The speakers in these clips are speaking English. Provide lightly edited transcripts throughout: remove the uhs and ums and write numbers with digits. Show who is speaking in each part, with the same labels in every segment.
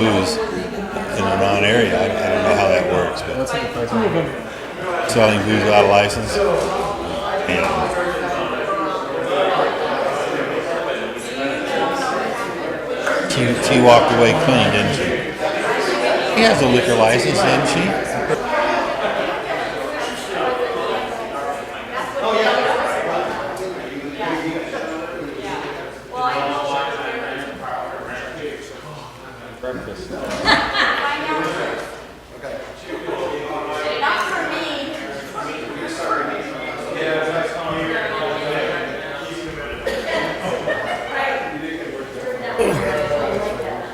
Speaker 1: booze in a non-area. I don't know how that works, but selling booze without a license. And she walked away clean, didn't she? She has a liquor license, didn't she?
Speaker 2: Breakfast.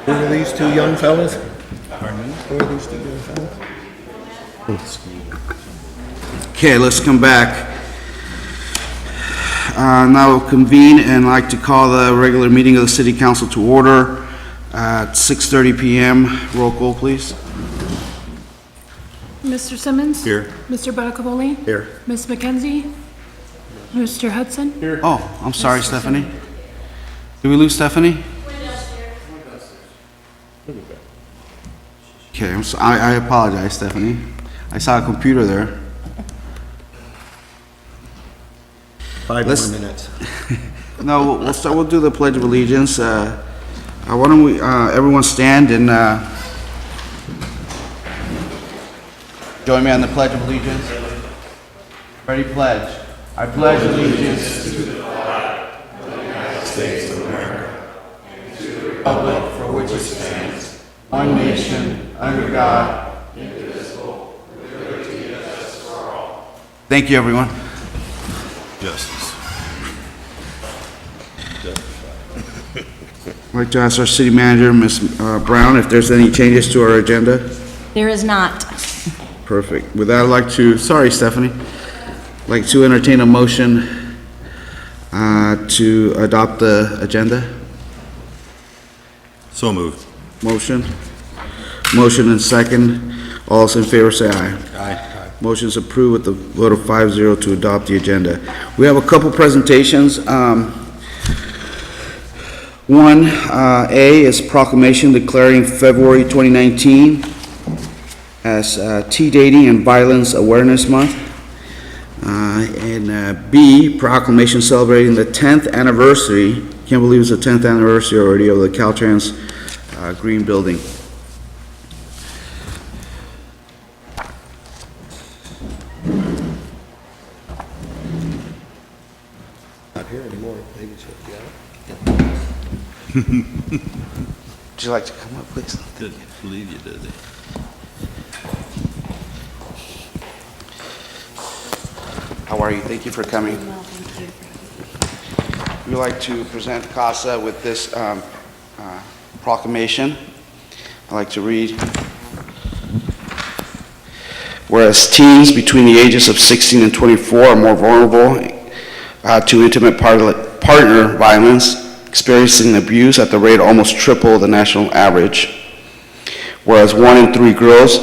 Speaker 3: Who are these two young fellas?
Speaker 1: Pardon me?
Speaker 3: Who are these two young fellas?
Speaker 4: Okay, let's come back. Now we'll convene and like to call the regular meeting of the City Council to order at 6:30 p.m. Roll call, please.
Speaker 5: Mr. Simmons?
Speaker 1: Here.
Speaker 5: Mr. Baracavoli?
Speaker 3: Here.
Speaker 5: Ms. McKenzie? Mr. Hudson? Here.
Speaker 4: Oh, I'm sorry, Stephanie. Did we lose Stephanie? Okay, I apologize, Stephanie. I saw a computer there.
Speaker 3: 5
Speaker 4: Let's-
Speaker 3: more minutes.
Speaker 4: No, we'll start. We'll do the Pledge of Allegiance. Why don't we, everyone stand and join me on the Pledge of Allegiance. Ready, pledge. I pledge allegiance to the flag of the United States of America and to the republic for which it stands, one nation, under God, indivisible, with liberty and justice for all. Thank you, everyone.
Speaker 1: Justice.
Speaker 4: I'd like to ask our city manager, Ms. Brown, if there's any changes to our agenda.
Speaker 6: There is not.
Speaker 4: Perfect. With that, I'd like to, sorry, Stephanie, I'd like to entertain a motion to adopt the agenda.
Speaker 1: So moved.
Speaker 4: Motion and second. All those in favor say aye.
Speaker 1: Aye.
Speaker 4: Motion is approved with the vote of 5-0 to adopt the agenda. We have a couple presentations. One, A is proclamation declaring February 2019 as Tea Dating and Violence Awareness Month. And B, proclamation celebrating the 10th anniversary, can't believe it's the 10th anniversary already, of the Caltrans Green Building.
Speaker 3: Not here anymore. Maybe she'll be out.
Speaker 4: Would you like to come up, please?
Speaker 1: Didn't believe you, did they?
Speaker 4: How are you? Thank you for coming. We'd like to present CASA with this proclamation. I'd like to read. Whereas teens between the ages of 16 and 24 are more vulnerable to intimate partner violence, experiencing abuse at the rate almost triple the national average. Whereas 1 in 3 girls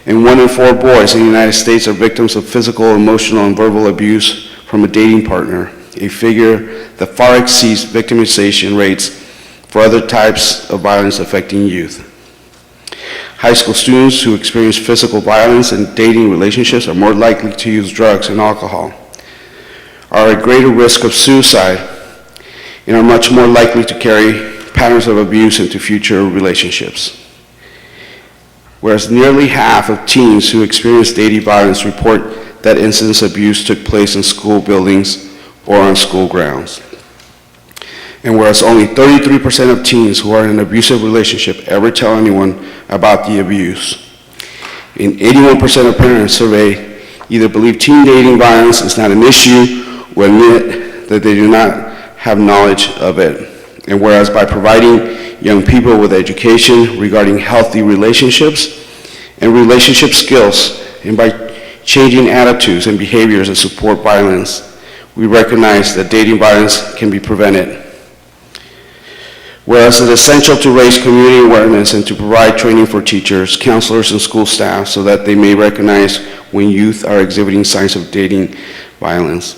Speaker 4: and 1 in 4 boys in the United States are victims of physical, emotional, and verbal abuse from a dating partner, a figure that far exceeds victimization rates for other types of violence affecting youth. High school students who experience physical violence in dating relationships are more likely to use drugs and alcohol, are at greater risk of suicide, and are much more likely to carry patterns of abuse into future relationships. Whereas nearly half of teens who experience dating violence report that incidents of abuse took place in school buildings or on school grounds. And whereas only 33% of teens who are in an abusive relationship ever tell anyone about the abuse, and 81% of parents surveyed either believe teen dating violence is not an issue or admit that they do not have knowledge of it. And whereas by providing young people with education regarding healthy relationships and relationship skills, and by changing attitudes and behaviors that support violence, we recognize that dating violence can be prevented. Whereas it is essential to raise community awareness and to provide training for teachers, counselors, and school staff so that they may recognize when youth are exhibiting signs of dating violence.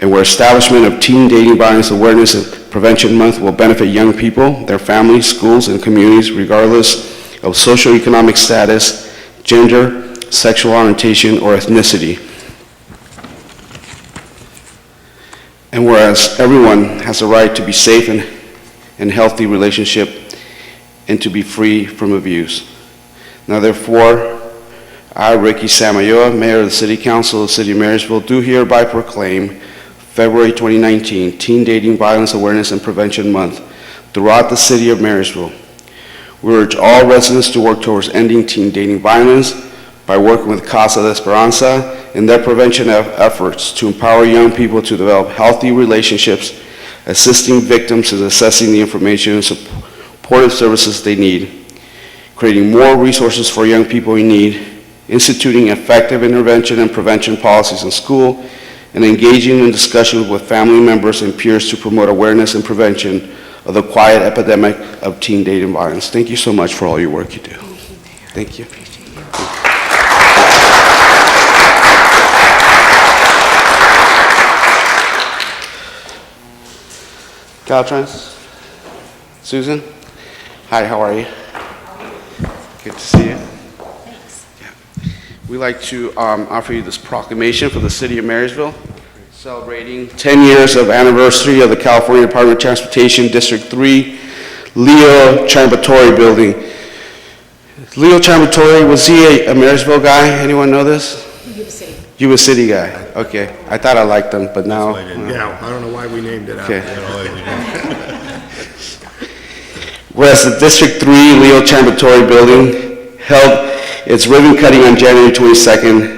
Speaker 4: And where establishment of Teen Dating Violence Awareness and Prevention Month will benefit young people, their families, schools, and communities regardless of socioeconomic status, gender, sexual orientation, or ethnicity. And whereas everyone has a right to be safe and healthy relationship and to be free from abuse. Now therefore, I, Ricky Samayoa, Mayor of the City Council of the City of Marysville, do hereby proclaim February 2019 Teen Dating Violence Awareness and Prevention Month throughout the City of Marysville. We urge all residents to work towards ending teen dating violence by working with Casa de Esperanza in their prevention efforts to empower young people to develop healthy relationships, assisting victims in assessing the information and supportive services they need, creating more resources for young people in need, instituting effective intervention and prevention policies in school, and engaging in discussions with family members and peers to promote awareness and prevention of the quiet epidemic of teen dating violence. Thank you so much for all your work you do. Thank you. Caltrans? Susan? Hi, how are you? Good to see you.
Speaker 2: Thanks.
Speaker 4: Yeah. We'd like to offer you this proclamation for the City of Marysville, celebrating 10 years of anniversary of the California Department of Transportation District 3 Leo Chambatori building. Leo Chambatori, was he a Marysville guy? Anyone know this?
Speaker 2: Yuba City.
Speaker 4: Yuba City guy. Okay. I thought I liked him, but now.
Speaker 1: That's why I didn't.
Speaker 3: Yeah, I don't know why we named it
Speaker 4: Okay.
Speaker 3: after.
Speaker 4: Whereas the District 3 Leo Chambatori building held its ribbon cutting on January 22nd,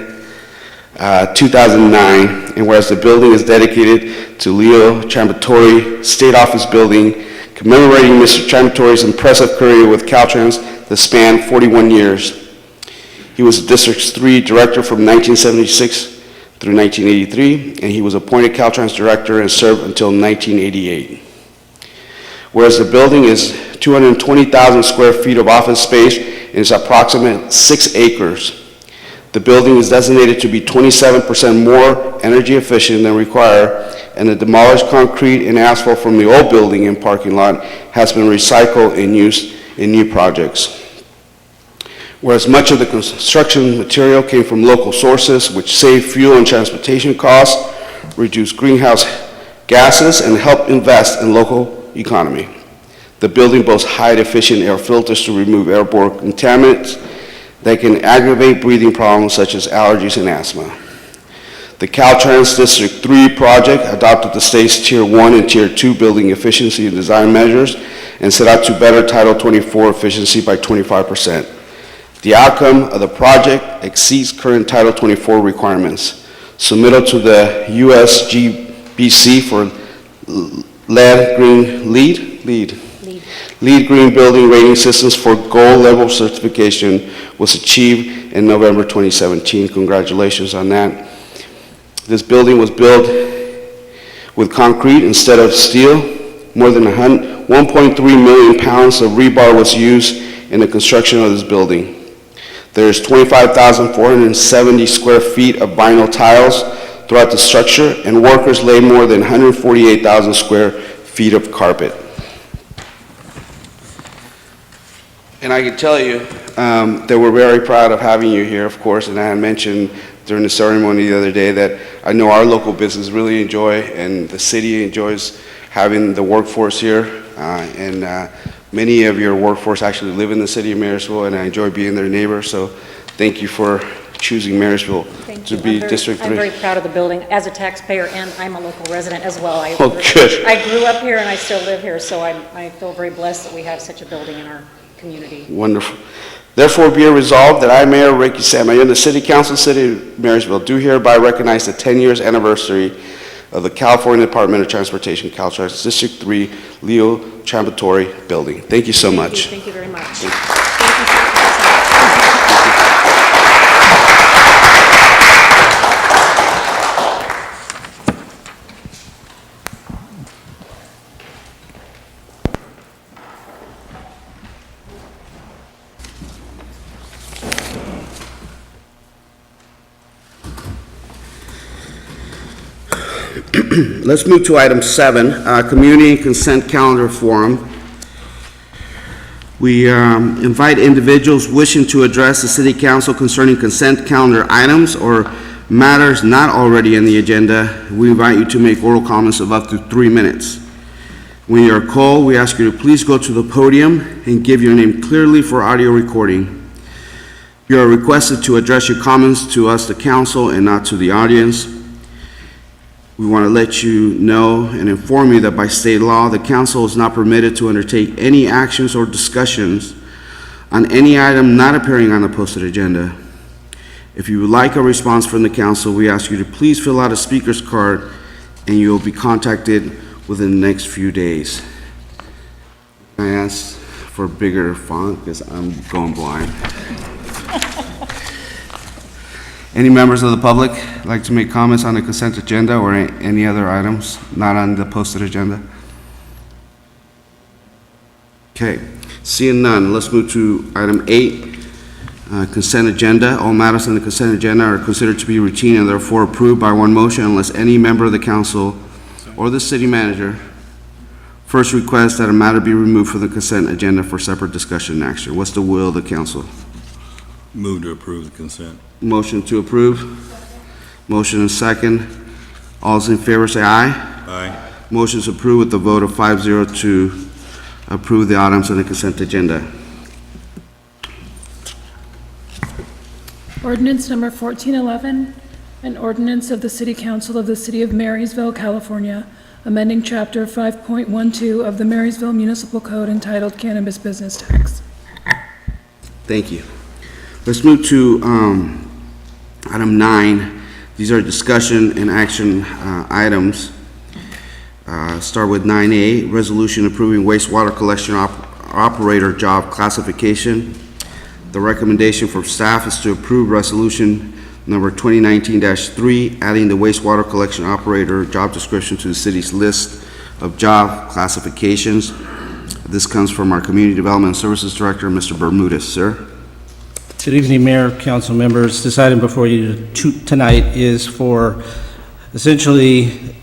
Speaker 4: 2009, and whereas the building is dedicated to Leo Chambatori State Office Building, commemorating Mr. Chambatori's impressive career with Caltrans that spanned 41 years. He was the District 3 Director from 1976 through 1983, and he was appointed Caltrans Director and served until 1988. Whereas the building is 220,000 square feet of office space and is approximately 6 acres. The building is designated to be 27% more energy efficient than required, and the demolished concrete and asphalt from the old building and parking lot has been recycled and used in new projects. Whereas much of the construction material came from local sources, which save fuel and transportation costs, reduce greenhouse gases, and help invest in local economy. The building boasts highly efficient air filters to remove airborne contaminants that can aggravate breathing problems such as allergies and asthma. The Caltrans District 3 project adopted the state's Tier 1 and Tier 2 building efficiency and design measures and set out to better Title 24 efficiency by 25%. The outcome of the project exceeds current Title 24 requirements. Submittal to the USGBC for LEED Green Building Rating Systems for Gold Level Certification was achieved in November 2017. Congratulations on that. This building was built with concrete instead of steel. More than 1.3 million pounds of rebar was used in the construction of this building. There's 25,470 square feet of vinyl tiles throughout the structure, and workers laid more than 148,000 square feet of carpet. And I can tell you that we're very proud of having you here, of course, and I had mentioned during the ceremony the other day that I know our local business really enjoy, and the city enjoys having the workforce here, and many of your workforce actually live in the city of Marysville, and I enjoy being their neighbor, so thank you for choosing Marysville to be District 3.
Speaker 2: I'm very proud of the building as a taxpayer, and I'm a local resident as well.
Speaker 4: Oh, good.
Speaker 2: I grew up here and I still live here, so I feel very blessed that we have such a building in our community.
Speaker 4: Wonderful. Therefore, be it resolved that I, Mayor Ricky Samayoa, the City Council of the City of Marysville, do hereby recognize the 10 years anniversary of the California Department of Transportation, Caltrans District 3 Leo Chambatori building. Thank you so much.
Speaker 2: Thank you very much.
Speaker 4: Thank you.
Speaker 2: Thank you for
Speaker 4: Let's move to item 7, Community and Consent Calendar Forum. We invite individuals wishing to address the City Council concerning consent calendar items or matters not already in the agenda. We invite you to make oral comments of up to 3 minutes. When you are called, we ask you to please go to the podium and give your name clearly for audio recording. You are requested to address your comments to us, the council, and not to the audience. We want to let you know and inform you that by state law, the council is not permitted to undertake any actions or discussions on any item not appearing on the posted agenda. If you would like a response from the council, we ask you to please fill out a speaker's card and you will be contacted within the next few days. I ask for bigger font because I'm going blind. Any members of the public like to make comments on the consent agenda or any other items not on the posted agenda? Okay, seeing none, let's move to item 8, consent agenda. All matters on the consent agenda are considered to be routine and therefore approved by one motion unless any member of the council or the city manager first requests that a matter be removed from the consent agenda for separate discussion and action. What's the will of the council?
Speaker 1: Move to approve the consent.
Speaker 4: Motion to approve. Motion and second. All those in favor say aye.
Speaker 1: Aye.
Speaker 4: Motion is approved with the vote of 5-0 to approve the items on the consent agenda.
Speaker 5: Ordinance number 1411, an ordinance of the City Council of the City of Marysville, California, amending Chapter 5.12 of the Marysville Municipal Code entitled Cannabis Business Tax.
Speaker 4: Thank you. Let's move to item 9. These are discussion and action items. Start with 9A, resolution approving wastewater collection operator job classification. The recommendation from staff is to approve resolution number 2019-3, adding the wastewater collection operator job description to the city's list of job classifications. This comes from our Community Development and Services Director, Mr. Bermudez. Sir?
Speaker 6: Good evening, Mayor, council members. This item before you tonight is for essentially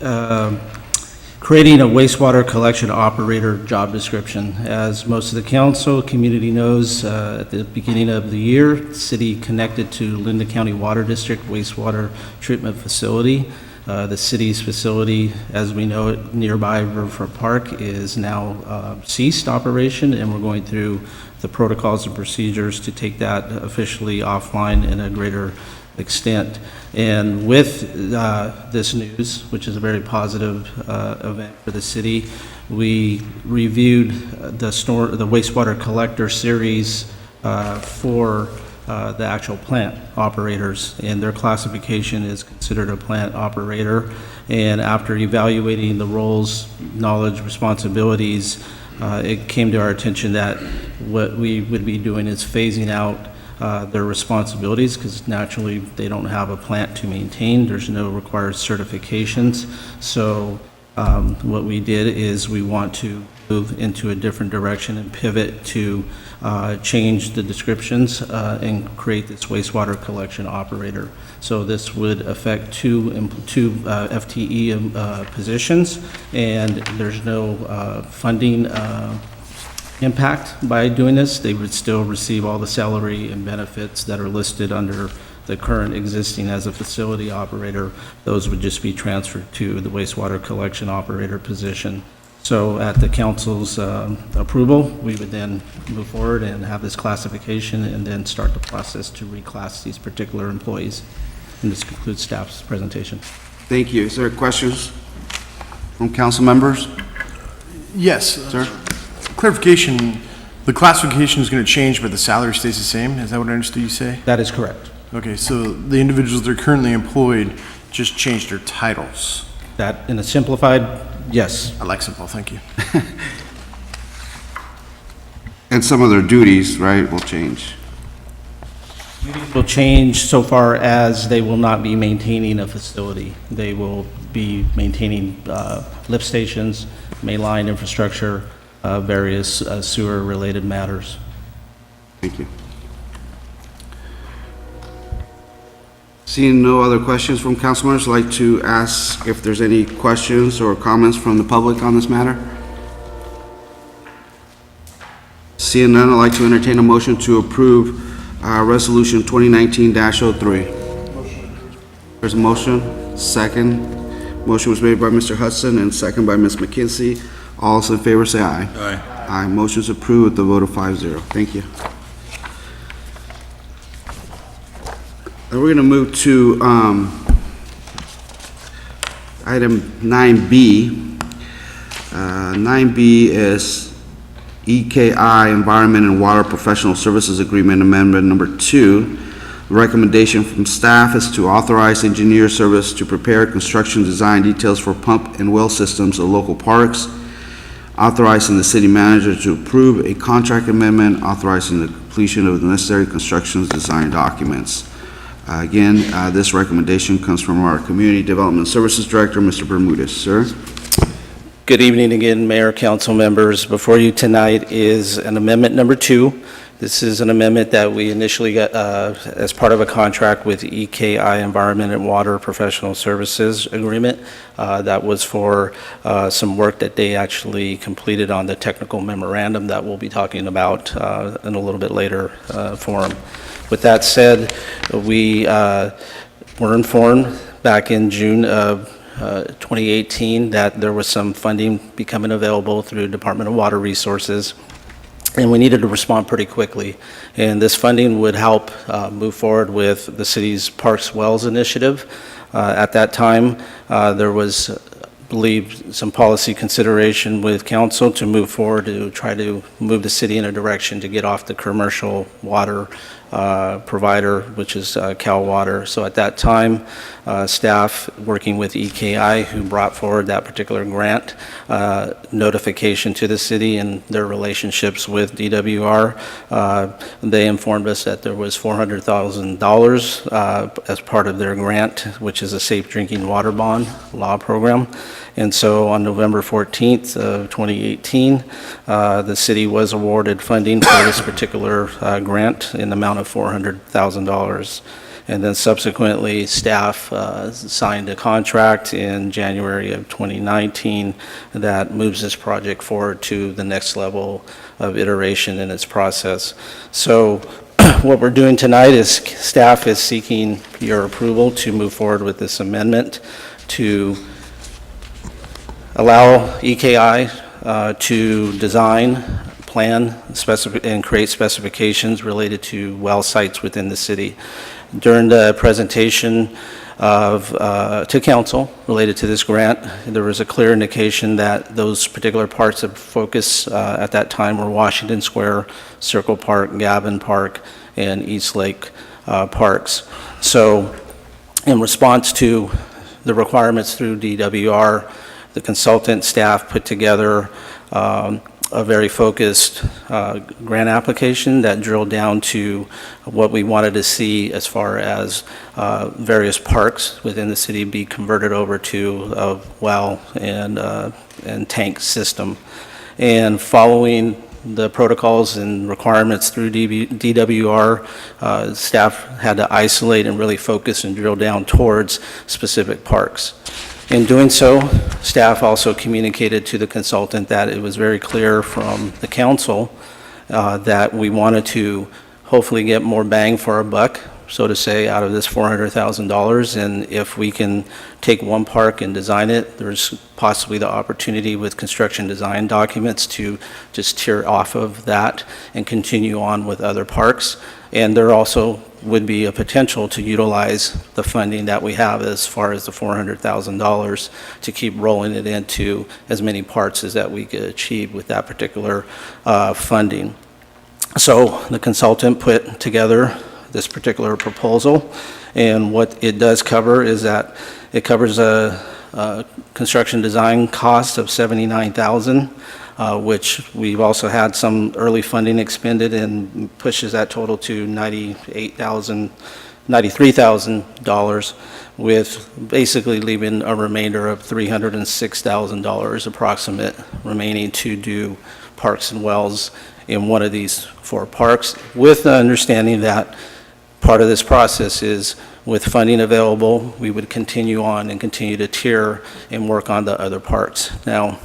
Speaker 6: creating a wastewater collection operator job description. As most of the council community knows, at the beginning of the year, the city connected to Linda County Water District wastewater treatment facility. The city's facility, as we know it, nearby Riverfront Park, is now ceased operation, and we're going through the protocols and procedures to take that officially offline in a greater extent. And with this news, which is a very positive event for the city, we reviewed the wastewater collector series for the actual plant operators, and their classification is considered a plant operator. And after evaluating the roles, knowledge, responsibilities, it came to our attention that what we would be doing is phasing out their responsibilities, because naturally they don't have a plant to maintain. There's no required certifications. So what we did is we want to move into a different direction and pivot to change the descriptions and create this wastewater collection operator. So this would affect two FTE positions, and there's no funding impact by doing this. They would still receive all the salary and benefits that are listed under the current existing as a facility operator. Those would just be transferred to the wastewater collection operator position. So at the council's approval, we would then move forward and have this classification and then start the process to reclass these particular employees. And this concludes staff's presentation.
Speaker 4: Thank you. Is there questions from council members?
Speaker 7: Yes.
Speaker 4: Sir?
Speaker 7: Clarification, the classification is going to change, but the salary stays the same? Is that what I understood you say?
Speaker 6: That is correct.
Speaker 7: Okay, so the individuals that are currently employed just changed their titles.
Speaker 6: That, in a simplified, yes.
Speaker 7: I like simple, thank you.
Speaker 4: And some of their duties, right, will change.
Speaker 6: Will change so far as they will not be maintaining a facility. They will be maintaining lift stations, mainline infrastructure, various sewer-related matters.
Speaker 4: Thank you. Seeing no other questions from council members, I'd like to ask if there's any questions or comments from the public on this matter. Seeing none, I'd like to entertain a motion to approve Resolution 2019-03. There's a motion. Second. Motion was made by Mr. Hudson and second by Ms. McKenzie. All those in favor say aye.
Speaker 1: Aye.
Speaker 4: Aye. Motion is approved with the vote of 5-0. Thank you. Then we're going to move to item 9B. 9B is EKI Environment and Water Professional Services Agreement Amendment Number 2. The recommendation from staff is to authorize engineer service to prepare construction design details for pump and well systems of local parks, authorizing the city manager to approve a contract amendment, authorizing the completion of the necessary construction design documents. Again, this recommendation comes from our Community Development Services Director, Mr. Bermudez. Sir?
Speaker 6: Good evening again, Mayor, council members. Before you tonight is an amendment number 2. This is an amendment that we initially got as part of a contract with EKI Environment and Water Professional Services Agreement. That was for some work that they actually completed on the technical memorandum that we'll be talking about in a little bit later forum. With that said, we were informed back in June of 2018 that there was some funding becoming available through Department of Water Resources, and we needed to respond pretty quickly. And this funding would help move forward with the city's Parks Wells initiative. At that time, there was, I believe, some policy consideration with council to move forward to try to move the city in a direction to get off the commercial water provider, which is Cal Water. So at that time, staff working with EKI, who brought forward that particular grant notification to the city and their relationships with DWR, they informed us that there was $400,000 as part of their grant, which is a Safe Drinking Water Bond law program. And so on November 14th of 2018, the city was awarded funding for this particular grant in the amount of $400,000. And then subsequently, staff signed a contract in January of 2019 that moves this project forward to the next level of iteration in its process. So what we're doing tonight is staff is seeking your approval to move forward with this amendment to allow EKI to design, plan, and create specifications related to well sites within the city. During the presentation to council related to this grant, there was a clear indication that those particular parts of focus at that time were Washington Square, Circle Park, Gavin Park, and East Lake parks. So in response to the requirements through DWR, the consultant staff put together a very focused grant application that drilled down to what we wanted to see as far as various parks within the city be converted over to a well and tank system. And following the protocols and requirements through DWR, staff had to isolate and really focus and drill down towards specific parks. In doing so, staff also communicated to the consultant that it was very clear from the council that we wanted to hopefully get more bang for our buck, so to say, out of this $400,000. And if we can take one park and design it, there's possibly the opportunity with construction design documents to just tear off of that and continue on with other parks. And there also would be a potential to utilize the funding that we have as far as the $400,000 to keep rolling it into as many parts as that we could achieve with that particular funding. So the consultant put together this particular proposal, and what it does cover is that it covers a construction design cost of $79,000, which we've also had some early funding expended and pushes that total to $93,000, with basically leaving a remainder of $306,000 approximate remaining to do parks and wells in one of these 4 parks, with the understanding that part of this process is with funding available, we would continue on and continue to tier and work on the other parks. Now,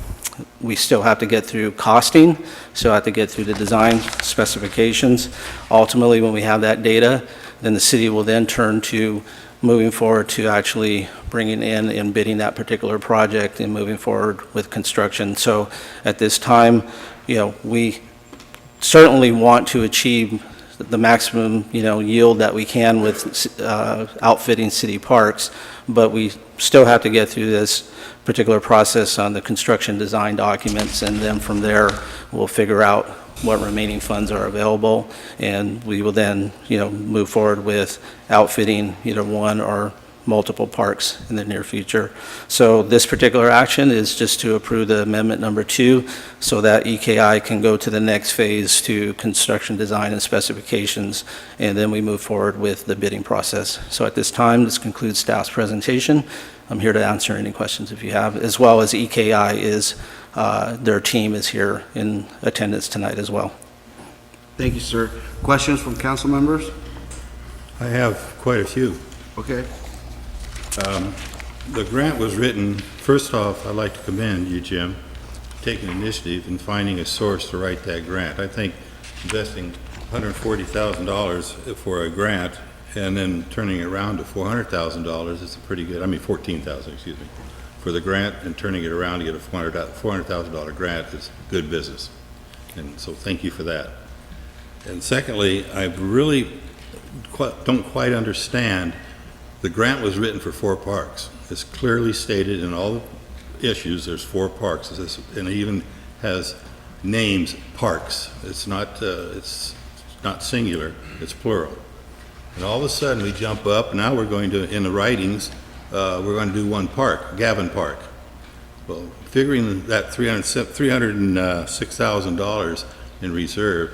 Speaker 6: we still have to get through costing, still have to get through the design specifications. Ultimately, when we have that data, then the city will then turn to moving forward to actually bringing in and bidding that particular project and moving forward with construction. So at this time, we certainly want to achieve the maximum, yield that we can with outfitting city parks, but we still have to get through this particular process on the construction design documents, and then from there, we'll figure out what remaining funds are available, and we will then, move forward with outfitting either one or multiple parks in the near future. So this particular action is just to approve the amendment number 2 so that EKI can go to the next phase to construction design and specifications, and then we move forward with the bidding process. So at this time, this concludes staff's presentation. I'm here to answer any questions if you have, as well as EKI is, their team is here in attendance tonight as well.
Speaker 4: Thank you, sir. Questions from council members?
Speaker 1: I have quite a few.
Speaker 4: Okay.
Speaker 1: The grant was written, first off, I'd like to commend you, Jim, for taking initiative in finding a source to write that grant. I think investing $140,000 for a grant and then turning it around to $400,000 is a pretty good, $14,000, excuse me, for the grant, and turning it around to get a $400,000 grant is good business. And so thank you for that. And secondly, I really don't quite understand. The grant was written for 4 parks. It's clearly stated in all the issues, there's 4 parks, and it even has names, parks. It's not singular, it's plural. And all of a sudden, we jump up, now we're going to, in the writings, we're going to do 1 park, Gavin Park. Well, figuring that $306,000 in reserve,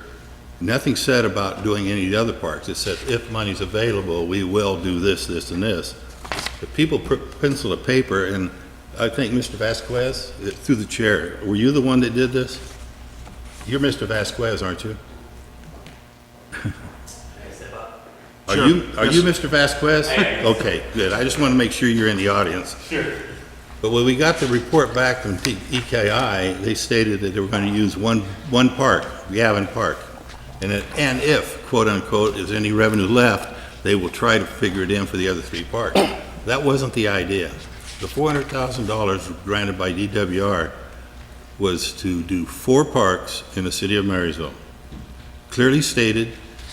Speaker 1: nothing said about doing any of the other parks. It said if money's available, we will do this, this, and this. If people pencil to paper, and I think Mr. Vasquez, through the chair, were you the one that did this? You're Mr. Vasquez, aren't you? Are you Mr. Vasquez? Okay, good. I just want to make sure you're in the audience. Sure. But when we got the report back from EKI, they stated that they were going to use one park, Gavin Park. And if, quote unquote, is any revenue left, they will try to figure it in for the other 3 parks. That wasn't the idea. The $400,000 granted by DWR was to do 4 parks in the city of Marysville. Clearly stated,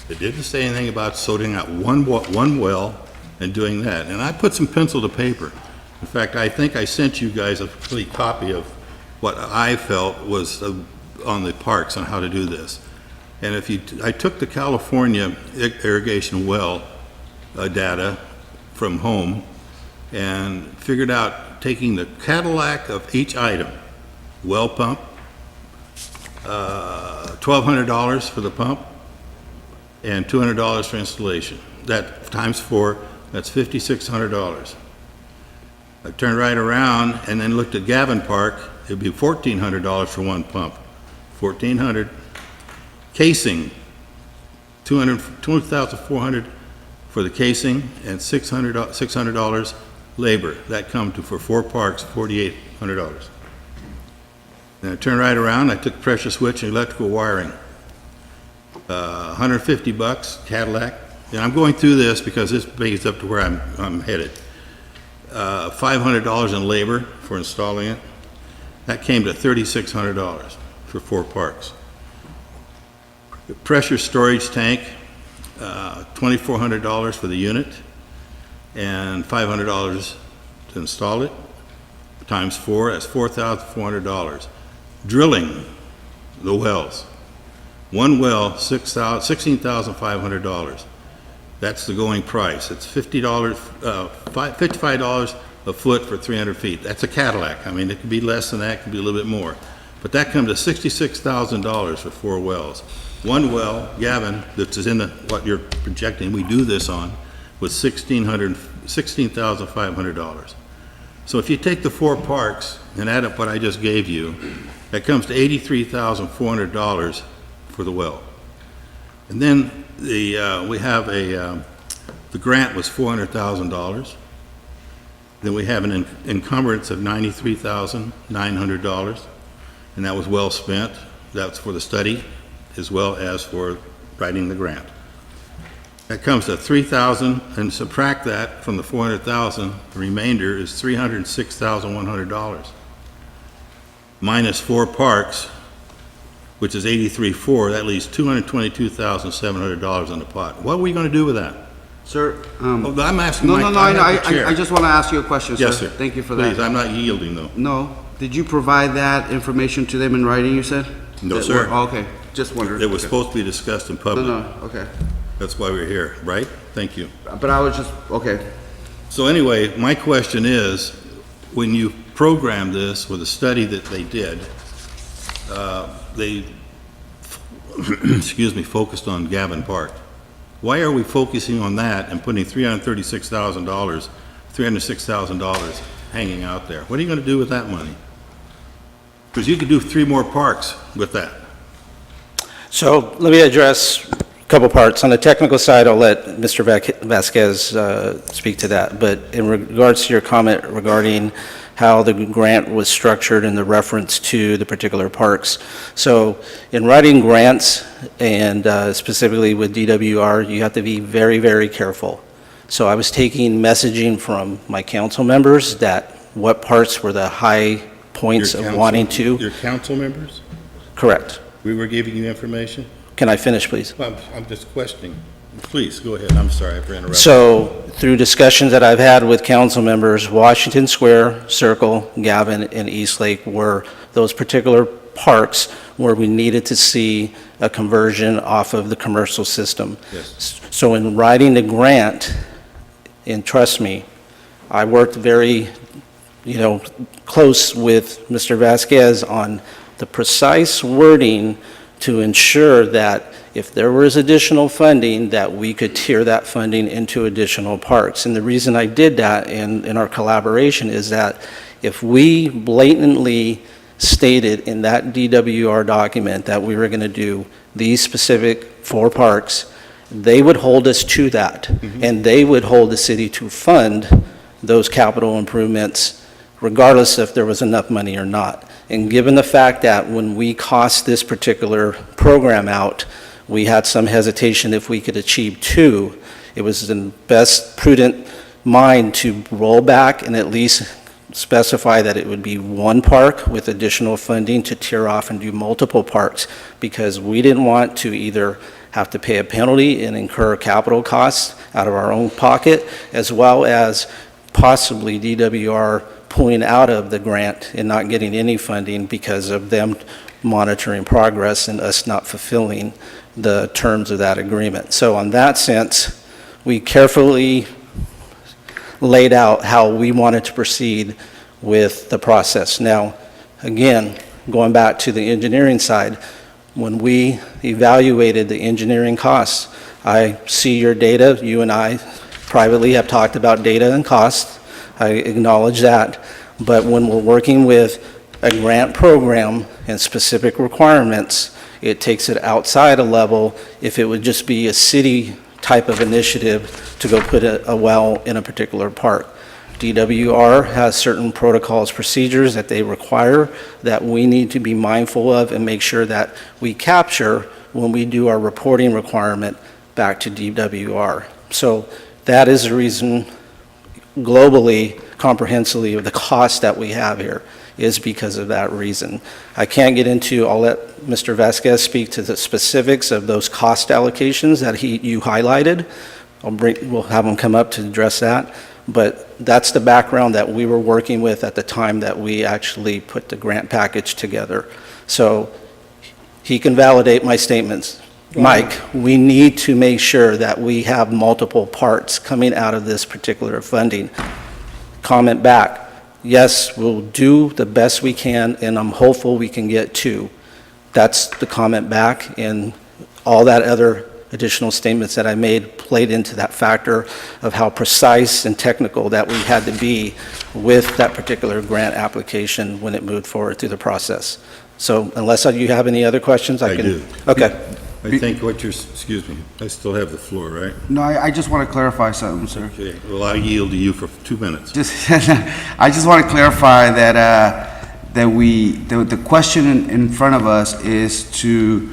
Speaker 1: it didn't say anything about sorting out one well and doing that. And I put some pencil to paper. In fact, I think I sent you guys a complete copy of what I felt was on the parks on how to do this. And I took the California irrigation well data from home and figured out taking the Cadillac of each item, well pump, $1,200 for the pump, and $200 for installation. That times 4, that's $5,600. I turned right around and then looked at Gavin Park. It'd be $1,400 for 1 pump, $1,400. Casing, $2,400 for the casing, and $600 labor. That come to, for 4 parks, $4,800. Then I turned right around, I took pressure switch and electrical wiring. $150 Cadillac. And I'm going through this because this brings up to where I'm headed. $500 in labor for installing it. That came to $3,600 for 4 parks. The pressure storage tank, $2,400 for the unit, and $500 to install it, times 4, that's $4,400. Drilling the wells. 1 well, $16,500. That's the going price. It's $55 a foot for 300 feet. That's a Cadillac. I mean, it could be less than that, it could be a little bit more. But that comes to $66,000 for 4 wells. 1 well, Gavin, that's in what you're projecting we do this on, was $16,500. So if you take the 4 parks and add up what I just gave you, that comes to $83,400 for the well. And then we have a The grant was $400,000. Then we have an encumbrance of $93,900, and that was well spent. That's for the study as well as for writing the grant. That comes to $3,000, and subtract that from the $400,000, the remainder is $306,100. Minus 4 parks, which is 83.4, that leaves $222,700 in the pot. What are we going to do with that?
Speaker 4: Sir,
Speaker 1: Oh, I'm asking
Speaker 4: no,
Speaker 1: Mike.
Speaker 4: no, no,
Speaker 1: I have the
Speaker 4: I
Speaker 1: chair.
Speaker 4: just want to ask you a question, sir.
Speaker 1: Yes, sir.
Speaker 4: Thank you for
Speaker 1: Please,
Speaker 4: that.
Speaker 1: I'm not yielding, though.
Speaker 4: No, did you provide that information to them in writing, you said?
Speaker 1: No,
Speaker 4: That
Speaker 1: sir.
Speaker 4: were- oh, okay, just wondered.
Speaker 1: It was
Speaker 4: Okay.
Speaker 1: supposed to be discussed in
Speaker 4: No,
Speaker 1: public.
Speaker 4: no, okay.
Speaker 1: That's why we're here, right? Thank you.
Speaker 4: But I was just, okay.
Speaker 1: So anyway, my question is, when you programmed this with a study that they did, they, excuse me, focused on Gavin Park. Why are we focusing on that and putting $306,000 hanging out there? What are you going to do with that money? Because you could do 3 more parks with that.
Speaker 6: So let me address a couple parts. On the technical side, I'll let Mr. Vasquez speak to that. But in regards to your comment regarding how the grant was structured and the reference to the particular parks. So in writing grants, and specifically with DWR, you have to be very, very careful. So I was taking messaging from my council members that what parts were the high points
Speaker 1: Your
Speaker 6: of
Speaker 1: council-
Speaker 6: wanting to.
Speaker 1: Your council members?
Speaker 6: Correct.
Speaker 1: We were giving you information?
Speaker 6: Can I finish, please?
Speaker 1: Well, I'm just questioning. Please, go ahead. I'm sorry for interrupting.
Speaker 6: So through discussions that I've had with council members, Washington Square, Circle, Gavin, and Eastlake were those particular parks where we needed to see a conversion off of the commercial system.
Speaker 1: Yes.
Speaker 6: So in writing the grant, and trust me, I worked very, close with Mr. Vasquez on the precise wording to ensure that if there was additional funding, that we could tier that funding into additional parks. And the reason I did that in our collaboration is that if we blatantly stated in that DWR document that we were going to do these specific 4 parks, they would hold us to that. And they would hold the city to fund those capital improvements regardless if there was enough money or not. And given the fact that when we cost this particular program out, we had some hesitation if we could achieve 2, it was in best prudent mind to roll back and at least specify that it would be 1 park with additional funding to tier off and do multiple parks, because we didn't want to either have to pay a penalty and incur capital costs out of our own pocket, as well as possibly DWR pulling out of the grant and not getting any funding because of them monitoring progress and us not fulfilling the terms of that agreement. So on that sense, we carefully laid out how we wanted to proceed with the process. Now, again, going back to the engineering side, when we evaluated the engineering costs, I see your data. You and I privately have talked about data and costs. I acknowledge that. But when we're working with a grant program and specific requirements, it takes it outside a level if it would just be a city type of initiative to go put a well in a particular park. DWR has certain protocols, procedures that they require that we need to be mindful of and make sure that we capture when we do our reporting requirement back to DWR. So that is the reason globally, comprehensively, of the cost that we have here is because of that reason. I can't get into, I'll let Mr. Vasquez speak to the specifics of those cost allocations that you highlighted. We'll have him come up to address that. But that's the background that we were working with at the time that we actually put the grant package together. So he can validate my statements. Mike, we need to make sure that we have multiple parts coming out of this particular funding. Comment back, yes, we'll do the best we can, and I'm hopeful we can get 2. That's the comment back, and all that other additional statements that I made played into that factor of how precise and technical that we had to be with that particular grant application when it moved forward through the process. So unless you have any other questions, I can...
Speaker 1: do.
Speaker 6: Okay.
Speaker 1: I think what you're, excuse me, I still have the floor, right?
Speaker 4: No, I just want to clarify something, sir.
Speaker 1: Okay, well, I yield to you for 2 minutes.
Speaker 4: I just want to clarify that, the question in front of us is to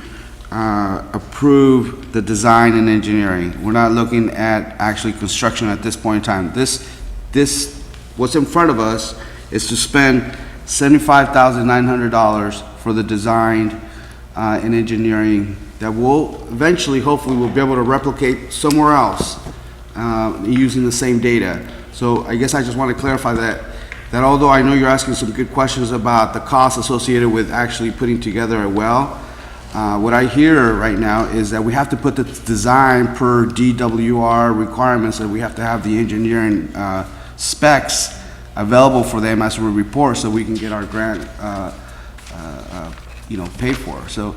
Speaker 4: approve the design and engineering. We're not looking at actually construction at this point in time. What's in front of us is to spend $75,900 for the design and engineering that will eventually, hopefully, we'll be able to replicate somewhere else using the same data. So I guess I just want to clarify that although I know you're asking some good questions about the costs associated with actually putting together a well, what I hear right now is that we have to put the design per DWR requirements, and we have to have the engineering specs available for them as a report so we can get our grant paid for. So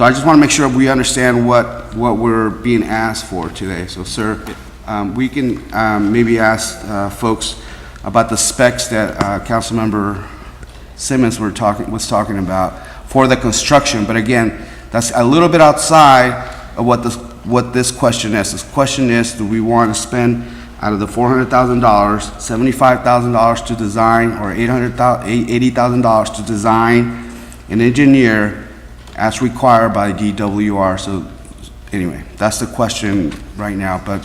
Speaker 4: I just want to make sure we understand what we're being asked for today. So, sir, we can maybe ask folks about the specs that Councilmember Simmons was talking about for the construction. But again, that's a little bit outside of what this question is. This question is, do we want to spend out of the $400,000, $75,000 to design, or $80,000 to design and engineer as required by DWR? So anyway, that's the question right now, but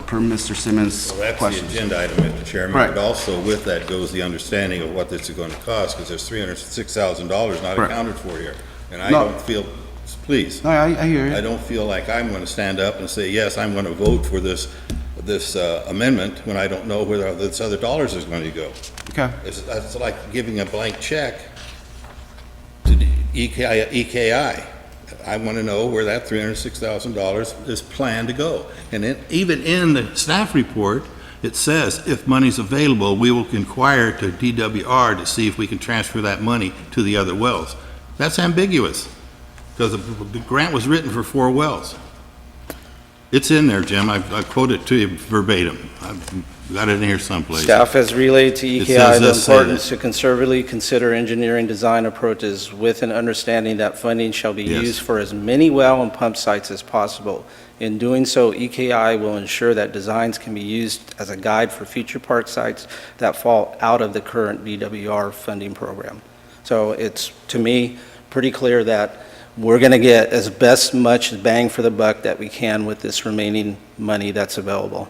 Speaker 4: per Mr. Simmons'
Speaker 1: Well, that's
Speaker 4: questions.
Speaker 1: the agenda item, Mr. Chairman.
Speaker 4: Right.
Speaker 1: But also with that goes the understanding of what this is going to cost, because there's $306,000 not
Speaker 4: Correct.
Speaker 1: accounted for here. And I
Speaker 4: No.
Speaker 1: don't feel, please,
Speaker 4: No, I hear you.
Speaker 1: I don't feel like I'm going to stand up and say, yes, I'm going to vote for this amendment when I don't know where this other dollars is going to go.
Speaker 4: Okay.
Speaker 1: It's like giving a blank check to the EKI. I want to know where that $306,000 is planned to go. And even in the staff report, it says, if money's available, we will inquire to DWR to see if we can transfer that money to the other wells. That's ambiguous, because the grant was written for 4 wells. It's in there, Jim. I quote it to you verbatim. I've got it in here someplace.
Speaker 6: Staff has relayed to
Speaker 1: It
Speaker 6: EKI
Speaker 1: says
Speaker 6: the
Speaker 1: this, say
Speaker 6: importance
Speaker 1: that.
Speaker 6: to conservatively consider engineering design approaches with an understanding that funding shall be
Speaker 1: Yes.
Speaker 6: used for as many well and pump sites as possible. In doing so, EKI will ensure that designs can be used as a guide for future park sites that fall out of the current DWR funding program. So it's, to me, pretty clear that we're going to get as best much bang for the buck that we can with this remaining money that's available.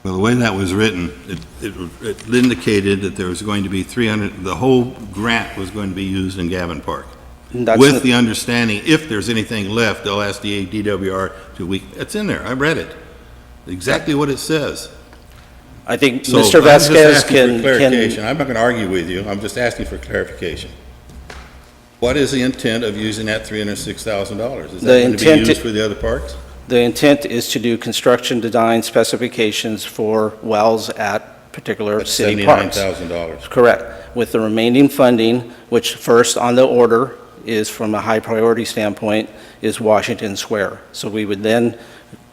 Speaker 1: Well, the way that was written, it indicated that there was going to be 300, the whole grant was going to be used in Gavin Park.
Speaker 6: That's
Speaker 1: With the understanding, if there's anything left, they'll ask the DWR it's in there, I read it. Exactly what it says.
Speaker 6: I think
Speaker 1: So
Speaker 6: Mr.
Speaker 1: I'm just
Speaker 6: Vasquez
Speaker 1: asking for
Speaker 6: can,
Speaker 1: clarification. I'm not going to argue with you, I'm just asking for clarification. What is the intent of using that $306,000? Is that
Speaker 6: The
Speaker 1: going to be
Speaker 6: intent-
Speaker 1: used for the other parks?
Speaker 6: the intent is to do construction design specifications for wells at particular
Speaker 1: That's
Speaker 6: city parks.
Speaker 1: $79,000.
Speaker 6: Correct. With the remaining funding, which first on the order is from a high priority standpoint, is Washington Square. So we would then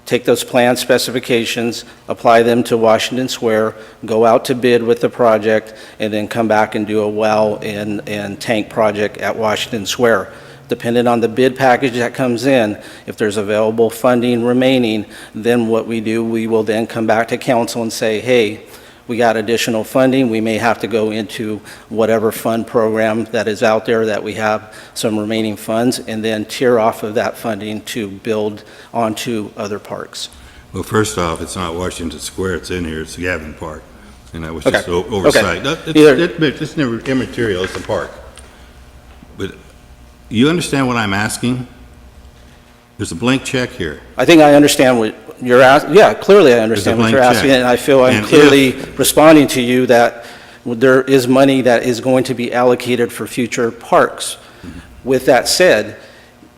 Speaker 6: take those plan specifications, apply them to Washington Square, go out to bid with the project, and then come back and do a well and tank project at Washington Square. Depending on the bid package that comes in, if there's available funding remaining, then what we do, we will then come back to council and say, hey, we got additional funding, we may have to go into whatever fund program that is out there that we have some remaining funds, and then tier off of that funding to build onto other parks.
Speaker 1: Well, first off, it's not Washington Square, it's in here, it's Gavin Park. And that was
Speaker 6: Okay.
Speaker 1: just oversight.
Speaker 6: Either-
Speaker 1: It's never immaterial, it's a park. But you understand what I'm asking? There's a blank check here.
Speaker 6: I think I understand what you're asking. Yeah, clearly I understand what
Speaker 1: blank
Speaker 6: you're asking,
Speaker 1: check.
Speaker 6: and I feel I'm
Speaker 1: And
Speaker 6: clearly responding to you that there is money that is going to be allocated for future parks.
Speaker 1: Mm-hmm.
Speaker 6: With that said,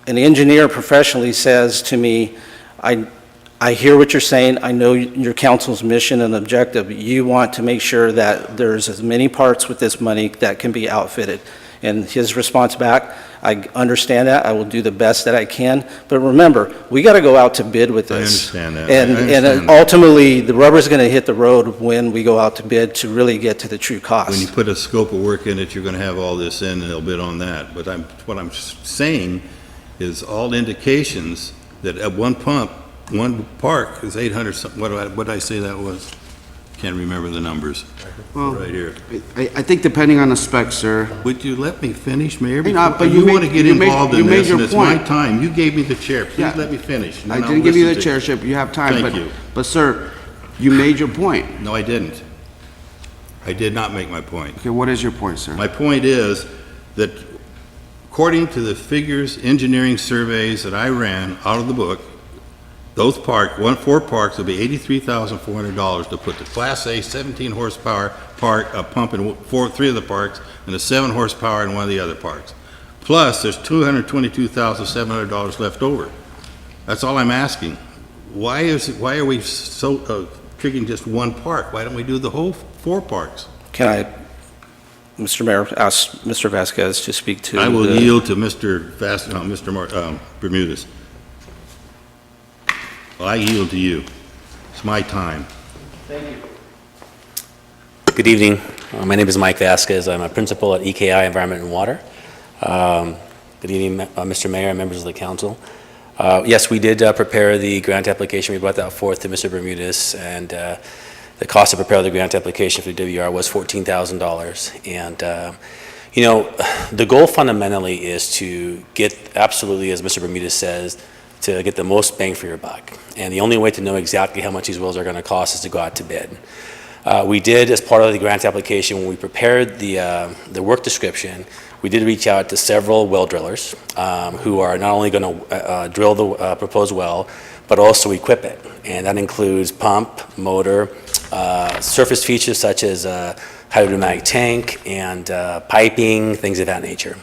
Speaker 6: an engineer professionally says to me, I hear what you're saying, I know your council's mission and objective. You want to make sure that there's as many parts with this money that can be outfitted. And his response back, I understand that, I will do the best that I can, but remember, we got to go out to bid with
Speaker 1: I
Speaker 6: this.
Speaker 1: understand that.
Speaker 6: And
Speaker 1: I understand that.
Speaker 6: ultimately, the rubber's going to hit the road when we go out to bid to really get to the true
Speaker 1: When you
Speaker 6: cost.
Speaker 1: put a scope of work in it, you're going to have all this in, and they'll bid on that. But what I'm saying is all indications that at one pump, one park is 800 something, what did I say that was? Can't remember the numbers.
Speaker 4: Well,
Speaker 1: Right here.
Speaker 4: I think depending on the specs, sir.
Speaker 1: Would you let me finish, Mayor?
Speaker 4: But you
Speaker 1: want to get involved in this, and
Speaker 4: your
Speaker 1: it's my
Speaker 4: point.
Speaker 1: time. You gave me the chair. Please
Speaker 4: Yeah.
Speaker 1: let me finish. and
Speaker 4: I
Speaker 1: then I'll
Speaker 4: didn't give you the
Speaker 1: listen to
Speaker 4: chairship, you have time,
Speaker 1: Thank you.
Speaker 4: but sir, you made your point.
Speaker 1: No, I didn't. I did not make my point.
Speaker 4: Okay, what is your point, sir?
Speaker 1: My point is that according to the figures, engineering surveys that I ran out of the book, those four parks will be $83,400 to put the Class A 17 horsepower park, a pump in three of the parks, and a 7 horsepower in one of the other parks. Plus, there's $222,700 left over. That's all I'm asking. Why are we so triggering just one park? Why don't we do the whole 4 parks?
Speaker 8: Can I, Mr. Mayor, ask Mr. Vasquez to speak to?
Speaker 1: I will yield to Mr. Bermudez. Well, I yield to you. It's my time.
Speaker 9: Good evening. My name is Mike Vasquez. I'm a principal at EKI Environment and Water. Good evening, Mr. Mayor and members of the council. Yes, we did prepare the grant application. We brought that forth to Mr. Bermudez, and the cost to prepare the grant application for the WR was $14,000. And, you know, the goal fundamentally is to get, absolutely, as Mr. Bermudez says, to get the most bang for your buck. And the only way to know exactly how much these wells are going to cost is to go out to bid. We did, as part of the grant application, when we prepared the work description, we did reach out to several well drillers who are not only going to drill the proposed well, but also equip it. And that includes pump, motor, surface features such as hydrodynamic tank and piping, things of that nature.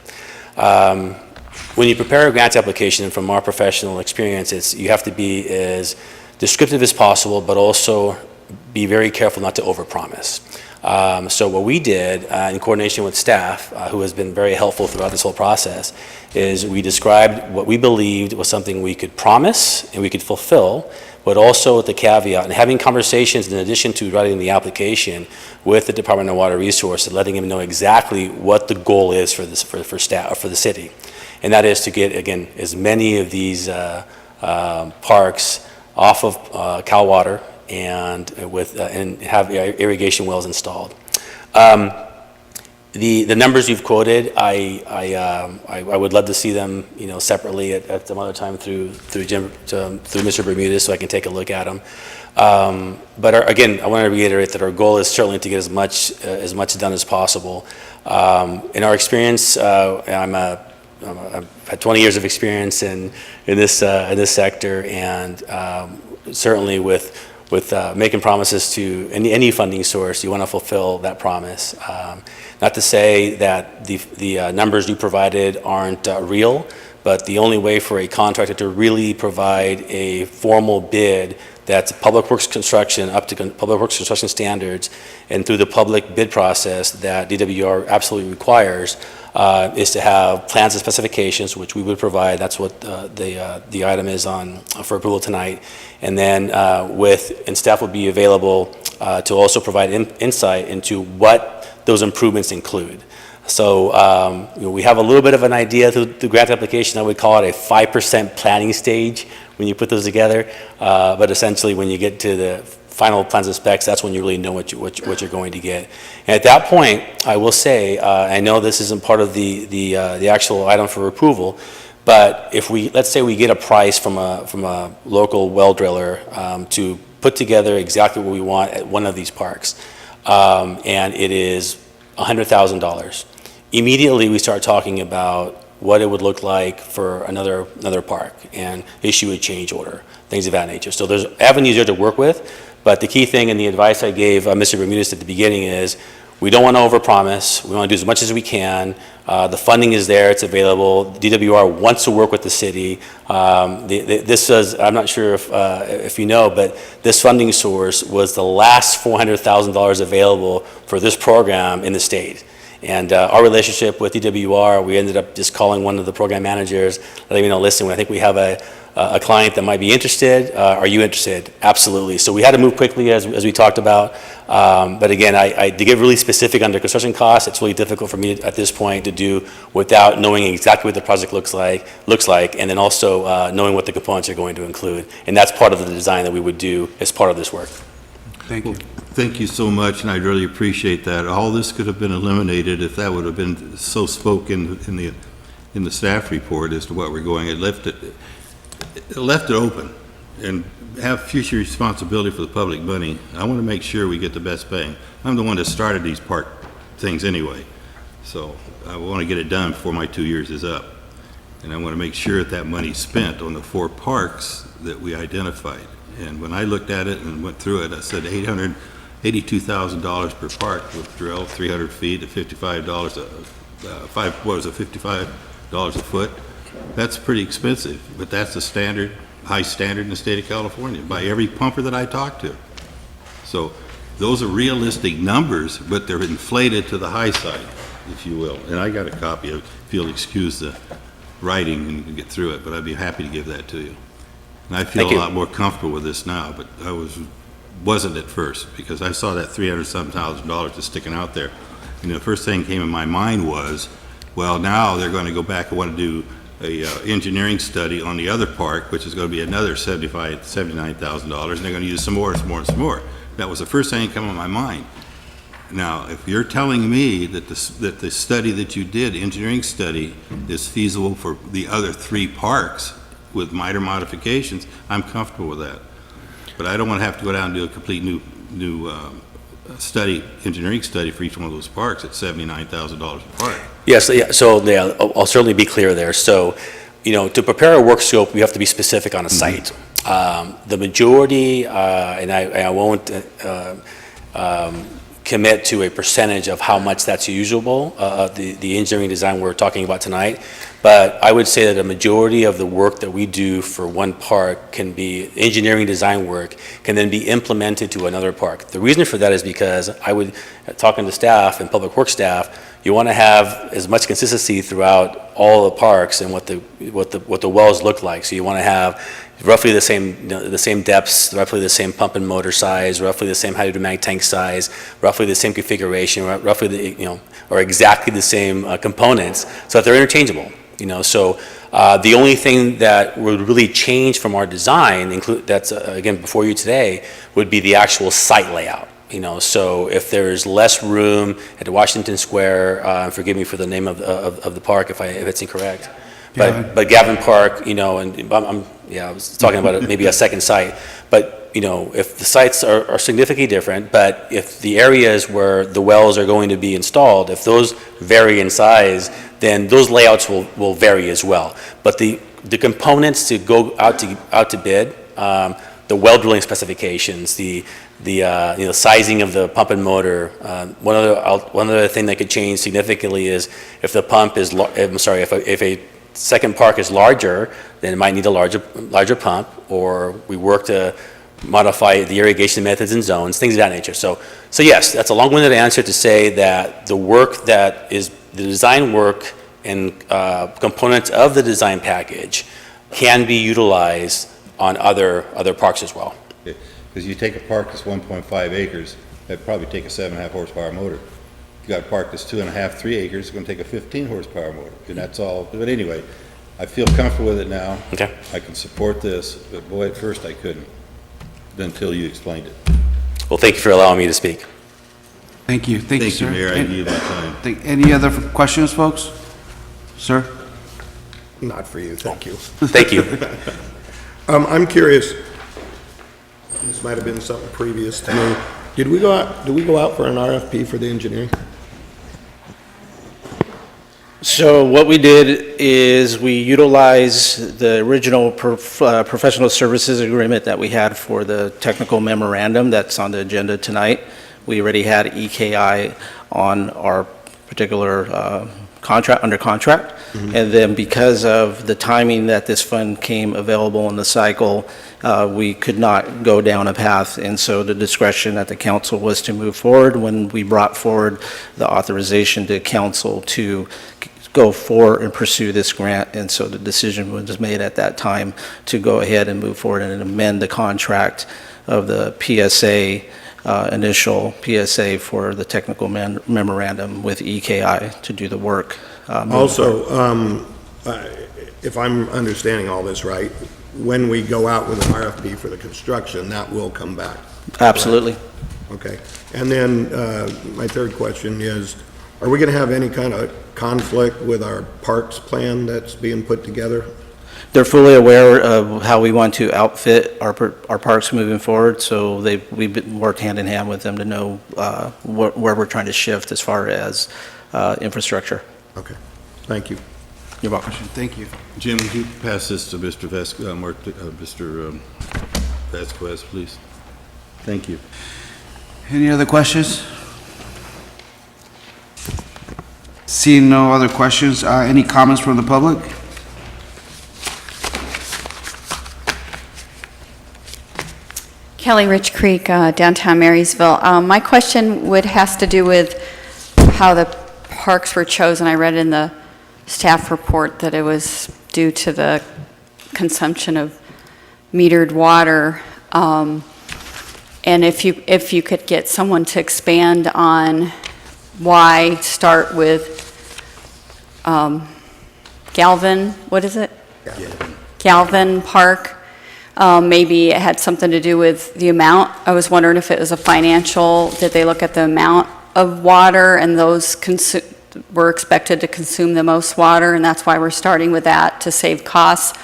Speaker 9: When you prepare a grant application, from our professional experience, you have to be as descriptive as possible, but also be very careful not to overpromise. So what we did, in coordination with staff, who has been very helpful throughout this whole process, is we described what we believed was something we could promise and we could fulfill, but also with the caveat, and having conversations in addition to writing the application with the Department of Water Resources, letting them know exactly what the goal is for this, for staff, for the city. And that is to get, again, as many of these parks off of Cal Water and have irrigation wells installed. The numbers you've quoted, I would love to see them, you know, separately at some other time through Mr. Bermudez, so I can take a look at them. But again, I want to reiterate that our goal is certainly to get as much done as possible. In our experience, I've had 20 years of experience in this sector, and certainly with making promises to any funding source, you want to fulfill that promise. Not to say that the numbers you provided aren't real, but the only way for a contractor to really provide a formal bid that's public works construction, up to public works construction standards, and through the public bid process that DWR absolutely requires, is to have plans and specifications, which we would provide. That's what the item is on for approval tonight. And then and staff would be available to also provide insight into what those improvements include. So you know, we have a little bit of an idea through the grant application. I would call it a 5% planning stage when you put those together. But essentially, when you get to the final plans and specs, that's when you really know what you're going to get. And at that point, I will say, I know this isn't part of the actual item for approval, but if let's say we get a price from a local well driller to put together exactly what we want at one of these parks, and it is $100,000. Immediately, we start talking about what it would look like for another park and issue a change order, things of that nature. So there's avenues there to work with, but the key thing and the advice I gave Mr. Bermudez at the beginning is we don't want to overpromise. We want to do as much as we can. The funding is there, it's available. DWR wants to work with the city. This was, I'm not sure if you know, but this funding source was the last $400,000 available for this program in the state. And our relationship with DWR, we ended up just calling one of the program managers, letting me know, listen, I think we have a client that might be interested. Are you interested? Absolutely. So we had to move quickly, as we talked about. But again, to get really specific under construction costs, it's really difficult for me at this point to do without knowing exactly what the project looks like, and then also knowing what the components are going to include. And that's part of the design that we would do as part of this work.
Speaker 7: Thank you.
Speaker 1: Thank you so much, and I really appreciate that. All this could have been eliminated if that would have been so spoken in the staff report as to what we're going. It left it open and have future responsibility for the public money. I want to make sure we get the best bang. I'm the one that started these park things anyway, so I want to get it done before my 2 years is up. And I want to make sure that money's spent on the 4 parks that we identified. And when I looked at it and went through it, I said $82,000 per park with drill, 300 feet at $55 $55 a foot. That's pretty expensive, but that's the standard, high standard in the state of California by every pumper that I talk to. So those are realistic numbers, but they're inflated to the high side, if you will. And I got a copy of it, if you'll excuse the writing and you can get through it, but I'd be happy to give that to you. And I feel a lot more comfortable with this now, but I wasn't at first, because I saw that $300,000 just sticking out there. And the first thing came in my mind was, well, now they're going to go back and want to do a engineering study on the other park, which is going to be another $79,000, and they're going to use some more. That was the first thing that came in my mind. Now, if you're telling me that the study that you did, engineering study, is feasible for the other 3 parks with minor modifications, I'm comfortable with that. But I don't want to have to go down and do a complete new engineering study for each one of those parks at $79,000 a park.
Speaker 9: Yes, so I'll certainly be clear there. So, to prepare a work scope, we have to be specific on a site. The majority, and I won't commit to a percentage of how much that's usable, the engineering design we're talking about tonight, but I would say that a majority of the work that we do for one park can be engineering design work, can then be implemented to another park. The reason for that is because talking to staff and public works staff, you want to have as much consistency throughout all the parks and what the wells look like. So you want to have roughly the same depths, roughly the same pump and motor size, roughly the same hydrodynamic tank size, roughly the same configuration, roughly or exactly the same components, so that they're interchangeable. So the only thing that would really change from our design, that's again before you today, would be the actual site layout. So if there's less room at Washington Square, forgive me for the name of the park if it's incorrect, but Gavin Park, and I was talking about it, maybe a second site, but if the sites are significantly different, but if the areas where the wells are going to be installed, if those vary in size, then those layouts will vary as well. But the components to go out to bid, the well drilling specifications, the sizing of the pump and motor. One other thing that could change significantly is if the pump is, if a second park is larger, then it might need a larger pump, or we work to modify the irrigation methods and zones, things of that nature. So yes, that's a long-winded answer to say that the work that is the design work and components of the design package can be utilized on other parks as well.
Speaker 1: Because you take a park that's 1.5 acres, that'd probably take a 7.5 horsepower motor. You got a park that's 2.5, 3 acres, it's going to take a 15 horsepower motor, and that's all. But anyway, I feel comfortable with it now.
Speaker 9: Okay.
Speaker 1: I can support this, but boy, at first I couldn't, until you explained it.
Speaker 9: Well, thank you for allowing me to speak.
Speaker 4: Thank you,
Speaker 1: Thank you,
Speaker 4: sir.
Speaker 1: Mayor, I need my time.
Speaker 4: Any other questions, folks? Sir?
Speaker 3: Not for you, thank you.
Speaker 9: Thank you.
Speaker 3: I'm curious, this might have been something previous to me. Do we go out for an RFP for the engineering?
Speaker 6: So what we did is we utilized the original professional services agreement that we had for the technical memorandum that's on the agenda tonight. We already had EKI on our particular under contract. And then because of the timing that this fund came available in the cycle, we could not go down a path. And so the discretion at the council was to move forward when we brought forward the authorization to council to go for and pursue this grant. And so the decision was made at that time to go ahead and move forward and amend the contract of the PSA, initial PSA for the technical memorandum with EKI to do the work.
Speaker 3: Also, if I'm understanding all this right, when we go out with an RFP for the construction, that will come back.
Speaker 6: Absolutely.
Speaker 3: Okay. And then my third question is, are we going to have any kind of conflict with our parks plan that's being put together?
Speaker 6: They're fully aware of how we want to outfit our parks moving forward, so we've worked hand in hand with them to know where we're trying to shift as far as infrastructure.
Speaker 3: Okay. Thank you.
Speaker 6: You're welcome.
Speaker 4: Thank you.
Speaker 1: Jim, would you pass this to Mr. Vasquez, please? Thank you.
Speaker 4: Any other questions? Seeing no other questions, any comments from the public?
Speaker 10: Kelly Rich Creek, downtown Marysville. My question has to do with how the parks were chosen. I read in the staff report that it was due to the consumption of metered water. And if you could get someone to expand on why start with Galvin, what is it? Galvin Park. Maybe it had something to do with the amount. I was wondering if it was a financial, did they look at the amount of water and those were expected to consume the most water, and that's why we're starting with that to save costs?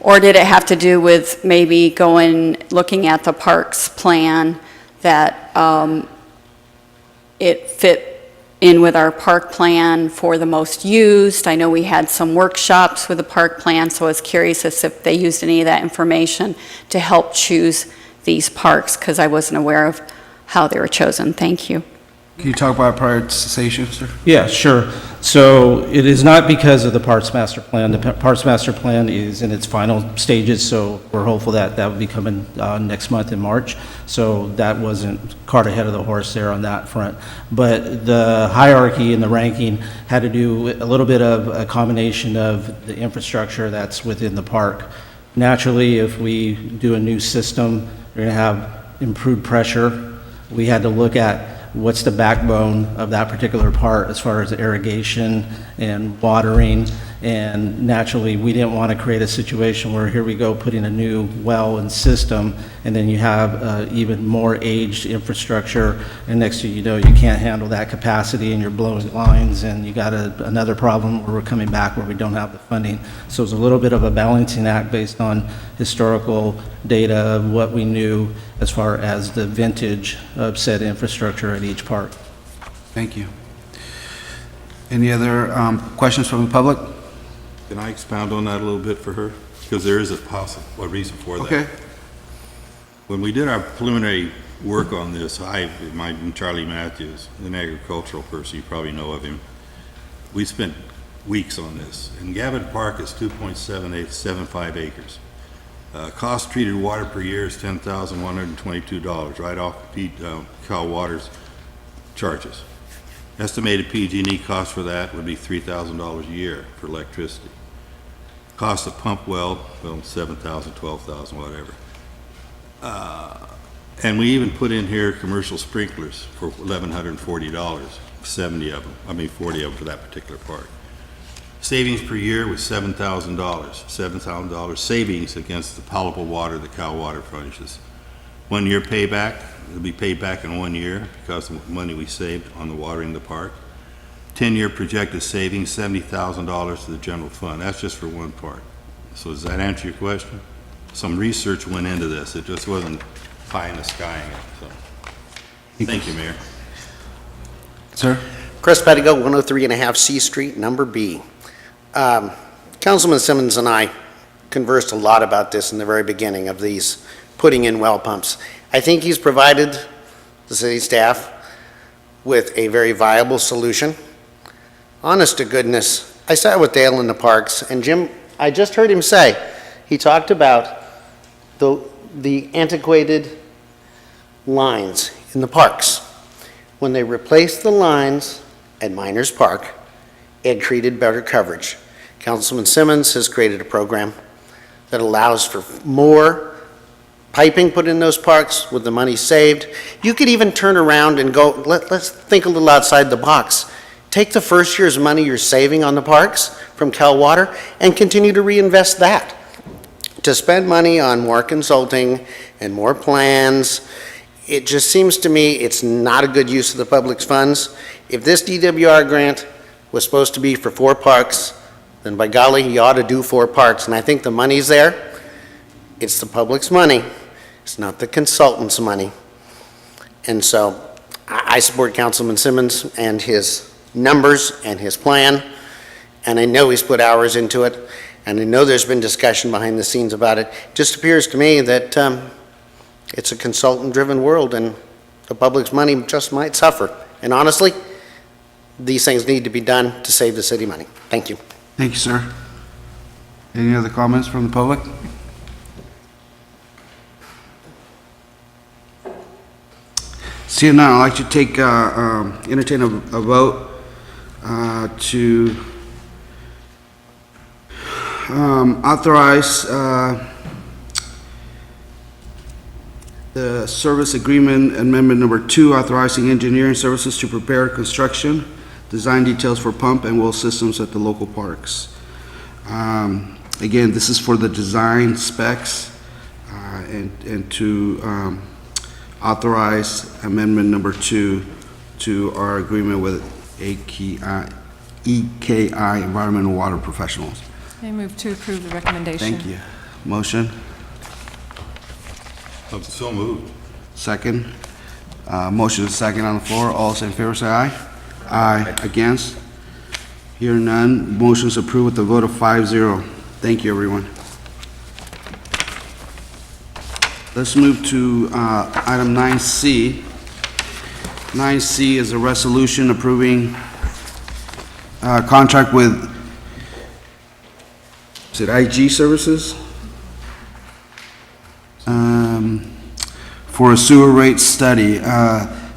Speaker 10: Or did it have to do with maybe looking at the parks plan that it fit in with our park plan for the most used? I know we had some workshops with the park plan, so I was curious as if they used any of that information to help choose these parks, because I wasn't aware of how they were chosen. Thank you.
Speaker 4: Can you talk about prioritization, sir?
Speaker 6: Yeah, sure. So it is not because of the Parks Master Plan. The Parks Master Plan is in its final stages, so we're hopeful that that will be coming next month in March. So that wasn't cart ahead of the horse there on that front. But the hierarchy and the ranking had to do with a little bit of a combination of the infrastructure that's within the park. Naturally, if we do a new system, we're going to have improved pressure. We had to look at what's the backbone of that particular part as far as irrigation and watering, and naturally we didn't want to create a situation where here we go putting a new well and system, and then you have even more aged infrastructure, and next thing you know you can't handle that capacity and you're blowing lines, and you got another problem where we're coming back where we don't have the funding. So it's a little bit of a balancing act based on historical data of what we knew as far as the vintage of said infrastructure at each park.
Speaker 4: Thank you. Any other questions from the public?
Speaker 1: Can I expound on that a little bit for her? Because there is a reason for that.
Speaker 4: Okay.
Speaker 1: When we did our preliminary work on this, I'm Charlie Matthews, an agricultural person, you probably know of him. We spent weeks on this. And Gavin Park is 2.7875 acres. Cost treated water per year is $10,122, right off Cal Water's charges. Estimated PG&E cost for that would be $3,000 a year for electricity. Cost of pump well, $7,000, $12,000, whatever. And we even put in here commercial sprinklers for $1,140, 40 of them for that particular park. Savings per year was $7,000 savings against the palatable water that Cal Water furnishes. 1 year payback, it'll be paid back in 1 year because of the money we saved on the watering the park. 10-year projected savings, $70,000 to the general fund. That's just for one part. So does that answer your question? Some research went into this. It just wasn't pie in the sky. So. Thank you, Mayor.
Speaker 4: Sir?
Speaker 11: Chris Pettigo, 103.5 C Street, number B. Councilman Simmons and I conversed a lot about this in the very beginning of these putting in well pumps. I think he's provided the city staff with a very viable solution. honest to goodness, I sat with Dale in the parks, and Jim, I just heard him say, he talked about the antiquated lines in the parks. When they replaced the lines at Miners Park, it created better coverage. Councilman Simmons has created a program that allows for more piping put in those parks with the money saved. You could even turn around and go, let's think a little outside the box. Take the first year's money you're saving on the parks from Cal Water and continue to reinvest that. To spend money on more consulting and more plans, it just seems to me it's not a good use of the public's funds. If this DWR grant was supposed to be for 4 parks, then by golly, you ought to do 4 parks. And I think the money's there. It's the public's money. It's not the consultant's money. And so I support Councilman Simmons and his numbers and his plan. And I know he's put hours into it. And I know there's been discussion behind the scenes about it. It just appears to me that it's a consultant-driven world and the public's money just might suffer. And honestly, these things need to be done to save the city money. Thank you.
Speaker 4: Thank you, sir. Any other comments from the public? Seeing none, I'd like to take, entertain a vote to authorize the service agreement amendment number 2, authorizing engineering services to prepare construction, design details for pump and well systems at the local parks. Again, this is for the design specs and to authorize amendment number 2 to our agreement with EKI Environmental Water Professionals.
Speaker 12: I move to approve the recommendation.
Speaker 4: Thank you. Motion?
Speaker 1: So moved.
Speaker 4: Second. Motion is second on the floor. All those in favor say aye. Aye. Against? Hear none. Motion is approved with a vote of 5-0. Thank you, everyone. Let's move to item 9C. 9C is a resolution approving contract with, is it IG Services? For a sewer rate study.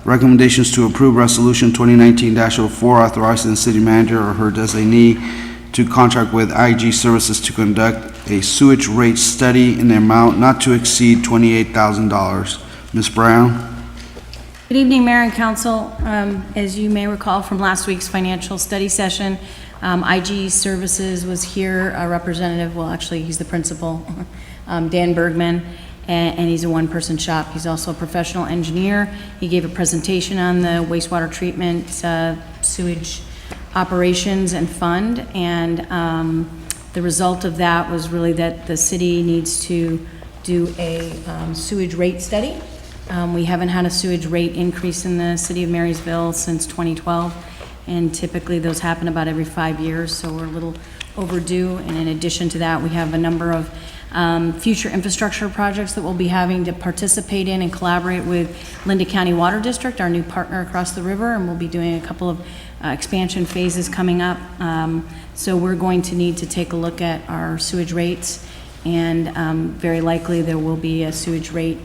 Speaker 4: Recommendations to approve Resolution 2019-04, authorizing the city manager or her designee to contract with IG Services to conduct a sewage rate study in the amount not to exceed $28,000. Ms. Brown?
Speaker 13: Good evening, Mayor and Council. As you may recall from last week's financial study session, IG Services was here, a representative, well, actually, he's the principal, Dan Bergman, and he's a one-person shop. He's also a professional engineer. He gave a presentation on the wastewater treatment, sewage operations and fund, and the result of that was really that the city needs to do a sewage rate study. We haven't had a sewage rate increase in the city of Marysville since 2012, and typically those happen about every 5 years, so we're a little overdue. And in addition to that, we have a number of future infrastructure projects that we'll be having to participate in and collaborate with Linda County Water District, our new partner across the river, and we'll be doing a couple of expansion phases coming up. So we're going to need to take a look at our sewage rates, and very likely there will be a sewage rate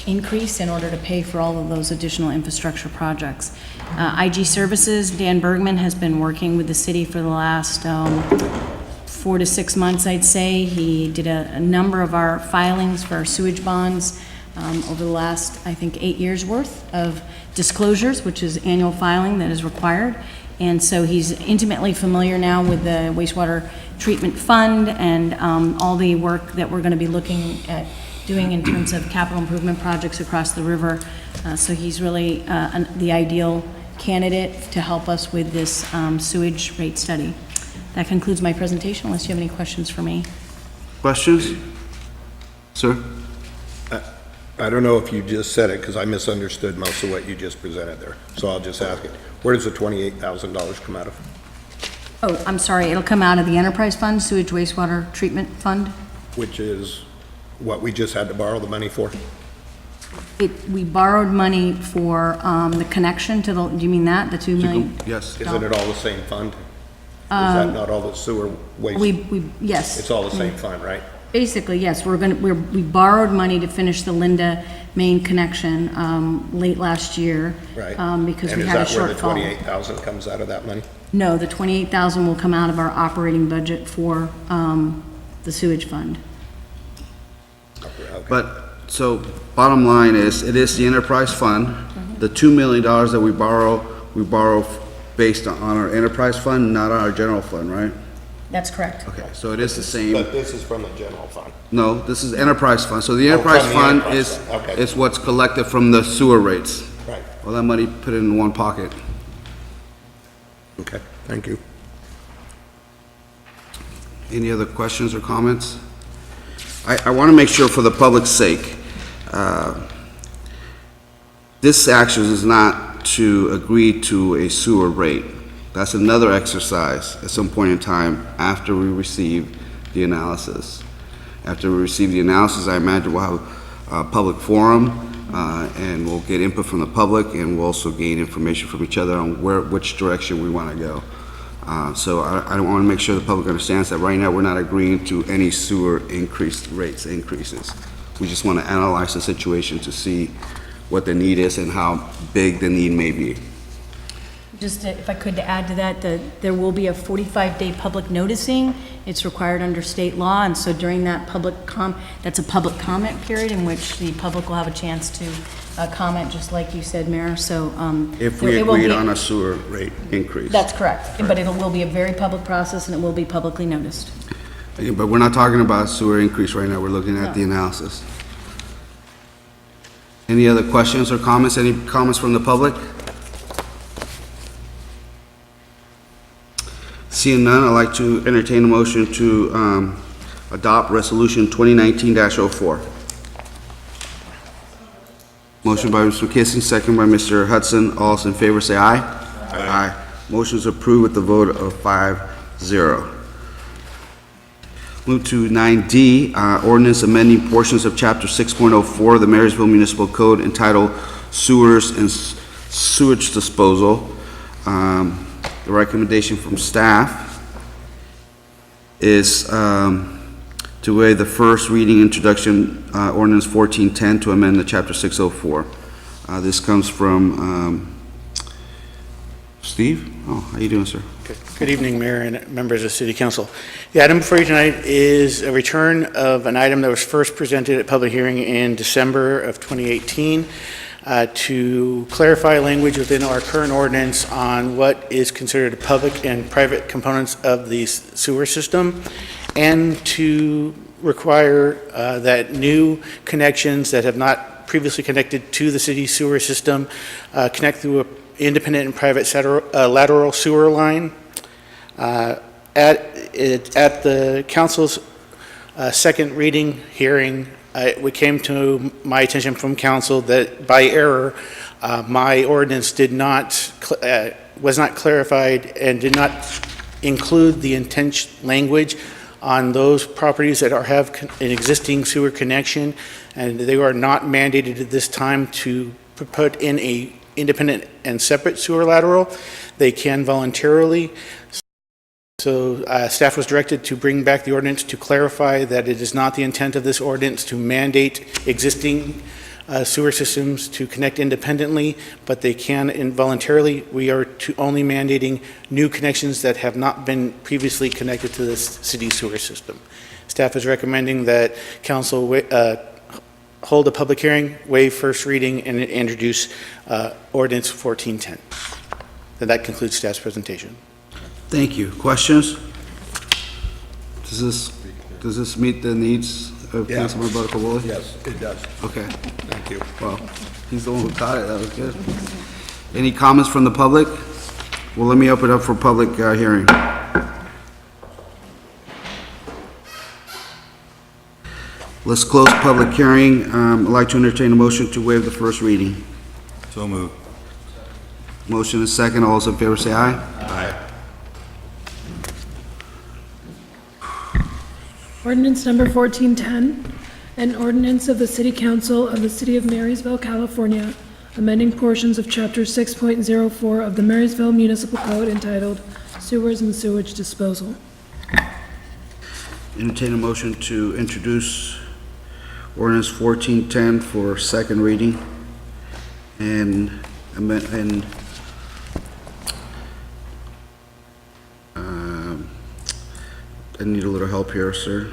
Speaker 13: increase in order to pay for all of those additional infrastructure projects. IG Services, Dan Bergman, has been working with the city for the last 4 to 6 months, I'd say. He did a number of our filings for our sewage bonds over the last, I think, 8 years worth of disclosures, which is annual filing that is required. And so he's intimately familiar now with the wastewater treatment fund and all the work that we're going to be looking at doing in terms of capital improvement projects across the river. So he's really the ideal candidate to help us with this sewage rate study. That concludes my presentation, unless you have any questions for me.
Speaker 4: Questions? Sir?
Speaker 3: I don't know if you just said it, because I misunderstood most of what you just presented there. So I'll just ask it. Where does the $28,000 come out of?
Speaker 13: Oh, I'm sorry, it'll come out of the enterprise fund, sewage wastewater treatment fund.
Speaker 3: Which is what we just had to borrow the money for?
Speaker 13: We borrowed money for the connection to the, do you mean that, the $2 million?
Speaker 4: Yes.
Speaker 3: Isn't it all the same fund? that not all the sewer waste?
Speaker 13: Yes.
Speaker 3: It's all the same fund, right?
Speaker 13: Basically, yes, we borrowed money to finish the Linda main connection, late last year.
Speaker 3: Right.
Speaker 13: Because we had a
Speaker 3: And is that where the
Speaker 13: shortfall.
Speaker 3: 28,000 comes out of that money?
Speaker 13: No, the 28,000 will come out of our operating budget for, the sewage fund.
Speaker 4: But, so, bottom line is, it is the enterprise fund. The $2 million that we borrow based on our enterprise fund, not on our general fund, right?
Speaker 13: That's correct.
Speaker 4: Okay, so it is the same.
Speaker 3: But this is from the general fund.
Speaker 4: No, this is enterprise fund. So the
Speaker 3: Oh,
Speaker 4: enterprise
Speaker 3: from the
Speaker 4: fund
Speaker 3: enterprise
Speaker 4: is,
Speaker 3: fund, okay.
Speaker 4: is what's collected from the sewer rates.
Speaker 3: Right.
Speaker 4: Well, that money put it in one pocket.
Speaker 3: Okay, thank you.
Speaker 4: Any other questions or comments? I want to make sure for the public's sake, this action is not to agree to a sewer rate. That's another exercise at some point in time after we receive the analysis. After we receive the analysis, I imagine we'll have a public forum, and we'll get input from the public, and we'll also gain information from each other on which direction we want to go. So I want to make sure the public understands that right now we're not agreeing to any sewer increases. We just want to analyze the situation to see what the need is and how big the need may be.
Speaker 13: Just if I could to add to that, there will be a 45-day public noticing. It's required under state law, and so during that that's a public comment period in which the public will have a chance to comment, just like you said, Mayor, so.
Speaker 4: If we
Speaker 13: it will
Speaker 4: agreed
Speaker 13: be-
Speaker 4: on a sewer rate increase.
Speaker 13: That's correct, but it will be a very public process, and it will be publicly noticed.
Speaker 4: Yeah, but we're not talking about a sewer increase right now, we're looking at the analysis. Any other questions or comments? Any comments from the public? Seeing none, I'd like to entertain a motion to adopt Resolution 2019-04. Motion by Mr. McKissing, second by Mr. Hudson. All those in favor say aye. Aye. Motion is approved with the vote of 5-0. Move to 9D, ordinance amending portions of Chapter 6.04 of the Marysville Municipal Code entitled Sewers and Sewage Disposal. The recommendation from staff is to waive the first reading introduction, ordinance 1410 to amend the Chapter 604. This comes from Steve. Oh, how you doing, sir?
Speaker 14: Good evening, Mayor and members of City Council. The item before you tonight is a return of an item that was first presented at public hearing in December of 2018 to clarify language within our current ordinance on what is considered public and private components of the sewer system, and to require that new connections that have not previously connected to the city sewer system connect through an independent and private lateral sewer line. At the council's second reading hearing, it came to my attention from council that by error, my ordinance was not clarified and did not include the intention language on those properties that have an existing sewer connection, and they are not mandated at this time to put in a independent and separate sewer lateral. They can voluntarily. So staff was directed to bring back the ordinance to clarify that it is not the intent of this ordinance to mandate existing sewer systems to connect independently, but they can involuntarily. We are only mandating new connections that have not been previously connected to this city sewer system. Staff is recommending that council hold a public hearing, waive first reading, and introduce ordinance 1410. And that concludes staff's presentation.
Speaker 4: Thank you. Questions? Does this meet the needs of Councilman Butterfield?
Speaker 3: Yes, it does.
Speaker 4: Okay.
Speaker 3: Thank you.
Speaker 4: Well, he's the one who caught it. That was good. Any comments from the public? Well, let me open it up for public hearing. Let's close public hearing. I'd like to entertain a motion to waive the first reading.
Speaker 1: So moved.
Speaker 4: Motion is second. All those in favor say aye.
Speaker 1: Aye.
Speaker 5: Ordinance number 1410, an ordinance of the City Council of the City of Marysville, California, amending portions of Chapter 6.04 of the Marysville Municipal Code entitled sewers and sewage disposal.
Speaker 4: Entertain a motion to introduce ordinance 1410 for second reading and I need a little help here, sir.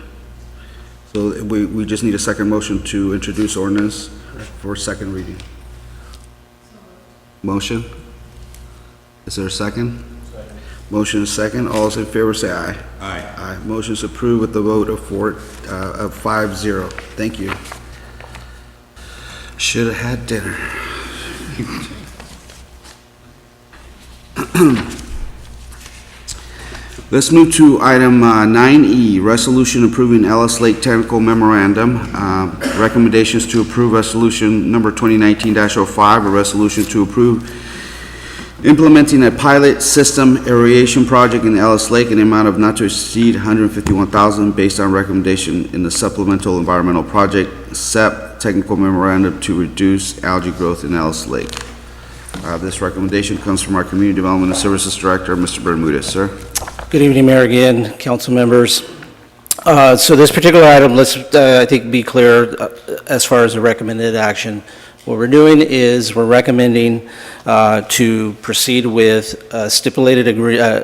Speaker 4: So we just need a second motion to introduce ordinance for second reading. Motion? Is there a second? Second. Motion is second. All those in favor say aye.
Speaker 1: Aye.
Speaker 4: Aye. Motion is approved with the vote of 5-0. Thank you. Should have had dinner. Let's move to item 9E, resolution approving Ellis Lake Technical Memorandum. Recommendations to approve resolution number 2019-05, a resolution to approve implementing a pilot system aeration project in Ellis Lake in the amount of not to exceed $151,000 based on recommendation in the supplemental environmental project SEP technical memorandum to reduce algae growth in Ellis Lake. This recommendation comes from our Community Development and Services Director, Mr. Bermudez. Sir.
Speaker 6: Good evening, Mayor, again, council members. So this particular item, let's, I think, be clear as far as the recommended action. What we're doing is we're recommending to proceed with a stipulated agreement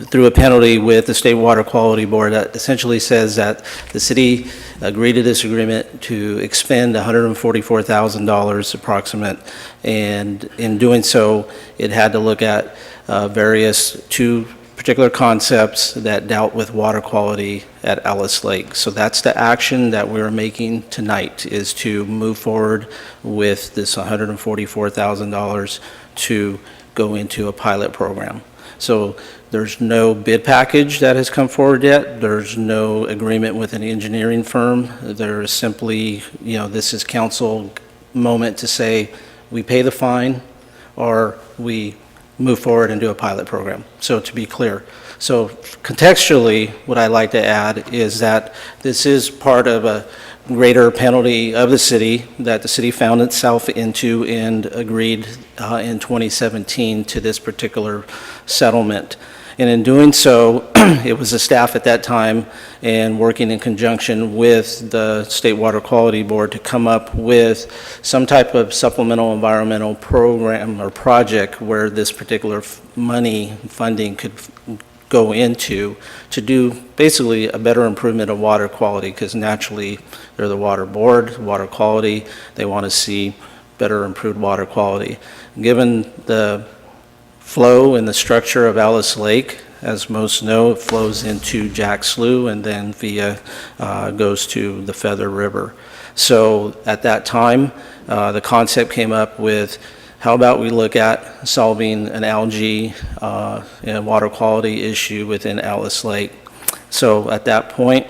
Speaker 6: through a penalty with the State Water Quality Board that essentially says that the city agreed to this agreement to expend $144,000 approximate, and in doing so, it had to look at two particular concepts that dealt with water quality at Ellis Lake. So that's the action that we're making tonight, is to move forward with this $144,000 to go into a pilot program. So there's no bid package that has come forward yet. There's no agreement with an engineering firm. There is simply, this is council moment to say, we pay the fine or we move forward and do a pilot program. So to be clear. So contextually, what I'd like to add is that this is part of a greater penalty of the city that the city found itself into and agreed in 2017 to this particular settlement. And in doing so, it was the staff at that time and working in conjunction with the State Water Quality Board to come up with some type of supplemental environmental program or project where this particular funding could go into to do basically a better improvement of water quality, because naturally they're the water board, water quality, they want to see better improved water quality. Given the flow and the structure of Ellis Lake, as most know, it flows into Jack Slough and then goes to the Feather River. So at that time, the concept came up with, how about we look at solving an algae and water quality issue within Ellis Lake. So at that point,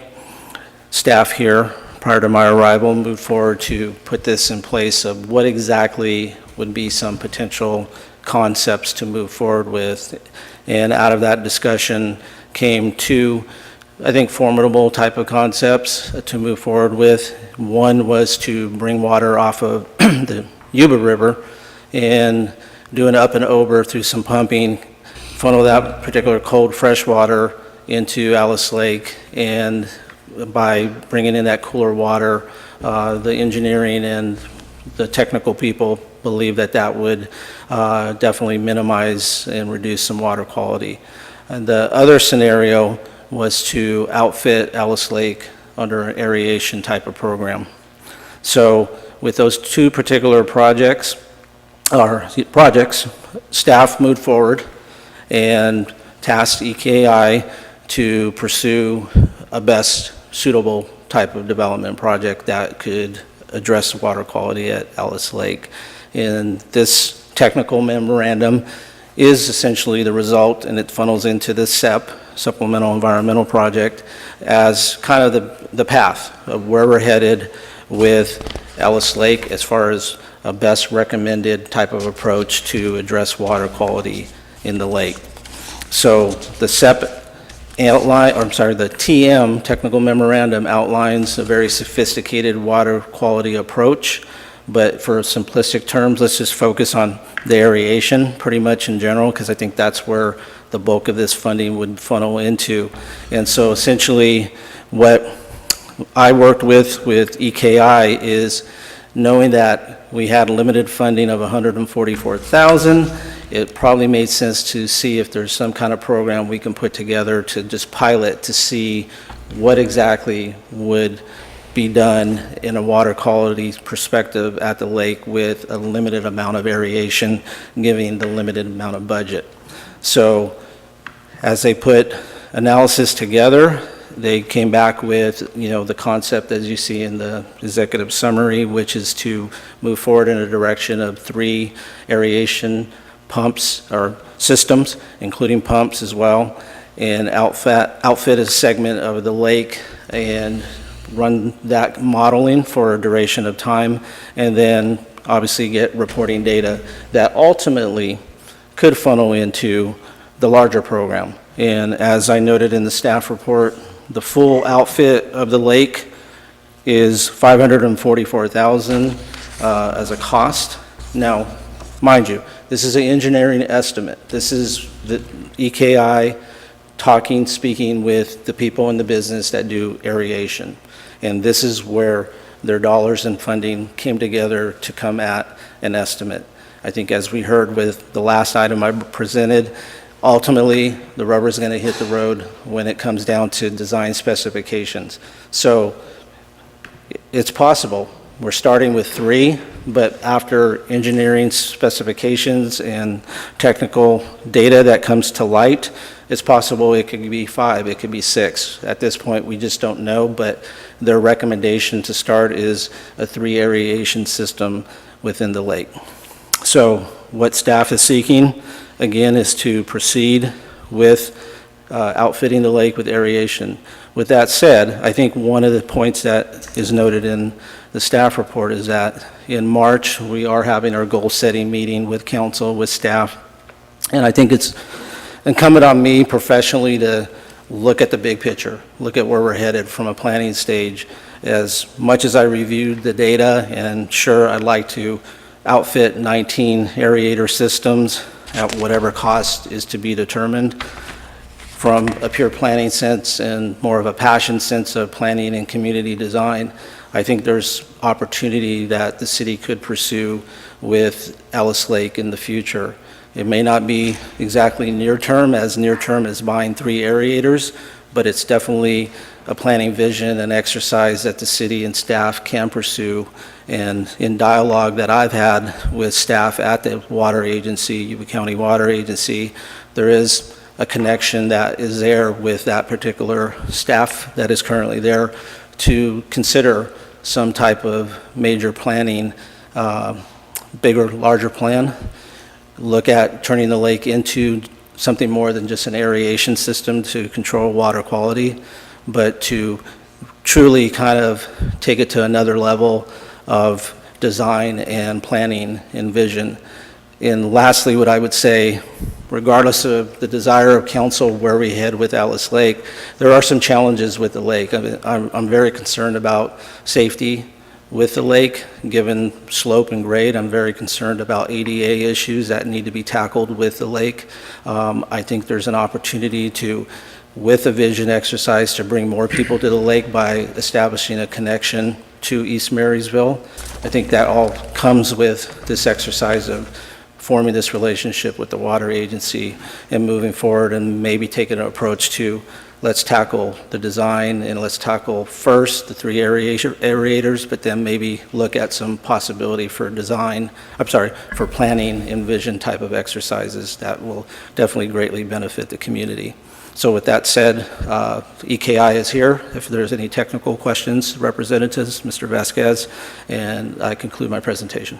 Speaker 6: staff here, prior to my arrival, moved forward to put this in place of what exactly would be some potential concepts to move forward with. And out of that discussion came two, I think, formidable type of concepts to move forward with. One was to bring water off of the Yuba River and do an up and over through some pumping, funnel that particular cold fresh water into Ellis Lake, and by bringing in that cooler water, the engineering and the technical people believe that that would definitely minimize and reduce some water quality. And the other scenario was to outfit Ellis Lake under an aeration type of program. So with those two particular projects, staff moved forward and tasked EKI to pursue a best suitable type of development project that could address water quality at Ellis Lake. And this technical memorandum is essentially the result, and it funnels into the SEP, Supplemental Environmental Project, as kind of the path of where we're headed with Ellis Lake as far as a best recommended type of approach to address water quality in the lake. So the SEP outline, or I'm sorry, the TM, Technical Memorandum, outlines a very sophisticated water quality approach But for simplistic terms, let's just focus on the aeration pretty much in general, because I think that's where the bulk of this funding would funnel into. And so essentially, what I worked with EKI is knowing that we had limited funding of $144,000, it probably made sense to see if there's some kind of program we can put together to just pilot to see what exactly would be done in a water quality perspective at the lake with a limited amount of aeration, giving the limited amount of budget. So as they put analysis together, they came back with, the concept as you see in the executive summary, which is to move forward in a direction of 3 aeration pumps or systems, including pumps as well, and outfit a segment of the lake and run that modeling for a duration of time, and then obviously get reporting data that ultimately could funnel into the larger program. And as I noted in the staff report, the full outfit of the lake is $544,000 as a cost. Now, mind you, this is an engineering estimate. This is the EKI speaking with the people in the business that do aeration. And this is where their dollars and funding came together to come at an estimate. I think as we heard with the last item I presented, ultimately, the rubber is going to hit the road when it comes down to design specifications. So it's possible. We're starting with 3, but after engineering specifications and technical data that comes to light, it's possible it could be 5, it could be 6. At this point, we just don't know, but their recommendation to start is a 3 aeration system within the lake. So what staff is seeking, again, is to proceed with outfitting the lake with aeration. With that said, I think one of the points that is noted in the staff report is that in March, we are having our goal-setting meeting with council, with staff, and I think it's incumbent on me professionally to look at the big picture, look at where we're headed from a planning stage. As much as I reviewed the data, and sure, I'd like to outfit 19 aerator systems at whatever cost is to be determined, from a pure planning sense and more of a passion sense of planning and community design, I think there's opportunity that the city could pursue with Ellis Lake in the future. It may not be exactly near term as buying 3 aerators, but it's definitely a planning vision and exercise that the city and staff can pursue. And in dialogue that I've had with staff at the water agency, Yuba County Water Agency, there is a connection that is there with that particular staff that is currently there to consider some type of major planning, bigger, larger plan, look at turning the lake into something more than just an aeration system to control water quality, but to truly kind of take it to another level of design and planning and vision. And lastly, what I would say, regardless of the desire of council where we head with Ellis Lake, there are some challenges with the lake. I mean, I'm very concerned about safety with the lake, given slope and grade. I'm very concerned about ADA issues that need to be tackled with the lake. I think there's an opportunity to, with a vision exercise, to bring more people to the lake by establishing a connection to East Marysville. I think that all comes with this exercise of forming this relationship with the water agency and moving forward, and maybe taking an approach to, let's tackle the design and let's tackle first the 3 aerators, but then maybe look at some possibility for for planning and vision type of exercises that will definitely greatly benefit the community. So with that said, EKI is here. If there's any technical questions, representatives, Mr. Vasquez, and I conclude my presentation.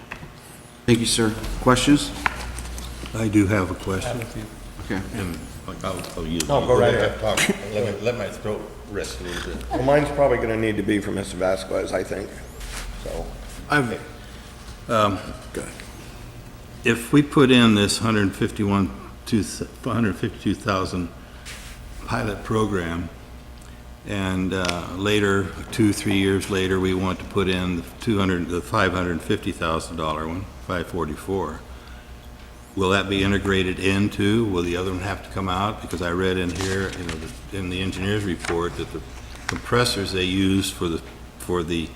Speaker 15: Thank you, sir. Questions?
Speaker 1: I do have a question.
Speaker 15: Okay.
Speaker 1: And I'll use.
Speaker 3: No, go right ahead. Talk.
Speaker 1: Let my throat rest a little bit.
Speaker 3: Well, mine's probably going to need to be for Mr. Vasquez, I think, so.
Speaker 1: If we put in this 152,000 pilot program, And later, 2-3 years later, we want to put in the $550,000 one, 544. Will that be integrated into, will the other one have to come out? Because I read in here, in the engineer's report, that the compressors they use for the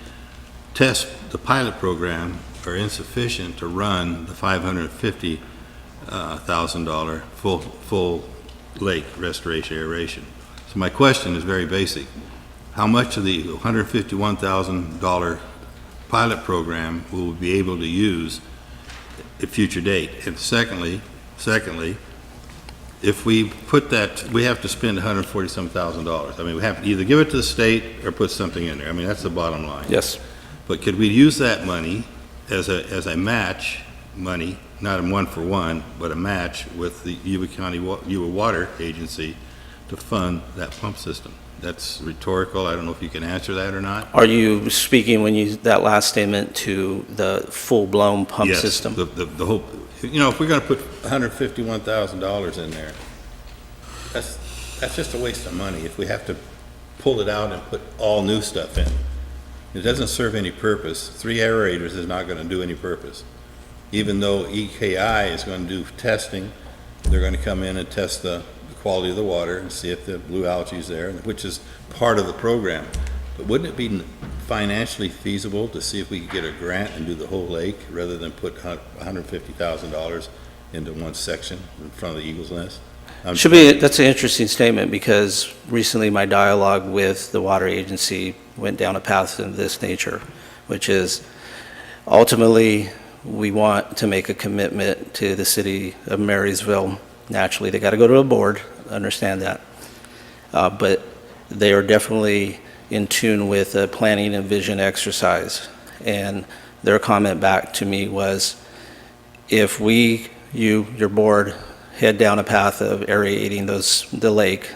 Speaker 1: test, the pilot program, are insufficient to run the $550,000 full lake restoration aeration. So my question is very basic. How much of the $151,000 pilot program will we be able to use at future date? And secondly, if we put that, we have to spend $140,000. I mean, we have to either give it to the state or put something in there. I mean, that's the bottom line.
Speaker 8: Yes.
Speaker 1: But could we use that money as a match money, not a one-for-one, but a match with the Yuba County Yuba Water Agency to fund that pump system? That's rhetorical. I don't know if you can answer that or not.
Speaker 8: Are you speaking that last statement to the full-blown pump system?
Speaker 1: Yes, the whole, if we're going to put $151,000 in there, that's just a waste of money if we have to pull it out and put all new stuff in. It doesn't serve any purpose. 3 aerators is not going to do any purpose. Even though EKI is going to do testing, they're going to come in and test the quality of the water and see if the blue algae is there, which is part of the program. But wouldn't it be financially feasible to see if we could get a grant and do the whole lake rather than put $150,000 into one section in front of the Eagle's Nest?
Speaker 8: That's an interesting statement, because recently my dialogue with the water agency went down a path of this nature, which is ultimately we want to make a commitment to the city of Marysville. Naturally, they got to go to a board, understand that. But they are definitely in tune with a planning and vision exercise. And their comment back to me was, if your board, head down a path of aerating the lake,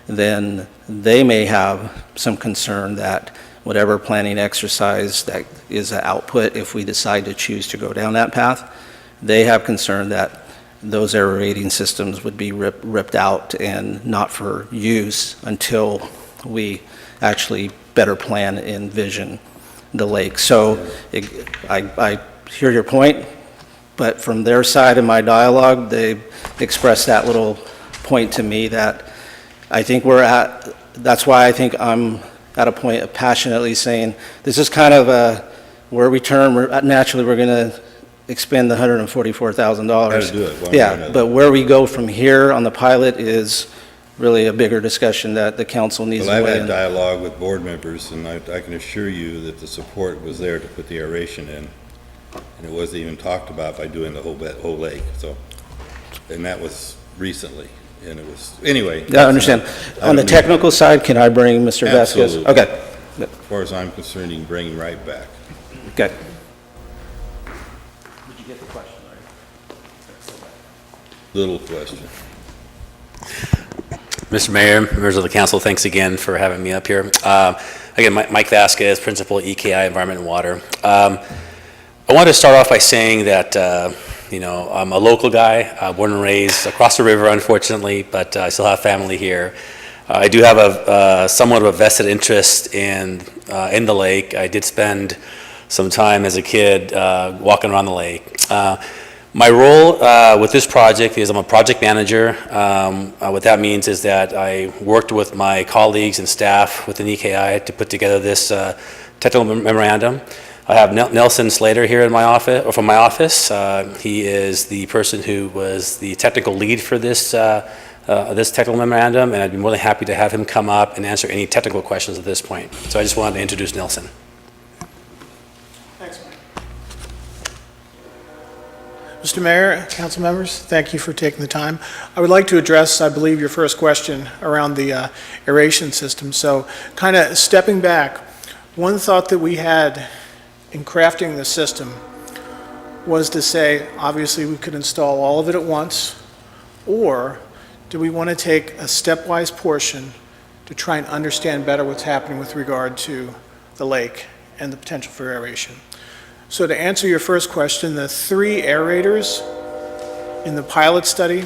Speaker 8: then they may have some concern that whatever planning exercise that is an output, if we decide to choose to go down that path, they have concern that those aerating systems would be ripped out and not for use until we actually better plan and envision the lake. So I hear your point, but from their side in my dialogue, they expressed that little point to me that I think that's why I think I'm at a point of passionately saying, this is kind of where we turn, naturally we're going to expend the $144,000.
Speaker 1: Got to do it one way or
Speaker 8: Yeah,
Speaker 1: another.
Speaker 8: but where we go from here on the pilot is really a bigger discussion that the council needs
Speaker 1: Well,
Speaker 8: to
Speaker 1: I've
Speaker 8: weigh
Speaker 1: had
Speaker 8: in.
Speaker 1: dialogue with board members, and I can assure you that the support was there to put the aeration in. And it wasn't even talked about by doing the whole lake, so, and that was recently, and it was, anyway.
Speaker 8: Yeah, I understand. On the technical side, can I bring Mr. Vasquez?
Speaker 1: Absolutely.
Speaker 8: Okay.
Speaker 1: As far as I'm concerned, you can bring him right back.
Speaker 8: Okay.
Speaker 1: Little question.
Speaker 9: Mr. Mayor, members of the council, thanks again for having me up here. Again, Mike Vasquez, Principal EKI Environment and Water. I want to start off by saying that, I'm a local guy, born and raised across the river, unfortunately, but I still have family here. I do have somewhat of a vested interest in the lake. I did spend some time as a kid walking around the lake. My role with this project is I'm a project manager. What that means is that I worked with my colleagues and staff within EKI to put together this technical memorandum. I have Nelson Slater here in my office, or from my office. He is the person who was the technical lead for this technical memorandum, and I'd be more than happy to have him come up and answer any technical questions at this point. So I just wanted to introduce Nelson.
Speaker 16: Mr. Mayor, council members, thank you for taking the time. I would like to address, I believe, your first question around the aeration system. So kind of stepping back, one thought that we had in crafting the system was to say, obviously, we could install all of it at once, or do we want to take a stepwise portion to try and understand better what's happening with regard to the lake and the potential for aeration? So to answer your first question, the 3 aerators in the pilot study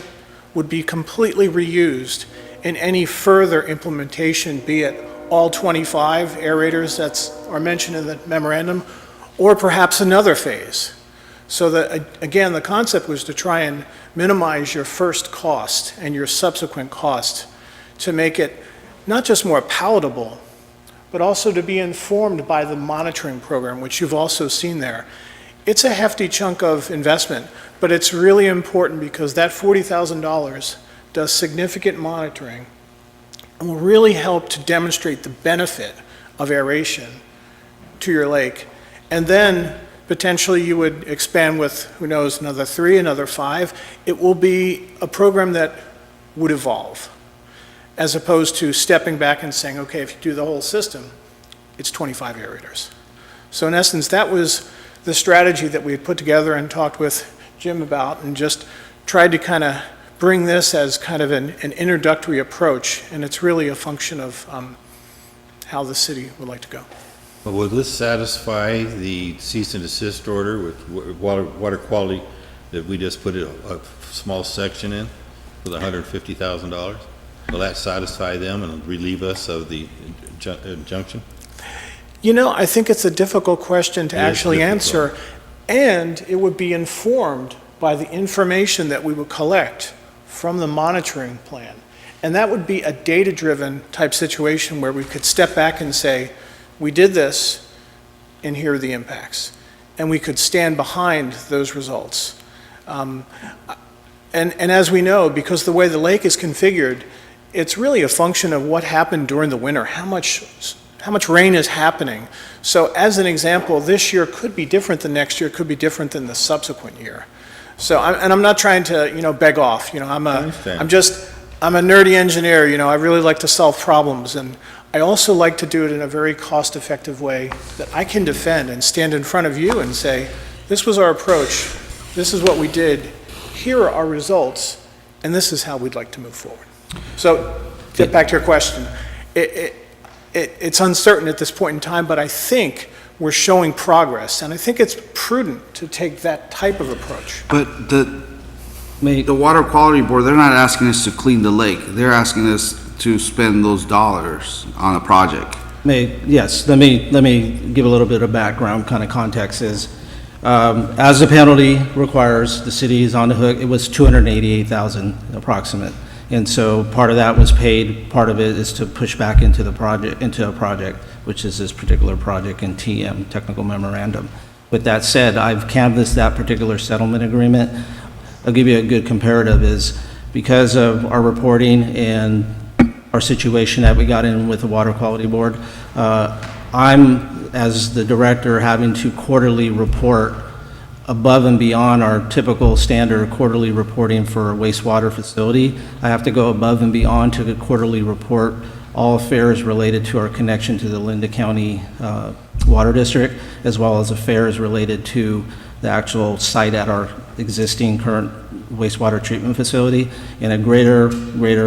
Speaker 16: would be completely reused in any further implementation, be it all 25 aerators that are mentioned in the memorandum, or perhaps another phase. So that, again, the concept was to try and minimize your first cost and your subsequent cost to make it not just more palatable, but also to be informed by the monitoring program, which you've also seen there. It's a hefty chunk of investment, but it's really important because that $40,000 does significant monitoring and will really help to demonstrate the benefit of aeration to your lake. And then potentially you would expand with, who knows, another 3, another 5. It will be a program that would evolve, as opposed to stepping back and saying, okay, if you do the whole system, it's 25 aerators. So in essence, that was the strategy that we had put together and talked with Jim about, and just tried to kind of bring this as kind of an introductory approach, and it's really a function of how the city would like to go.
Speaker 1: But will this satisfy the cease and desist order with water quality that we just put a small section in with $150,000? Will that satisfy them and relieve us of the injunction?
Speaker 16: You know, I think it's a difficult question to actually answer, and it would be informed by the information that we would collect from the monitoring plan. And that would be a data-driven type situation where we could step back and say, we did this, and here are the impacts. And we could stand behind those results. And as we know, because the way the lake is configured, it's really a function of what happened during the winter, how much rain is happening. So as an example, this year could be different than next year, could be different than the subsequent year. So, I'm not trying to, beg off. I'm a nerdy engineer. I really like to solve problems, and I also like to do it in a very cost-effective way that I can defend and stand in front of you and say, this was our approach, this is what we did, here are our results, and this is how we'd like to move forward. So, get back to your question. It's uncertain at this point in time, but I think we're showing progress, and I think it's prudent to take that type of approach.
Speaker 15: But the Water Quality Board, they're not asking us to clean the lake. They're asking us to spend those dollars on a project.
Speaker 6: Yes, let me give a little bit of background, kind of context is, as the penalty requires, the city is on the hook. It was $288,000 approximate. And so part of that was paid, part of it is to push back into a project, which is this particular project in TM, Technical Memorandum. With that said, I've canvassed that particular settlement agreement. I'll give you a good comparative is because of our reporting and our situation that we got in with the Water Quality Board, I'm, as the director, having to quarterly report above and beyond our typical standard quarterly reporting for a wastewater facility. I have to go above and beyond to quarterly report all affairs related to our connection to the Linda County Water District, as well as affairs related to the actual site at our existing current wastewater treatment facility, in a greater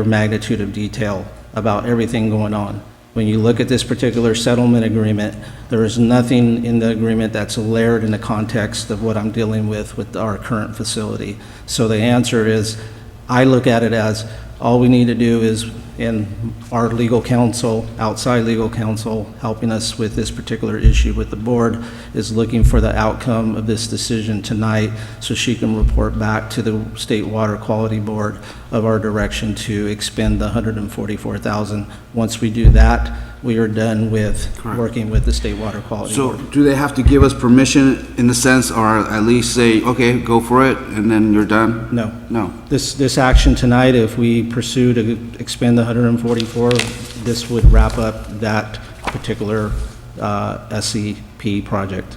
Speaker 6: magnitude of detail about everything going on. When you look at this particular settlement agreement, there is nothing in the agreement that's layered in the context of what I'm dealing with our current facility. So the answer is, I look at it as all we need to do is, in our legal counsel, outside legal counsel, helping us with this particular issue with the board, is looking for the outcome of this decision tonight so she can report back to the State Water Quality Board of our direction to expend the $144,000. Once we do that, we are done with working with the State Water Quality Board.
Speaker 15: So do they have to give us permission in the sense, or at least say, okay, go for it, and then you're done?
Speaker 6: No.
Speaker 15: No.
Speaker 6: This action tonight, if we pursue to expend the 144, this would wrap up that particular SCP project.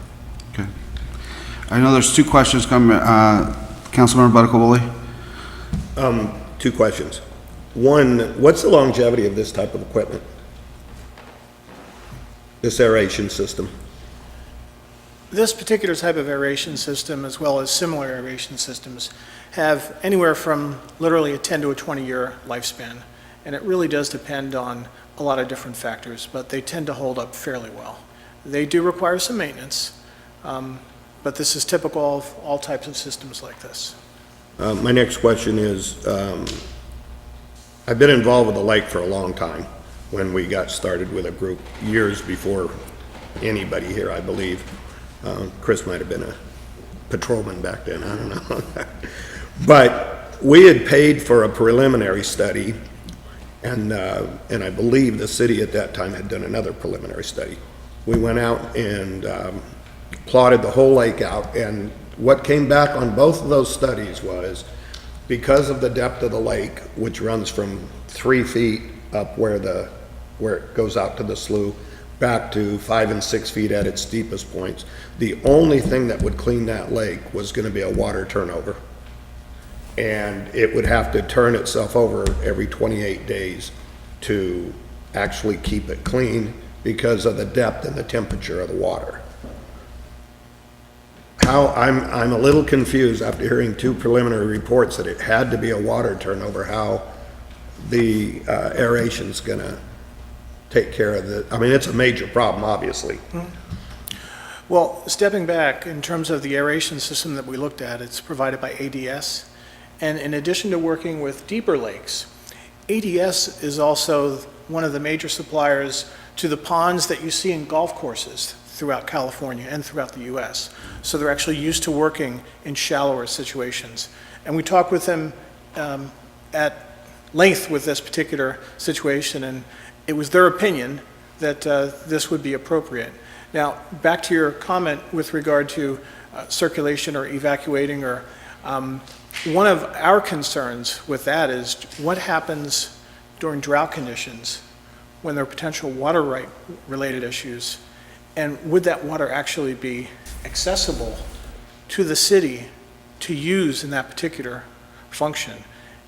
Speaker 15: Okay. I know there's two questions coming. Councilmember Buttercobole?
Speaker 3: 2 questions. One, what's the longevity of this type of equipment? This aeration system?
Speaker 16: This particular type of aeration system, as well as similar aeration systems, have anywhere from literally a 10 to a 20-year lifespan. And it really does depend on a lot of different factors, but they tend to hold up fairly well. They do require some maintenance, but this is typical of all types of systems like this.
Speaker 3: My next question is, I've been involved with the lake for a long time. when we got started with a group years before anybody here, I believe. Chris might have been a patrolman back then, I don't know. But we had paid for a preliminary study, and I believe the city at that time had done another preliminary study. We went out and plotted the whole lake out, and what came back on both of those studies was, because of the depth of the lake, which runs from 3 feet up where it goes out to the slough, back to 5 and 6 feet at its deepest points, the only thing that would clean that lake was going to be a water turnover. And it would have to turn itself over every 28 days to actually keep it clean because of the depth and the temperature of the water. I'm a little confused after hearing 2 preliminary reports that it had to be a water turnover, how the aeration's gonna take care of the, I mean, it's a major problem, obviously.
Speaker 16: Well, stepping back, in terms of the aeration system that we looked at, it's provided by ADS. And in addition to working with deeper lakes, ADS is also one of the major suppliers to the ponds that you see in golf courses throughout California and throughout the US. So they're actually used to working in shallower situations. And we talked with them at length with this particular situation, and it was their opinion that this would be appropriate. Now, back to your comment with regard to circulation or evacuating, or one of our concerns with that is what happens during drought conditions when there are potential water right related issues, and would that water actually be accessible to the city to use in that particular function?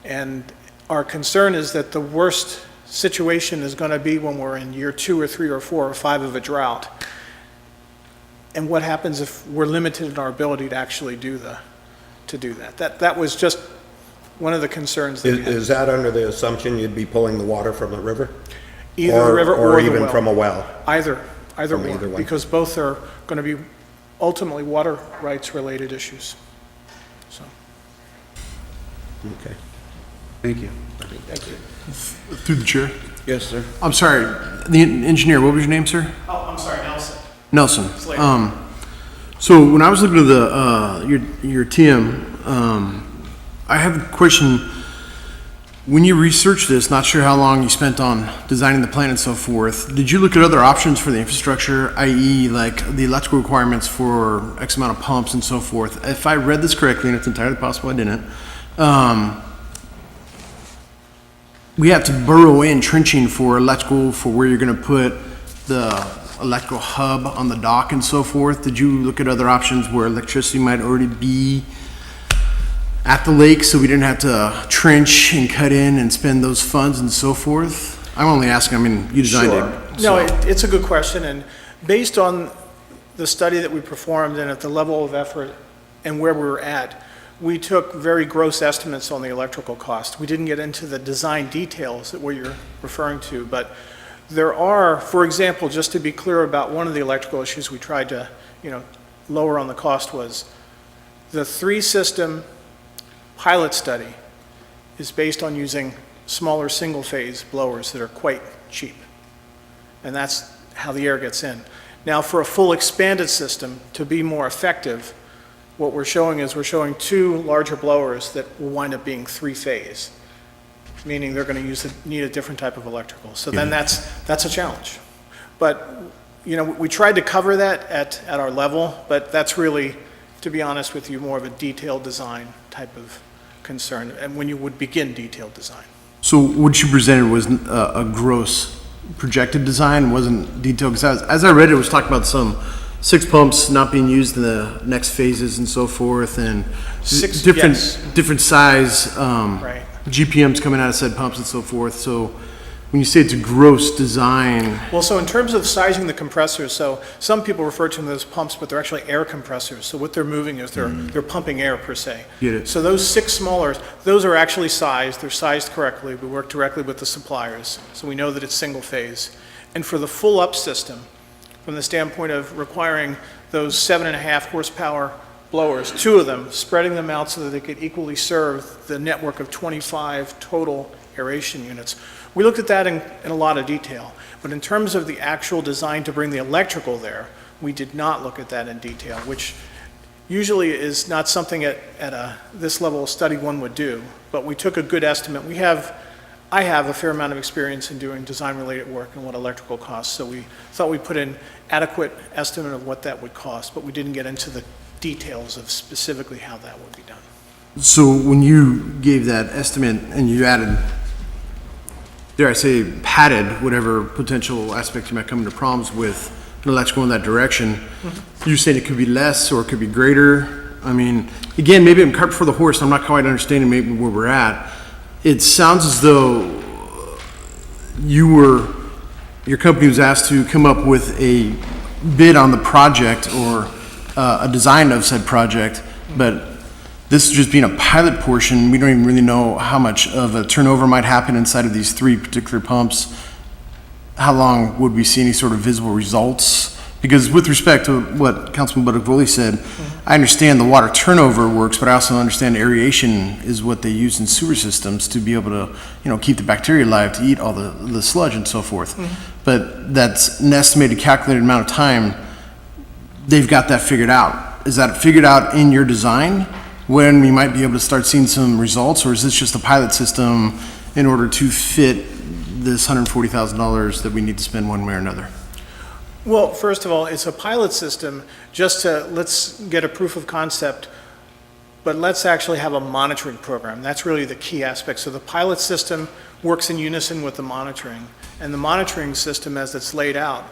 Speaker 16: And our concern is that the worst situation is going to be when we're in year 2 or 3 or 4 or 5 of a drought. And what happens if we're limited in our ability to actually do that? That was just one of the concerns that we had.
Speaker 3: Is that under the assumption you'd be pulling the water from the river?
Speaker 16: Either the river or the
Speaker 3: even
Speaker 16: well.
Speaker 3: from a well?
Speaker 16: Either
Speaker 3: From
Speaker 16: one,
Speaker 3: either one.
Speaker 16: because both are going to be ultimately water rights related issues. So,
Speaker 3: Okay.
Speaker 15: Thank you.
Speaker 3: Thank you.
Speaker 7: Through the chair.
Speaker 15: Yes, sir.
Speaker 7: I'm sorry, the engineer, what was your name, sir?
Speaker 16: oh, I'm sorry, Nelson.
Speaker 7: Nelson.
Speaker 16: Slater.
Speaker 7: So when I was looking at the, your TM, I have a question. When you researched this, not sure how long you spent on designing the plan and so forth, did you look at other options for the infrastructure, i.e. like the electrical requirements for X amount of pumps and so forth? If I read this correctly, and it's entirely possible I didn't, we have to burrow in trenching for electrical, for where you're gonna put the electrical hub on the dock and so forth. Did you look at other options where electricity might already be at the lake, so we didn't have to trench and cut in and spend those funds and so forth? I'm only asking, I mean, you designed
Speaker 16: Sure.
Speaker 7: it.
Speaker 16: No,
Speaker 7: so.
Speaker 16: it's a good question, and based on the study that we performed and at the level of effort and where we were at, we took very gross estimates on the electrical cost. We didn't get into the design details that what you're referring to, but there are, for example, just to be clear about one of the electrical issues we tried to, lower on the cost was the 3-system pilot study is based on using smaller single-phase blowers that are quite cheap. And that's how the air gets in. Now, for a full expanded system, to be more effective, what we're showing is we're showing 2 larger blowers that will wind up being 3-phase, meaning they're going to need a different type of electrical. So then that's a challenge. But, we tried to cover that at our level, but that's really, to be honest with you, more of a detailed design type of concern, and when you would begin detailed design.
Speaker 7: So what you presented was a gross projected design, wasn't detailed, because as I read it, it was talking about some 6 pumps not being used in the next phases and so forth, and different size
Speaker 16: Right.
Speaker 7: GPMs coming out of said pumps and so forth. So when you say it's a gross design,
Speaker 16: Well, so in terms of sizing the compressors, so some people refer to them as pumps, but they're actually air compressors. So what they're moving is they're pumping air per se.
Speaker 7: Get it.
Speaker 16: So those 6 smaller, those are actually sized. They're sized correctly. We work directly with the suppliers, so we know that it's single phase. And for the full up system, from the standpoint of requiring those 7.5 horsepower blowers, 2 of them, spreading them out so that they could equally serve the network of 25 total aeration units. We looked at that in a lot of detail, but in terms of the actual design to bring the electrical there, we did not look at that in detail, which usually is not something at this level of study one would do, but we took a good estimate. I have a fair amount of experience in doing design-related work and what electrical costs, so we thought we'd put an adequate estimate of what that would cost, but we didn't get into the details of specifically how that would be done.
Speaker 7: So when you gave that estimate and you added, dare I say, padded whatever potential aspects you might come into problems with an electrical in that direction, you're saying it could be less or it could be greater? I mean, again, maybe I'm cart before the horse, I'm not quite understanding maybe where we're at. It sounds as though your company was asked to come up with a bid on the project or a design of said project, but this just being a pilot portion, we don't even really know how much of a turnover might happen inside of these 3 particular pumps. How long would we see any sort of visible results? Because with respect to what Councilman Budagvoli said, I understand the water turnover works, but I also understand aeration is what they use in sewer systems to be able to, keep the bacteria alive, to eat all the sludge and so forth. But that's an estimated calculated amount of time. They've got that figured out. Is that figured out in your design when we might be able to start seeing some results, or is this just a pilot system in order to fit this $140,000 that we need to spend one way or another?
Speaker 16: Well, first of all, it's a pilot system just to, let's get a proof of concept, but let's actually have a monitoring program. That's really the key aspect. So the pilot system works in unison with the monitoring, and the monitoring system as it's laid out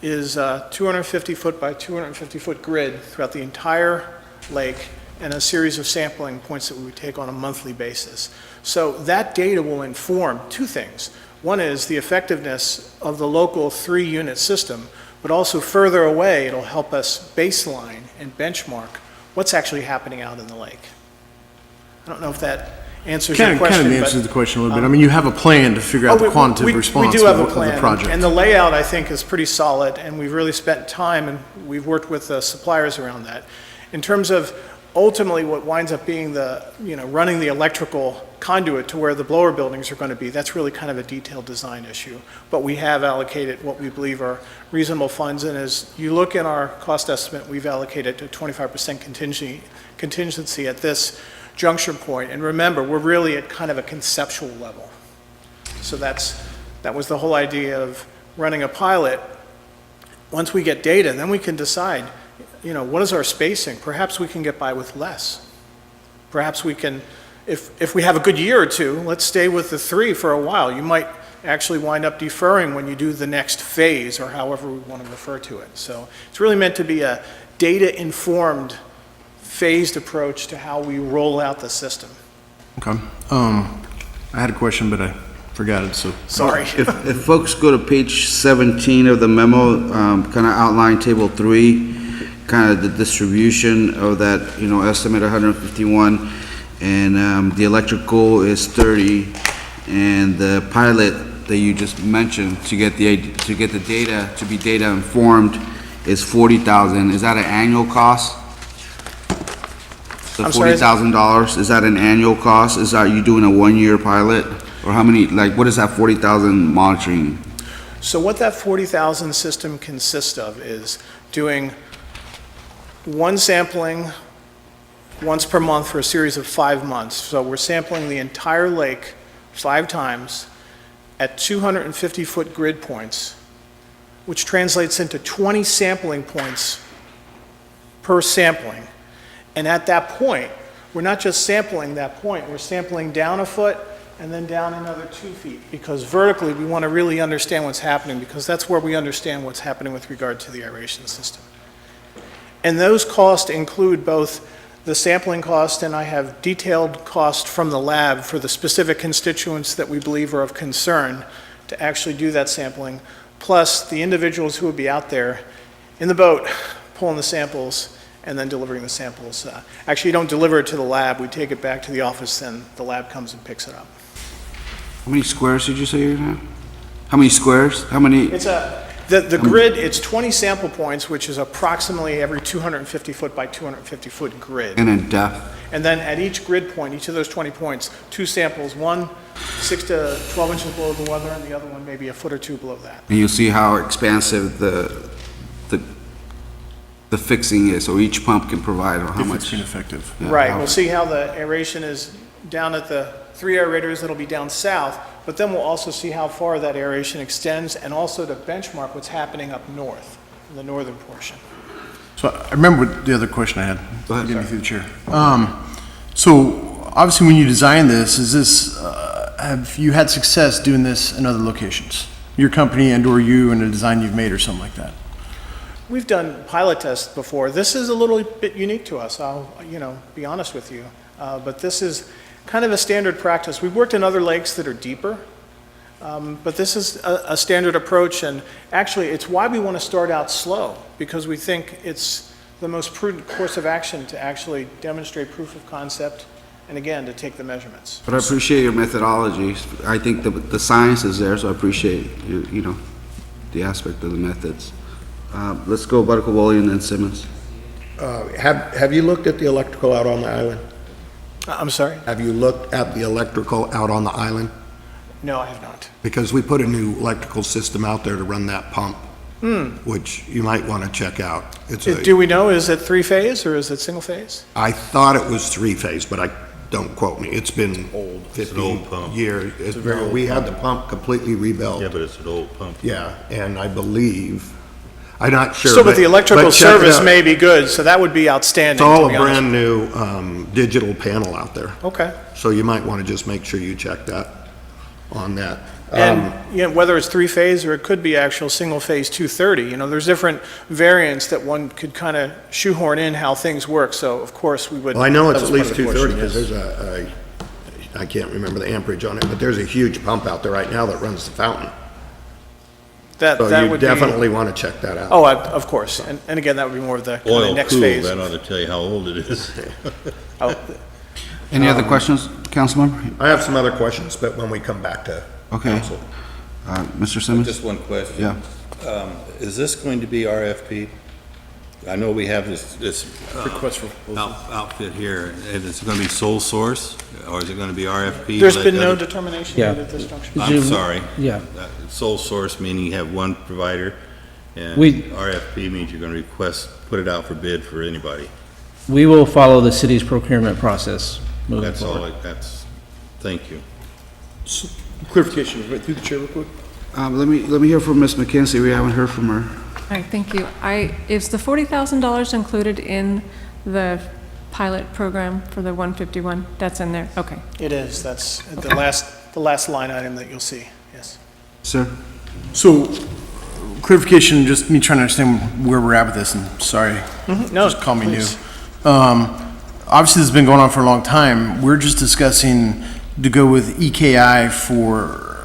Speaker 16: is a 250-foot by 250-foot grid throughout the entire lake and a series of sampling points that we would take on a monthly basis. So that data will inform 2 things. One is the effectiveness of the local 3-unit system, but also further away, it'll help us baseline and benchmark what's actually happening out in the lake. I don't know if that answers your question.
Speaker 7: Kind of answers the question a little bit. I mean, you have a plan to figure out the quantitative response
Speaker 16: we do have a
Speaker 7: of the
Speaker 16: plan,
Speaker 7: project.
Speaker 16: and the layout, I think, is pretty solid, and we've really spent time, and we've worked with suppliers around that. In terms of ultimately what winds up being running the electrical conduit to where the blower buildings are going to be, that's really kind of a detailed design issue. But we have allocated what we believe are reasonable funds, and as you look in our cost estimate, we've allocated a 25% contingency at this juncture point. And remember, we're really at kind of a conceptual level. So that was the whole idea of running a pilot. Once we get data, then we can decide, what is our spacing? Perhaps we can get by with less. Perhaps we can, if we have a good year or 2, let's stay with the 3 for a while. You might actually wind up deferring when you do the next phase, or however we want to refer to it. So it's really meant to be a data-informed, phased approach to how we roll out the system.
Speaker 7: Okay. I had a question, but I forgot it, so.
Speaker 16: Sorry.
Speaker 15: If folks go to page 17 of the memo, kind of outline table 3, kind of the distribution of that, estimate 151, and the electrical is 30, and the pilot that you just mentioned to get the data, to be data informed, is 40,000. Is that an annual cost? The $40,000, is that an annual cost? Is that you doing a 1-year pilot? Or how many, what is that 40,000 monitoring?
Speaker 16: So what that 40,000 system consists of is doing 1 sampling once per month for a series of 5 months. So we're sampling the entire lake 5 times at 250-foot grid points, which translates into 20 sampling points per sampling. And at that point, we're not just sampling that point, we're sampling down a foot and then down another 2 feet, because vertically we want to really understand what's happening, because that's where we understand what's happening with regard to the aeration system. And those costs include both the sampling cost, and I have detailed cost from the lab for the specific constituents that we believe are of concern to actually do that sampling, plus the individuals who will be out there in the boat pulling the samples and then delivering the samples. Actually, you don't deliver it to the lab, we take it back to the office, then the lab comes and picks it up.
Speaker 15: How many squares did you say you're gonna have? How many squares? How many?
Speaker 16: It's The grid, it's 20 sample points, which is approximately every 250 foot by 250 foot grid.
Speaker 15: And in depth?
Speaker 16: And then at each grid point, each of those 20 points, 2 samples, one 6 to 12 inches below the weather, and the other one maybe a foot or 2 below that.
Speaker 15: And you'll see how expansive the fixing is, so each pump can provide, or how
Speaker 7: If
Speaker 15: much.
Speaker 7: it's ineffective.
Speaker 15: Yeah,
Speaker 16: Right,
Speaker 15: how-
Speaker 16: we'll see how the aeration is down at the 3 aerators that'll be down south, but then we'll also see how far that aeration extends, and also to benchmark what's happening up north, in the northern portion.
Speaker 7: So I remember what the other question I had.
Speaker 15: Go ahead.
Speaker 7: Get me through the chair. So obviously, when you design this, have you had success doing this in other locations? Your company and/or you and a design you've made or something like that?
Speaker 16: We've done pilot tests before. This is a little bit unique to us, I'll, be honest with you. But this is kind of a standard practice. We've worked in other lakes that are deeper, but this is a standard approach, and actually, it's why we want to start out slow, because we think it's the most prudent course of action to actually demonstrate proof of concept, and again, to take the measurements.
Speaker 15: But I appreciate your methodology. I think the science is there, so I appreciate, the aspect of the methods. Let's go Barcovoli and then Simmons.
Speaker 3: Have you looked at the electrical out on the island?
Speaker 16: I'm sorry?
Speaker 3: Have you looked at the electrical out on the island?
Speaker 16: No, I have not.
Speaker 3: Because we put a new electrical system out there to run that pump, which you might want to check out.
Speaker 16: Do we know, is it 3-phase or is it single-phase?
Speaker 3: I thought it was 3-phase, but don't quote me. It's been
Speaker 1: Old. It's an
Speaker 3: 50
Speaker 1: old pump.
Speaker 3: years.
Speaker 1: It's a very old
Speaker 3: We had
Speaker 1: pump.
Speaker 3: the pump completely rebuilt.
Speaker 1: Yeah, but it's an old pump.
Speaker 3: Yeah, and I believe, I'm not sure.
Speaker 16: Still, but the electrical
Speaker 3: but check it
Speaker 16: service
Speaker 3: out.
Speaker 16: may be good, so that would be outstanding.
Speaker 3: It's all
Speaker 16: to
Speaker 3: a
Speaker 16: be honest.
Speaker 3: brand new digital panel out there.
Speaker 16: Okay.
Speaker 3: So you might want to just make sure you check that on that.
Speaker 16: And, whether it's 3-phase or it could be actual single-phase 230, there's different variants that one could kind of shoehorn in how things work, so of course we would.
Speaker 3: Well, I know it's
Speaker 16: that
Speaker 3: at
Speaker 16: was
Speaker 3: least
Speaker 16: part of the
Speaker 3: 230
Speaker 16: question,
Speaker 3: because there's I can't remember the amperage on it, but there's a huge pump out there right now that runs the fountain.
Speaker 16: That
Speaker 3: So you
Speaker 16: would be-
Speaker 3: definitely want to check that out.
Speaker 16: Oh, of course, and again, that would be more of the kind of
Speaker 1: Oil
Speaker 16: next
Speaker 1: cooled,
Speaker 16: phase.
Speaker 1: that ought to tell you how old it is.
Speaker 16: Oh,
Speaker 15: Any other questions, Councilmember?
Speaker 3: I have some other questions, but when we come back to
Speaker 15: Okay.
Speaker 3: council.
Speaker 15: Mr. Simmons?
Speaker 1: Just one question.
Speaker 15: Yeah.
Speaker 1: Is this going to be RFP? I know we have this
Speaker 7: Request for proposal.
Speaker 1: outfit here, and it's going to be sole source, or is it going to be RFP?
Speaker 16: There's
Speaker 1: like
Speaker 16: been no
Speaker 1: other-
Speaker 16: determination
Speaker 6: Yeah.
Speaker 16: made at this juncture.
Speaker 1: I'm sorry.
Speaker 6: Yeah.
Speaker 1: Sole source meaning you have one provider, and
Speaker 6: We-
Speaker 1: RFP means you're going to put it out for bid for anybody.
Speaker 6: We will follow the city's procurement process moving
Speaker 1: That's all,
Speaker 6: forward.
Speaker 1: thank you.
Speaker 7: Clarification, right through the chair real quick.
Speaker 15: Let me hear from Ms. McKenzie. We haven't heard from her.
Speaker 12: All right, thank you. Is the $40,000 included in the pilot program for the 151? That's in there, okay.
Speaker 16: It is, that's the last line item that you'll see, yes.
Speaker 15: Sir?
Speaker 7: So, clarification, just me trying to understand where we're at with this, and sorry,
Speaker 16: No,
Speaker 7: just call me new.
Speaker 16: please.
Speaker 7: Obviously, this has been going on for a long time. We're just discussing to go with EKI for,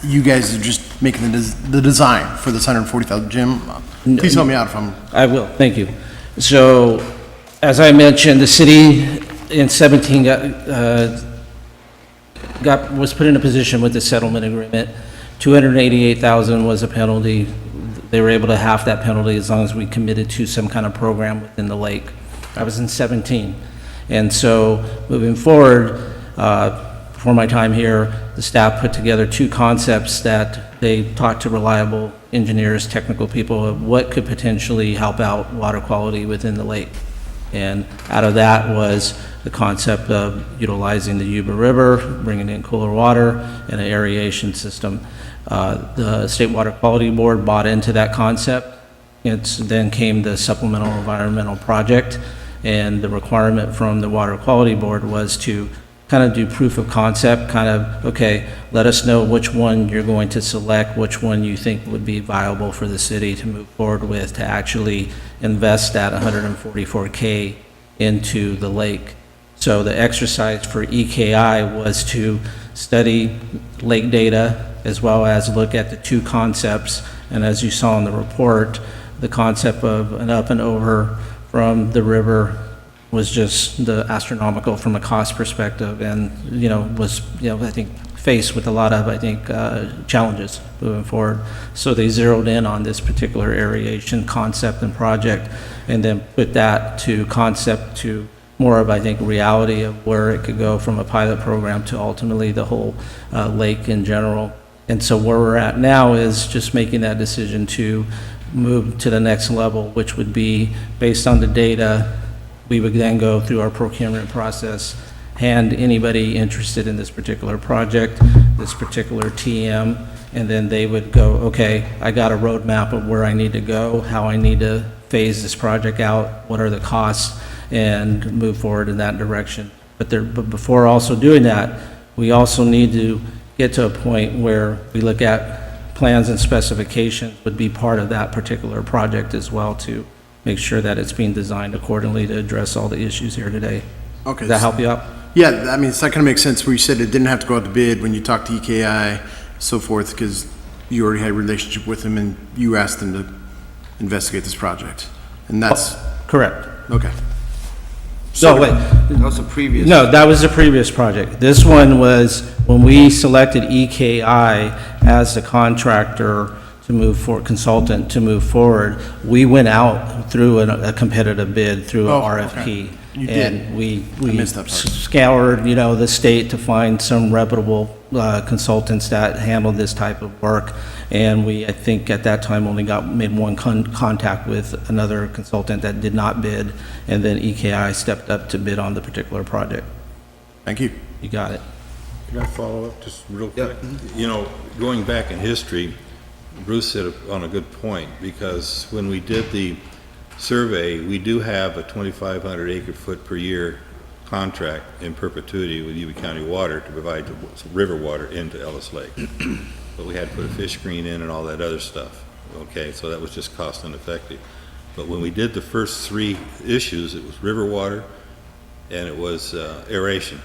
Speaker 7: you guys are just making the design for this 140,000. Jim, please help me out if I'm.
Speaker 6: I will, thank you. So, as I mentioned, the city in 17 was put in a position with the settlement agreement. 288,000 was a penalty. They were able to half that penalty as long as we committed to some kind of program within the lake. I was in 17. And so, moving forward, before my time here, the staff put together 2 concepts that they talked to reliable engineers, technical people, of what could potentially help out water quality within the lake. And out of that was the concept of utilizing the Yuba River, bringing in cooler water, and an aeration system. The State Water Quality Board bought into that concept. Then came the supplemental environmental project, and the requirement from the Water Quality Board was to kind of do proof of concept, okay, let us know which one you're going to select, which one you think would be viable for the city to move forward with, to actually invest that $144K into the lake. So the exercise for EKI was to study lake data as well as look at the 2 concepts. And as you saw in the report, the concept of an up and over from the river was just astronomical from a cost perspective, and was I think faced with a lot of, I think, challenges moving forward. So they zeroed in on this particular aeration concept and project, and then put that to concept to more of, I think, reality of where it could go from a pilot program to ultimately the whole lake in general. And so where we're at now is just making that decision to move to the next level, which would be based on the data. We would then go through our procurement process, hand anybody interested in this particular project, this particular TM, and then they would go, okay, I got a roadmap of where I need to go, how I need to phase this project out, what are the costs, and move forward in that direction. But before also doing that, we also need to get to a point where we look at plans and specifications would be part of that particular project as well, to make sure that it's being designed accordingly to address all the issues here today.
Speaker 7: Okay.
Speaker 6: Does that help you out?
Speaker 7: Yeah, I mean, that kind of makes sense where you said it didn't have to go out to bid when you talked to EKI, so forth, because you already had a relationship with them and you asked them to investigate this project. And that's...
Speaker 6: Correct.
Speaker 7: Okay.
Speaker 6: No, wait.
Speaker 15: That was a previous.
Speaker 6: No, that was the previous project. This one was when we selected EKI as the contractor to move for, consultant to move forward, we went out through a competitive bid through an RFP.
Speaker 7: Okay. You did.
Speaker 6: And we
Speaker 7: missed that part.
Speaker 6: scoured, the state to find some reputable consultants that handled this type of work. And I think at that time only made one contact with another consultant that did not bid, and then EKI stepped up to bid on the particular project.
Speaker 7: Thank you.
Speaker 6: You got it.
Speaker 1: Can I follow up just real quick? Going back in history, Bruce hit on a good point, because when we did the survey, we do have a 2,500 acre foot per year contract in perpetuity with Yuba County Water to provide the river water into Ellis Lake. But we had to put a fish screen in and all that other stuff. Okay, so that was just cost ineffective. But when we did the first 3 issues, it was river water and it was aeration.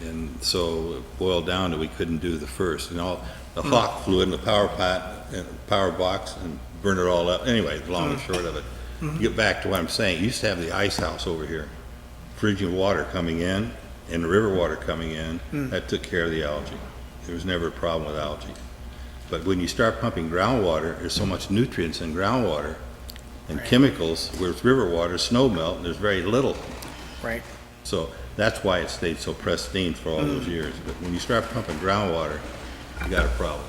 Speaker 1: And so it boiled down to we couldn't do the first. And all the hawk flew in the power box and burned it all up. Anyway, the long and short of it. To get back to what I'm saying, you used to have the ice house over here, frigid water coming in and the river water coming in. That took care of the algae. There was never a problem with algae. But when you start pumping groundwater, there's so much nutrients in groundwater and chemicals, whereas river water, snow melt, and there's very little.
Speaker 11: Right.
Speaker 1: So that's why it stayed so pristine for all those years. But when you start pumping groundwater, you got a problem,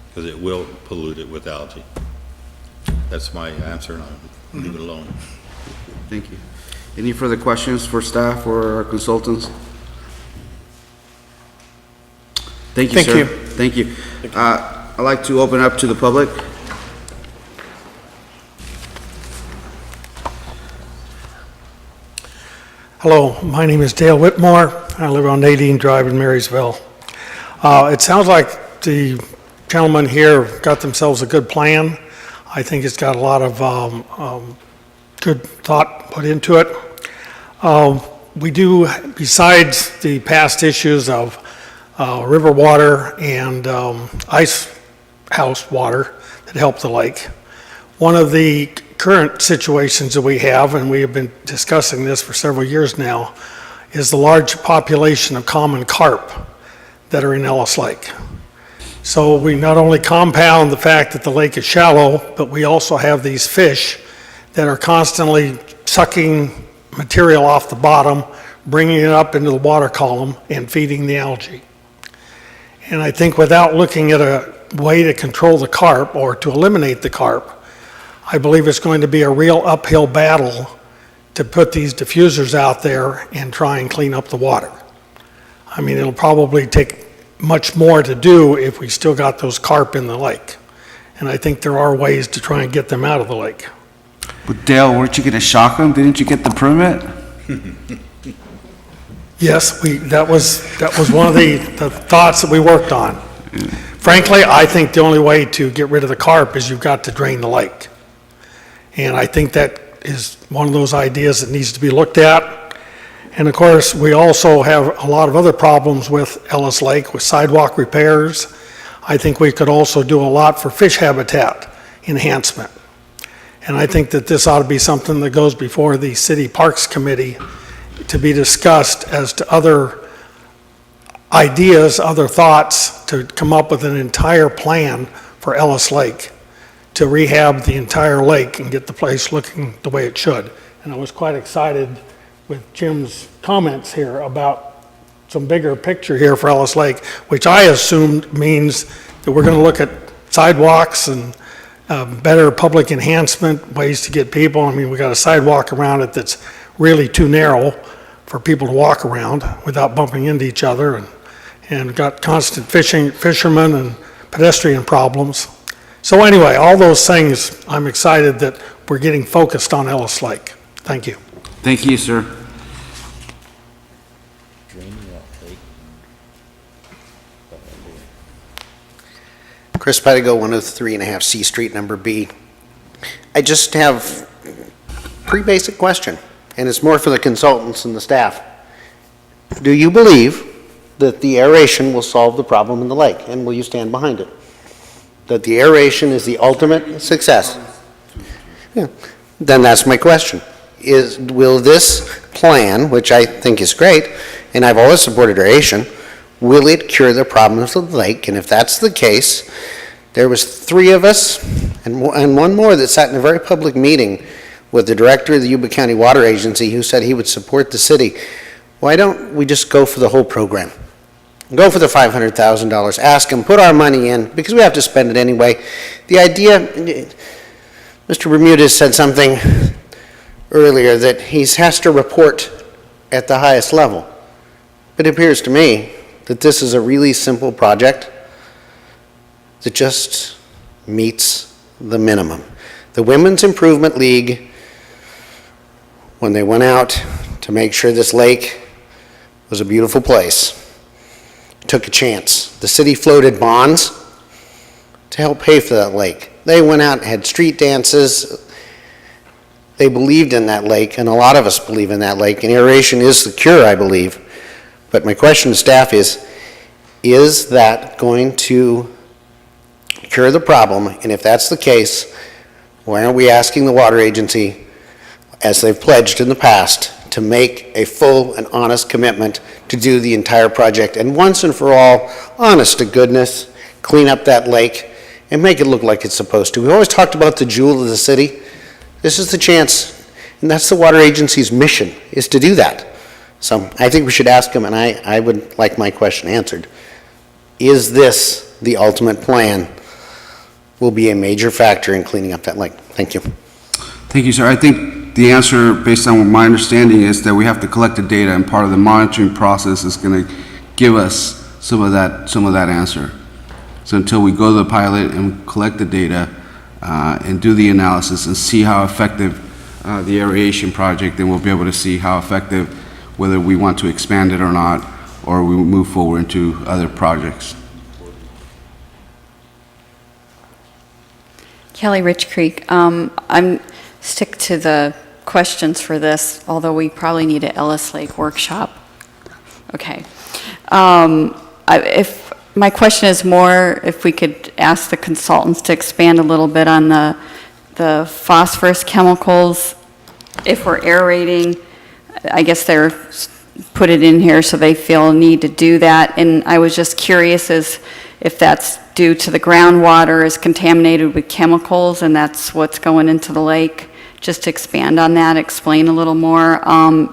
Speaker 1: because it will pollute it with algae. That's my answer, and I'll leave it alone.
Speaker 15: Thank you. Any further questions for staff or our consultants? Thank you, sir. Thank you. I'd like to open up to the public.
Speaker 17: Hello, my name is Dale Whitmore. I live on Nadine Drive in Marysville. It sounds like the gentlemen here got themselves a good plan. I think it's got a lot of good thought put into it. We do, besides the past issues of river water and ice house water that help the lake, one of the current situations that we have, and we have been discussing this for several years now, is the large population of common carp that are in Ellis Lake. So we not only compound the fact that the lake is shallow, but we also have these fish that are constantly sucking material off the bottom, bringing it up into the water column and feeding the algae. And I think without looking at a way to control the carp or to eliminate the carp, I believe it's going to be a real uphill battle to put these diffusers out there and try and clean up the water. I mean, it'll probably take much more to do if we still got those carp in the lake. And I think there are ways to try and get them out of the lake.
Speaker 15: But Dale, weren't you gonna shock them? Didn't you get the permit?
Speaker 17: Yes, that was one of the thoughts that we worked on. Frankly, I think the only way to get rid of the carp is you've got to drain the lake. And I think that is one of those ideas that needs to be looked at. And of course, we also have a lot of other problems with Ellis Lake with sidewalk repairs. I think we could also do a lot for fish habitat enhancement. And I think that this ought to be something that goes before the City Parks Committee to be discussed as to other ideas, other thoughts to come up with an entire plan for Ellis Lake, to rehab the entire lake and get the place looking the way it should. And I was quite excited with Jim's comments here about some bigger picture here for Ellis Lake, which I assumed means that we're going to look at sidewalks and better public enhancement, ways to get people. I mean, we got a sidewalk around it that's really too narrow for people to walk around without bumping into each other, and got constant fishermen and pedestrian problems. So anyway, all those things, I'm excited that we're getting focused on Ellis Lake. Thank you.
Speaker 15: Thank you, sir.
Speaker 11: Chris Pedigo, 103.5 C Street, number B. I just have a pretty basic question, and it's more for the consultants and the staff. Do you believe that the aeration will solve the problem in the lake, and will you stand behind it? That the aeration is the ultimate success? Yeah. Then that's my question. Will this plan, which I think is great, and I've always supported aeration, will it cure the problems of the lake? And if that's the case, there was 3 of us and one more that sat in a very public meeting with the director of the Yuba County Water Agency, who said he would support the city. Why don't we just go for the whole program? Go for the $500,000, ask them, put our money in, because we have to spend it anyway. The idea, Mr. Bermudez said something earlier, that he has to report at the highest level. It appears to me that this is a really simple project that just meets the minimum. The Women's Improvement League, when they went out to make sure this lake was a beautiful place, took a chance. The city floated bonds to help pay for that lake. They went out and had street dances. They believed in that lake, and a lot of us believe in that lake, and aeration is the cure, I believe. But my question to staff is that going to cure the problem? And if that's the case, why aren't we asking the water agency, as they've pledged in the past, to make a full and honest commitment to do the entire project, and once and for all, honest to goodness, clean up that lake and make it look like it's supposed to? We always talked about the jewel of the city. This is the chance, and that's the water agency's mission, is to do that. So I think we should ask them, and I would like my question answered. Is this the ultimate plan? Will be a major factor in cleaning up that lake. Thank you.
Speaker 15: Thank you, sir. I think the answer, based on my understanding, is that we have to collect the data, and part of the monitoring process is going to give us some of that answer. So until we go to the pilot and collect the data and do the analysis and see how effective the aeration project, then we'll be able to see how effective, whether we want to expand it or not, or we move forward into other projects.
Speaker 10: Kelly, Rich Creek. I'm stick to the questions for this, although we probably need an Ellis Lake workshop. Okay. If my question is more, if we could ask the consultants to expand a little bit on the phosphorus chemicals. If we're aerating, I guess they're put it in here so they feel a need to do that. And I was just curious as if that's due to the groundwater is contaminated with chemicals and that's what's going into the lake. Just to expand on that, explain a little more.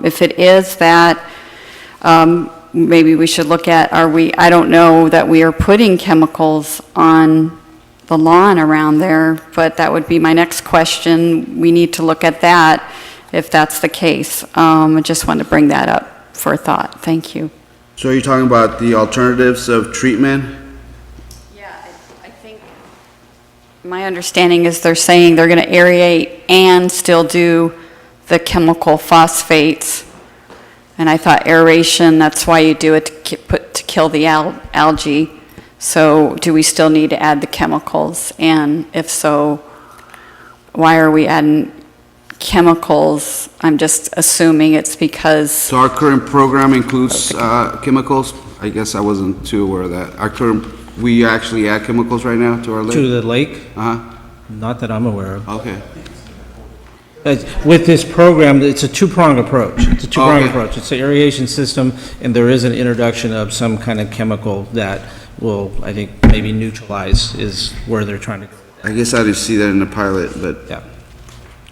Speaker 10: If it is that, maybe we should look at, I don't know that we are putting chemicals on the lawn around there, but that would be my next question. We need to look at that if that's the case. I just wanted to bring that up for a thought. Thank you.
Speaker 15: So are you talking about the alternatives of treatment?
Speaker 10: I think my understanding is they're saying they're going to aerate and still do the chemical phosphates. And I thought aeration, that's why you do it to kill the algae. So do we still need to add the chemicals? And if so, why are we adding chemicals? I'm just assuming it's because...
Speaker 15: So our current program includes chemicals? I guess I wasn't too aware of that. We actually add chemicals right now to our lake?
Speaker 6: To the lake?
Speaker 15: Uh-huh.
Speaker 6: Not that I'm aware of.
Speaker 15: Okay.
Speaker 6: With this program, it's a two-pronged approach. It's a two-pronged
Speaker 15: Okay.
Speaker 6: approach. It's an aeration system, and there is an introduction of some kind of chemical that will, I think, maybe neutralize is where they're trying to go.
Speaker 15: I guess I didn't see that in the pilot, but
Speaker 6: Yeah.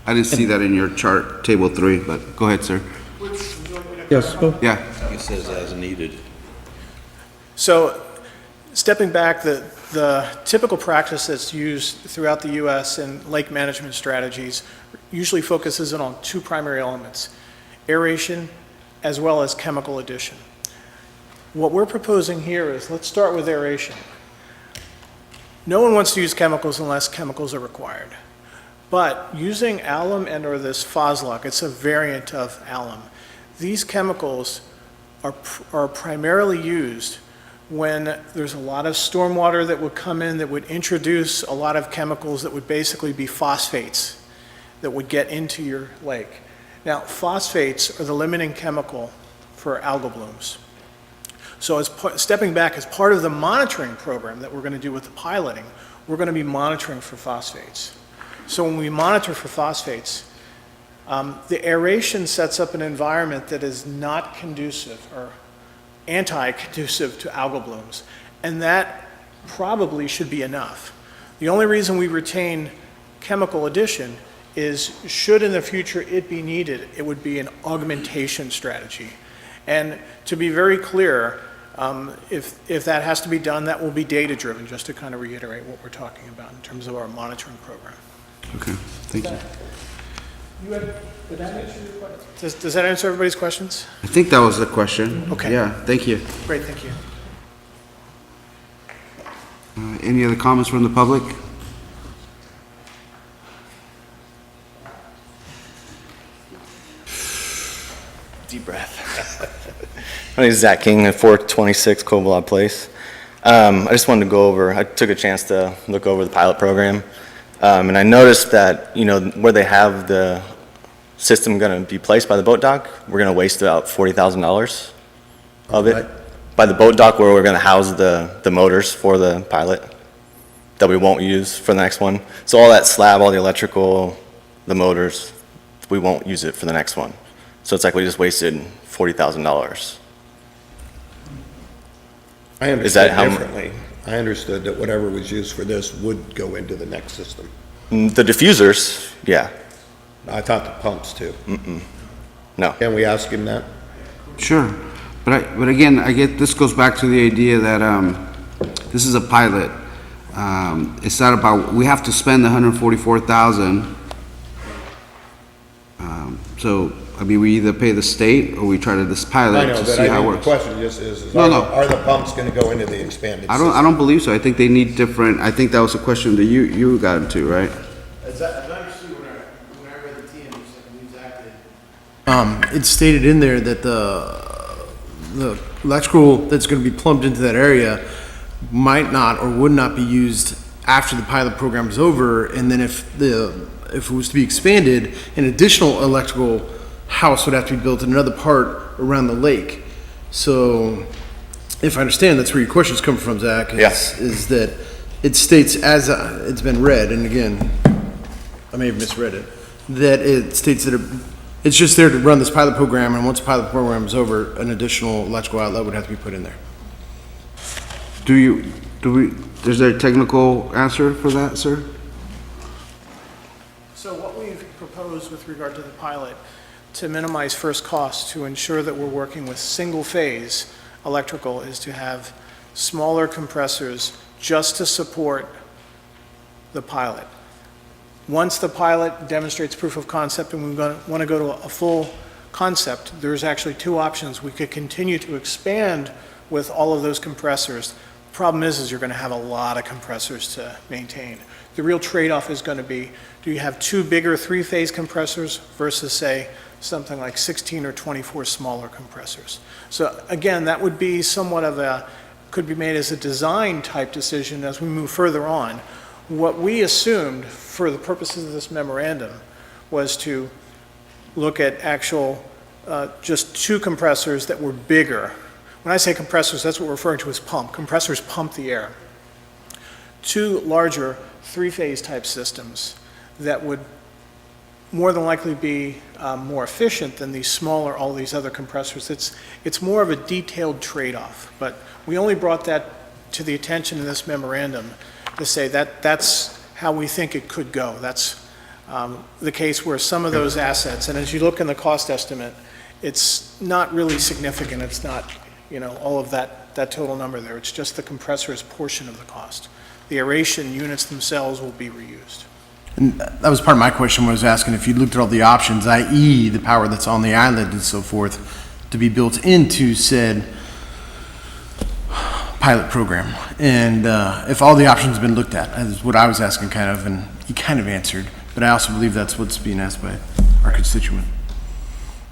Speaker 15: I didn't see that in your chart, table 3, but go ahead, sir.
Speaker 6: Yes, go.
Speaker 15: Yeah.
Speaker 1: It says as needed.
Speaker 16: So, stepping back, the typical practice that's used throughout the U.S. in lake management strategies usually focuses in on two primary elements, aeration as well as chemical addition. What we're proposing here is, let's start with aeration. No one wants to use chemicals unless chemicals are required. But using alum and or this Foslock, it's a variant of alum, these chemicals are primarily used when there's a lot of stormwater that would come in that would introduce a lot of chemicals that would basically be phosphates that would get into your lake. Now, phosphates are the limiting chemical for algal blooms. So stepping back, as part of the monitoring program that we're going to do with the piloting, we're going to be monitoring for phosphates. So when we monitor for phosphates, the aeration sets up an environment that is not conducive or anti-conducive to algal blooms, and that probably should be enough. The only reason we retain chemical addition is, should in the future it be needed, it would be an augmentation strategy. And to be very clear, if that has to be done, that will be data-driven, just to kind of reiterate what we're talking about in terms of our monitoring program.
Speaker 15: Okay, thank you.
Speaker 16: Did that answer your question? Does that answer everybody's questions?
Speaker 15: I think that was the question.
Speaker 16: Okay.
Speaker 15: Yeah, thank you.
Speaker 16: Great, thank you.
Speaker 15: Any other comments from the public?
Speaker 18: Deep breath. My name is Zach King at 426 Coblad Place. I just wanted to go over, I took a chance to look over the pilot program, and I noticed that, where they have the system going to be placed by the boat dock, we're going to waste about $40,000 of it. By the boat dock where we're going to house the motors for the pilot that we won't use for the next one. So all that slab, all the electrical, the motors, we won't use it for the next one. So it's like we just wasted $40,000.
Speaker 3: I
Speaker 18: Is that
Speaker 3: understood
Speaker 18: how
Speaker 3: differently. I understood that whatever was used for this would go into the next system.
Speaker 18: The diffusers, yeah.
Speaker 3: I thought the pumps too.
Speaker 18: No.
Speaker 3: Can we ask him that?
Speaker 15: Sure, but again, this goes back to the idea that this is a pilot. It's not about, we have to spend the $144,000. So, I mean, we either pay the state or we try to this
Speaker 3: I
Speaker 15: pilot
Speaker 3: know,
Speaker 15: to
Speaker 3: but
Speaker 15: see how it
Speaker 3: the
Speaker 15: works.
Speaker 3: question just is,
Speaker 15: No,
Speaker 3: are the pumps gonna go into the expanded
Speaker 15: I
Speaker 3: system?
Speaker 15: don't believe so. I think they need different, I think that was a question that you got into, right?
Speaker 7: As I understood when I read the TM, it's stated in there that the electrical that's going to be plumbed into that area might not or would not be used after the pilot program is over, and then if it was to be expanded, an additional electrical house would have to be built in another part around the lake. So, if I understand, that's where your questions come from, Zach. Is that it states as it's been read, and again, I may have misread it, that it states that it's just there to run this pilot program, and once the pilot program is over, an additional electrical outlet would have to be put in there.
Speaker 15: Is there a technical answer for that, sir?
Speaker 16: So what we've proposed with regard to the pilot, to minimize first costs, to ensure that we're working with single-phase electrical, is to have smaller compressors just to support the pilot. Once the pilot demonstrates proof of concept and we want to go to a full concept, there's actually two options. We could continue to expand with all of those compressors. The problem is you're going to have a lot of compressors to maintain. The real trade-off is going to be, do you have two bigger three-phase compressors versus, say, something like 16 or 24 smaller compressors? So again, that would be somewhat of could be made as a design-type decision as we move further on. What we assumed for the purposes of this memorandum was to look at actual, just two compressors that were bigger. When I say compressors, that's what we're referring to as pump. Compressors pump the air. Two larger three-phase type systems that would more than likely be more efficient than these smaller, all these other compressors. It's more of a detailed trade-off, but we only brought that to the attention in this memorandum to say that that's how we think it could go. That's the case where some of those assets, and as you look in the cost estimate, it's not really significant. It's not, all of that total number there. It's just the compressor's portion of the cost. The aeration units themselves will be reused.
Speaker 7: And that was part of my question, was asking if you looked at all the options, i.e. the power that's on the island and so forth, to be built into said pilot program. And if all the options have been looked at, is what I was asking kind of, and you kind of answered, but I also believe that's what's being asked by our constituent.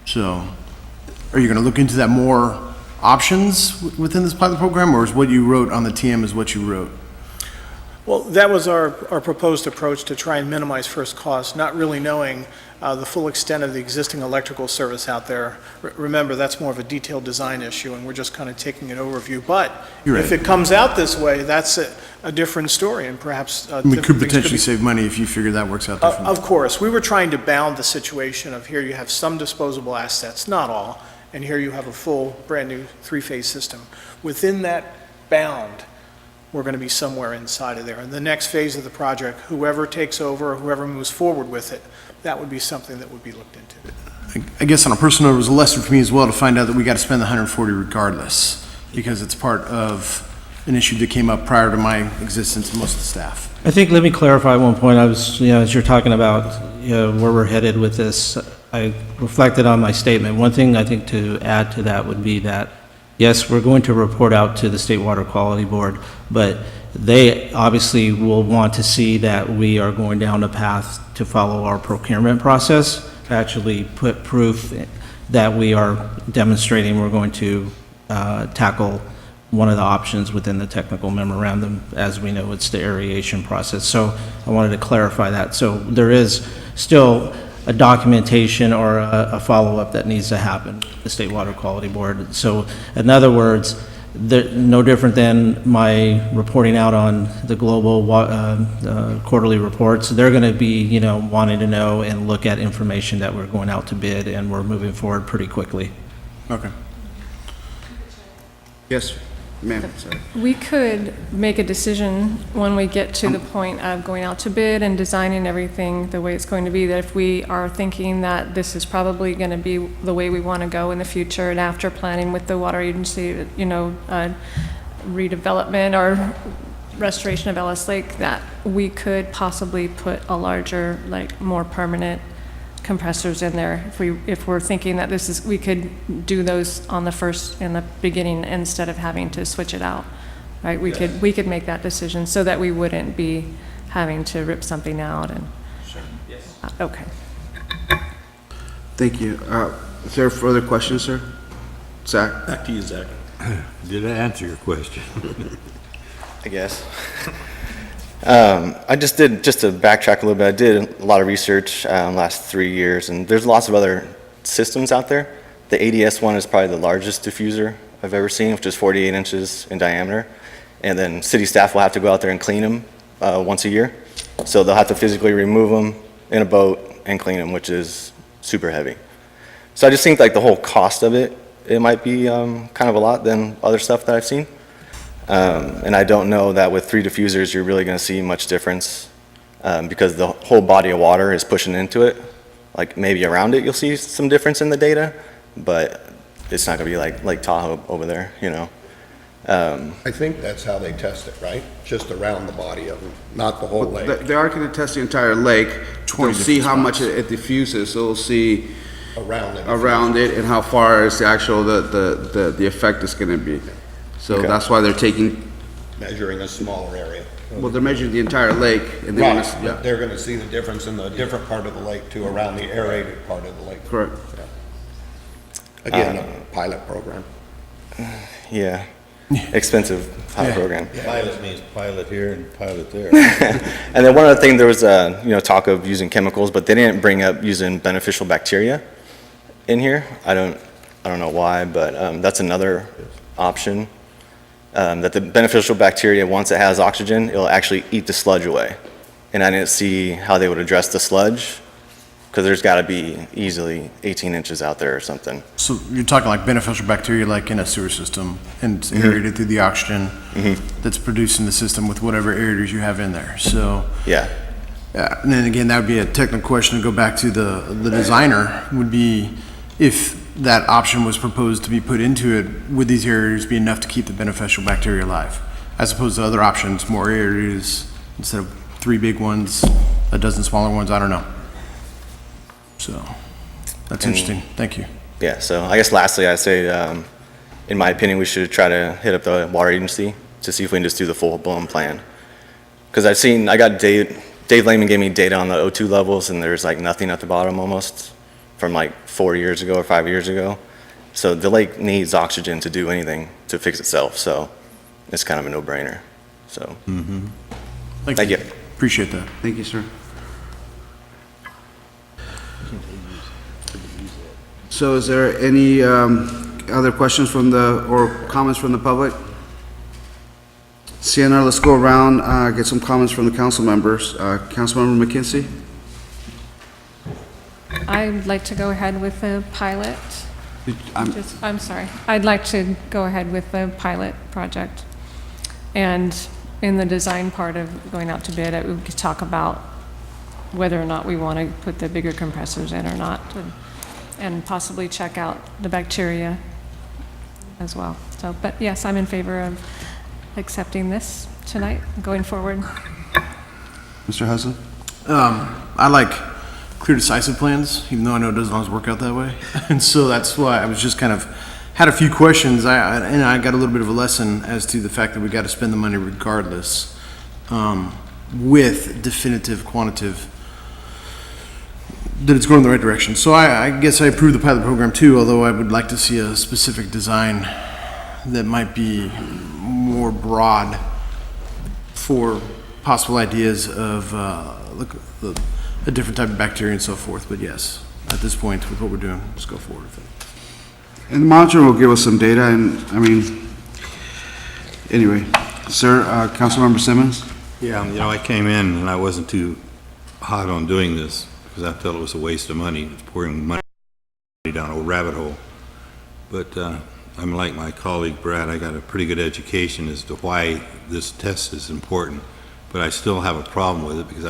Speaker 7: So, are you going to look into that more options within this pilot program, or is what you wrote on the TM is what you wrote?
Speaker 16: Well, that was our proposed approach to try and minimize first cost, not really knowing the full extent of the existing electrical service out there. Remember, that's more of a detailed design issue, and we're just kind of taking an overview. But if it comes out this way, that's a different story, and perhaps
Speaker 7: We could potentially save money if you figure that works out differently.
Speaker 16: Of course. We were trying to bound the situation of here you have some disposable assets, not all, and here you have a full, brand-new three-phase system. Within that bound, we're going to be somewhere inside of there. And the next phase of the project, whoever takes over or whoever moves forward with it, that would be something that would be looked into.
Speaker 7: I guess on a personal note, it was a lesson for me as well to find out that we got to spend the 140 regardless, because it's part of an issue that came up prior to my existence and most of the staff.
Speaker 6: I think, let me clarify one point. I was, as you're talking about, where we're headed with this, I reflected on my statement. One thing I think to add to that would be that, yes, we're going to report out to the State Water Quality Board, but they obviously will want to see that we are going down a path to follow our procurement process, actually put proof that we are demonstrating we're going to tackle one of the options within the technical memorandum. As we know, it's the aeration process. So I wanted to clarify that. So there is still a documentation or a follow-up that needs to happen, the State Water Quality Board. So in other words, no different than my reporting out on the global quarterly reports. They're going to be, wanting to know and look at information that we're going out to bid, and we're moving forward pretty quickly.
Speaker 7: Okay.
Speaker 15: Yes, ma'am, sorry.
Speaker 12: We could make a decision when we get to the point of going out to bid and designing everything the way it's going to be, that if we are thinking that this is probably going to be the way we want to go in the future, and after planning with the water agency, redevelopment or restoration of Ellis Lake, that we could possibly put a larger, more permanent compressors in there. If we're thinking that we could do those on the first, in the beginning, instead of having to switch it out, right? We could make that decision so that we wouldn't be having to rip something out and.
Speaker 9: Sure. Yes.
Speaker 12: Okay.
Speaker 15: Thank you. Is there further questions, sir? Zach?
Speaker 1: Back to you, Zach. Did I answer your question?
Speaker 18: I guess. Just to backtrack a little bit, I did a lot of research last 3 years, and there's lots of other systems out there. The ADS one is probably the largest diffuser I've ever seen, which is 48 inches in diameter. And then city staff will have to go out there and clean them once a year. So they'll have to physically remove them in a boat and clean them, which is super heavy. So I just think the whole cost of it might be kind of a lot than other stuff that I've seen. And I don't know that with 3 diffusers you're really going to see much difference because the whole body of water is pushing into it. Maybe around it you'll see some difference in the data, but it's not going to be like Lake Tahoe over there,
Speaker 3: I think that's how they test it, right? Just around the body of them, not the whole lake.
Speaker 15: They are going to test the entire lake to see how much it diffuses. So we'll see around it and how far is the actual the effect is going to be. So that's why they're
Speaker 3: measuring a smaller area.
Speaker 15: Well, they're measuring the entire lake, and
Speaker 3: they're going to see the difference in the different part of the lake to around the aerated part of the lake.
Speaker 15: Correct.
Speaker 3: Yeah. Again, a pilot program.
Speaker 18: Yeah, expensive pilot program.
Speaker 1: Yeah. Pilot means pilot here and pilot there.
Speaker 18: And then one other thing, there was talk of using chemicals, but they didn't bring up using beneficial bacteria in here. I don't know why, but that's another option. That the beneficial bacteria, once it has oxygen, it'll actually eat the sludge away. And I didn't see how they would address the sludge because there's got to be easily 18 inches out there or something.
Speaker 7: So you're talking like beneficial bacteria like in a sewer system and it's aerated through the oxygen that's produced in the system with whatever aerators you have in there. So
Speaker 18: Yeah.
Speaker 7: and then again, that would be a technical question to go back to the designer, would be if that option was proposed to be put into it, would these aerators be enough to keep the beneficial bacteria alive? As opposed to other options, more aerators instead of 3 big ones, a dozen smaller ones, I don't know. So, that's interesting. Thank you.
Speaker 18: Yeah, so I guess lastly, I say, in my opinion, we should try to hit up the water agency to see if we can just do the full-blown plan. Because I got Dave Lehman gave me data on the O2 levels, and there's like nothing at the bottom almost from like 4 years ago or 5 years ago. So the lake needs oxygen to do anything to fix itself, so it's kind of a no-brainer. So, thank you.
Speaker 7: Appreciate that.
Speaker 15: Thank you, sir. So is there any other questions from or comments from the public? Sienna, let's go around, get some comments from the council members. Councilmember McKinsey?
Speaker 12: I'd like to go ahead with the pilot. I'm sorry. I'd like to go ahead with the pilot project. And in the design part of going out to bid, we could talk about whether or not we want to put the bigger compressors in or not, and possibly check out the bacteria as well. So, but yes, I'm in favor of accepting this tonight, going forward.
Speaker 15: Mr. Hudson?
Speaker 7: I like clear, decisive plans, even though I know it doesn't always work out that way. And so that's why I was just kind of had a few questions. And I got a little bit of a lesson as to the fact that we got to spend the money regardless, with definitive, quantitative, that it's going in the right direction. So I guess I approve the pilot program too, although I would like to see a specific design that might be more broad for possible ideas of a different type of bacteria and so forth. But yes, at this point, with what we're doing, let's go forward with it.
Speaker 15: And the monitor will give us some data, and I mean, anyway, sir, Councilmember Simmons?
Speaker 1: Yeah, I came in and I wasn't too hot on doing this because I felt it was a waste of money, pouring money down a rabbit hole. But I'm like my colleague Brad, I got a pretty good education as to why this test is important, but I still have a problem with it because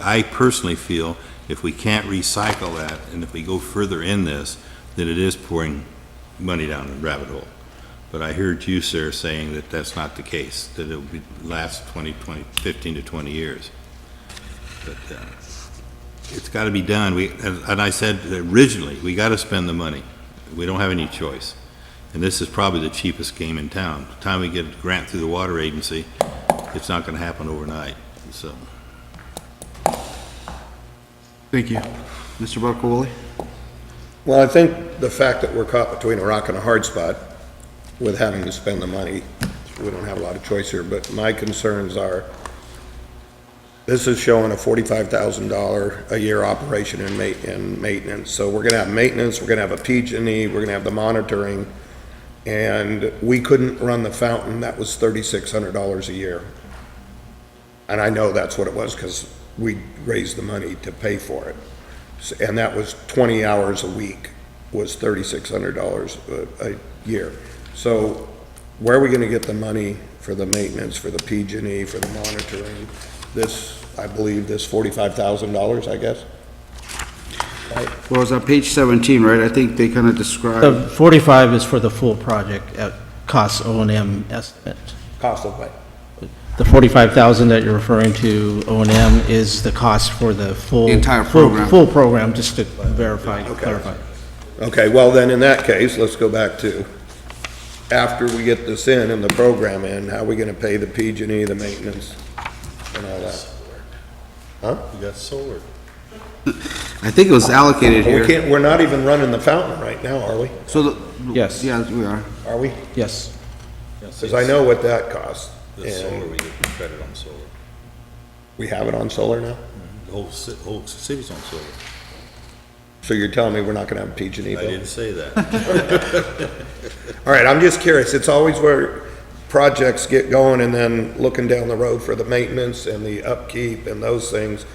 Speaker 1: I personally feel if we can't recycle that and if we go further in this, then it is pouring money down a rabbit hole. But I heard you, sir, saying that that's not the case, that it will last 15 to 20 years. But it's got to be done. And I said originally, we got to spend the money. We don't have any choice. And this is probably the cheapest game in town. By the time we get a grant through the water agency, it's not going to happen overnight. So.
Speaker 15: Thank you. Mr. Barkowoli?
Speaker 3: Well, I think the fact that we're caught between a rock and a hard spot with having to spend the money, we don't have a lot of choice here, but my concerns are, this is showing a $45,000 a year operation in maintenance. So we're gonna have maintenance, we're gonna have a PG&E, we're gonna have the monitoring, and we couldn't run the fountain, that was $3,600 a year. And I know that's what it was because we raised the money to pay for it. And that was 20 hours a week, was $3,600 a year. So where are we gonna get the money for the maintenance, for the PG&E, for the monitoring? This, I believe, this $45,000, I guess? Right.
Speaker 15: Well, it's on page 17, right? I think they kind of describe.
Speaker 6: The 45 is for the full project at cost O&M estimate.
Speaker 3: Cost of what?
Speaker 6: The 45,000 that you're referring to, O&M, is the cost for the full.
Speaker 15: The entire program.
Speaker 6: Full program, just to verify, clarify.
Speaker 3: Okay, well then, in that case, let's go back to, after we get this in and the program in, how are we gonna pay the PG&E, the maintenance, and all that? Huh?
Speaker 1: You got solar.
Speaker 15: I think it was allocated
Speaker 3: Well,
Speaker 15: here.
Speaker 3: we're not even running the fountain right now, are we?
Speaker 15: So,
Speaker 6: Yes.
Speaker 15: yeah, we are.
Speaker 3: Are we?
Speaker 6: Yes.
Speaker 3: Because I know what that costs.
Speaker 1: The solar, we get credit on solar.
Speaker 3: We have it on solar now?
Speaker 1: The whole city's on solar.
Speaker 3: So you're telling me we're not gonna have a PG&E bill?
Speaker 1: I didn't say that.
Speaker 3: All right, I'm just curious. It's always where projects get going and then looking down the road for the maintenance and the upkeep and those things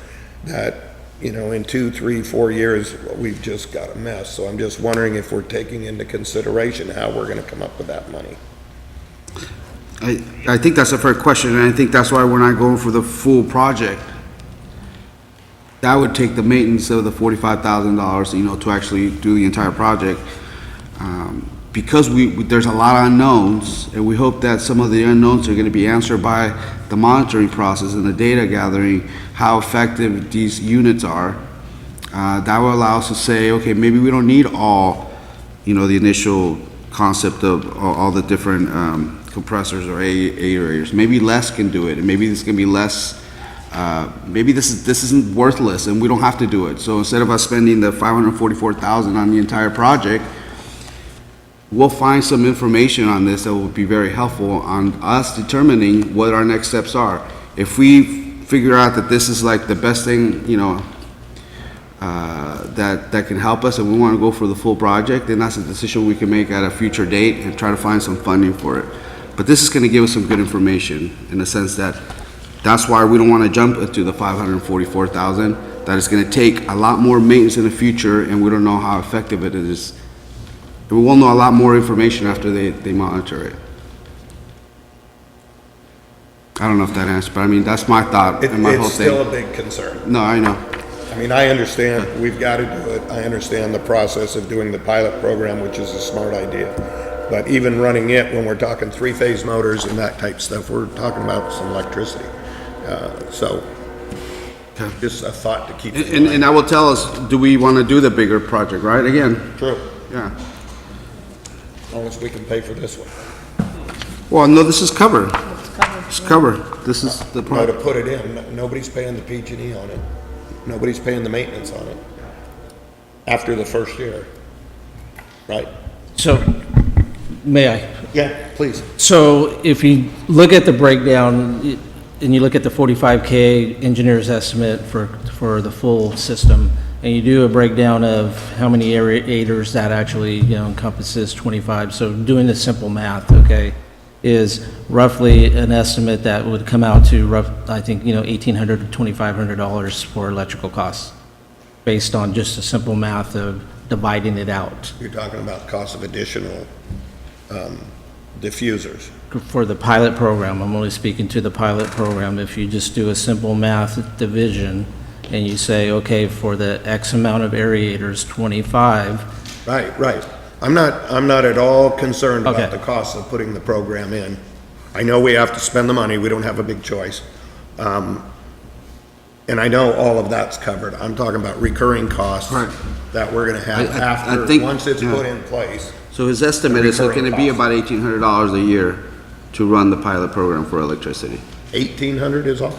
Speaker 3: that, in 2, 3, 4 years, we've just got a mess. So I'm just wondering if we're taking into consideration how we're gonna come up with that money.
Speaker 15: I think that's a fair question, and I think that's why we're not going for the full project. That would take the maintenance of the $45,000, to actually do the entire project. Because there's a lot of unknowns, and we hope that some of the unknowns are gonna be answered by the monitoring process and the data gathering, how effective these units are. That will allow us to say, okay, maybe we don't need all, the initial concept of all the different compressors or aerators. Maybe less can do it, and maybe this can be less. Maybe this isn't worthless, and we don't have to do it. So instead of us spending the $544,000 on the entire project, we'll find some information on this that will be very helpful on us determining what our next steps are. If we figure out that this is like the best thing, that can help us, and we want to go for the full project, then that's a decision we can make at a future date and try to find some funding for it. But this is going to give us some good information in the sense that that's why we don't want to jump into the $544,000. That is going to take a lot more maintenance in the future, and we don't know how effective it is. We will know a lot more information after they monitor it. I don't know if that answers, but I mean, that's my thought and my whole
Speaker 3: It's
Speaker 15: thing.
Speaker 3: still a big concern.
Speaker 15: No, I know.
Speaker 3: I mean, I understand we've got to do it. I understand the process of doing the pilot program, which is a smart idea. But even running it, when we're talking three-phase motors and that type stuff, we're talking about some electricity. So, just a thought to keep in mind.
Speaker 15: And that will tell us, do we want to do the bigger project, right? Again,
Speaker 3: True,
Speaker 15: yeah.
Speaker 3: as long as we can pay for this one.
Speaker 15: Well, no, this is covered. It's covered. This is the
Speaker 3: No,
Speaker 15: part.
Speaker 3: to put it in, nobody's paying the PG&E on it. Nobody's paying the maintenance on it after the first year, right?
Speaker 6: So, may I?
Speaker 3: Yeah, please.
Speaker 6: So if you look at the breakdown, and you look at the 45K engineer's estimate for the full system, and you do a breakdown of how many aerators that actually, encompasses 25, so doing the simple math, okay, is roughly an estimate that would come out to I think, $1,800 to $2,500 for electrical costs, based on just a simple math of dividing it out.
Speaker 3: You're talking about cost of additional diffusers.
Speaker 6: For the pilot program, I'm only speaking to the pilot program. If you just do a simple math division and you say, okay, for the X amount of aerators, 25.
Speaker 3: Right. I'm not at all concerned
Speaker 6: Okay.
Speaker 3: about the cost of putting the program in. I know we have to spend the money, we don't have a big choice. And I know all of that's covered. I'm talking about recurring costs that we're gonna have
Speaker 15: I think-
Speaker 3: once it's
Speaker 15: yeah.
Speaker 3: put in place.
Speaker 15: So his estimate is going to be about $1,800 a year to run the pilot program for electricity.
Speaker 3: 1,800 is all?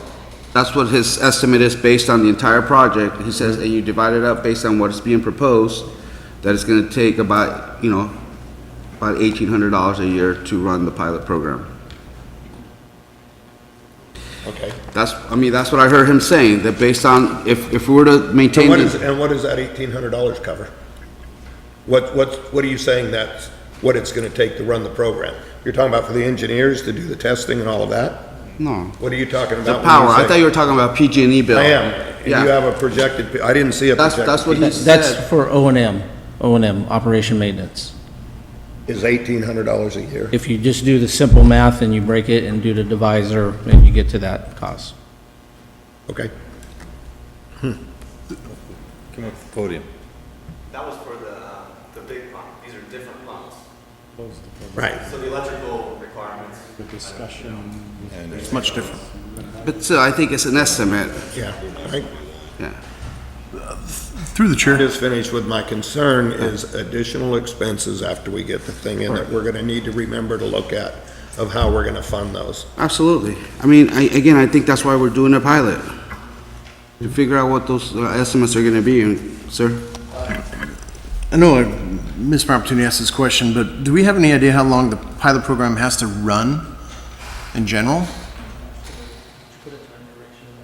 Speaker 15: That's what his estimate is based on the entire project. He says, and you divide it up based on what is being proposed, that it's going to take about $1,800 a year to run the pilot program.
Speaker 3: Okay.
Speaker 15: That's what I heard him saying, that based on, if we were to maintain.
Speaker 3: And what does that $1,800 cover? What are you saying that's what it's gonna take to run the program? You're talking about for the engineers to do the testing and all of that?
Speaker 15: No.
Speaker 3: What are you talking about?
Speaker 15: The
Speaker 3: when you
Speaker 15: power, I
Speaker 3: say-
Speaker 15: thought you were talking about PG&E bill.
Speaker 3: I am. And
Speaker 15: Yeah.
Speaker 3: you have a projected, I didn't see a projected.
Speaker 15: That's what he
Speaker 6: That's
Speaker 15: said.
Speaker 6: for O&M, operation maintenance.
Speaker 3: Is $1,800 a year?
Speaker 6: If you just do the simple math and you break it and do the divisor, and you get to that cost.
Speaker 3: Okay.
Speaker 19: Come up to the podium.
Speaker 18: That was for the big pump. These are different pumps.
Speaker 3: Right.
Speaker 18: So the electrical requirements.
Speaker 7: The discussion, it's much different.
Speaker 15: But still, I think it's an estimate.
Speaker 3: Yeah, right.
Speaker 15: Yeah.
Speaker 7: Through the chair.
Speaker 3: Just finished with my concern is additional expenses after we get the thing in that we're gonna need to remember to look at of how we're gonna fund those.
Speaker 15: Absolutely. I mean, I think that's why we're doing a pilot. To figure out what those estimates are going to be, sir.
Speaker 7: I know I missed my opportunity to ask this question, but do we have any idea how long the pilot program has to run in general?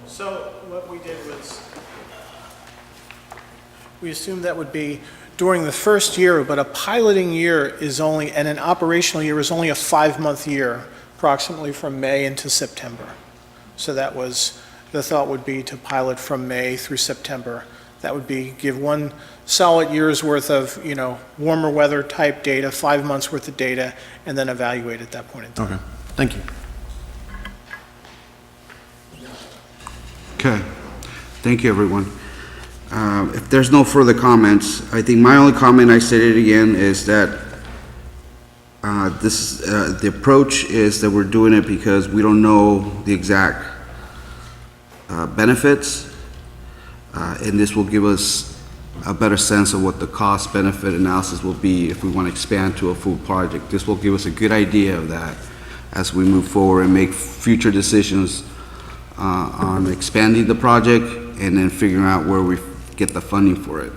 Speaker 16: So what we did was, we assumed that would be during the first year, but a piloting year is only, and an operational year is only a 5-month year, approximately from May into September. So that was the thought would be to pilot from May through September. That would be, give one solid year's worth of, warmer weather type data, 5 months worth of data, and then evaluate at that point in time.
Speaker 7: Okay, thank you.
Speaker 15: Okay, thank you, everyone. If there's no further comments, I think my only comment, I stated again, is that the approach is that we're doing it because we don't know the exact benefits, and this will give us a better sense of what the cost-benefit analysis will be if we want to expand to a full project. This will give us a good idea of that as we move forward and make future decisions on expanding the project and then figuring out where we get the funding for it.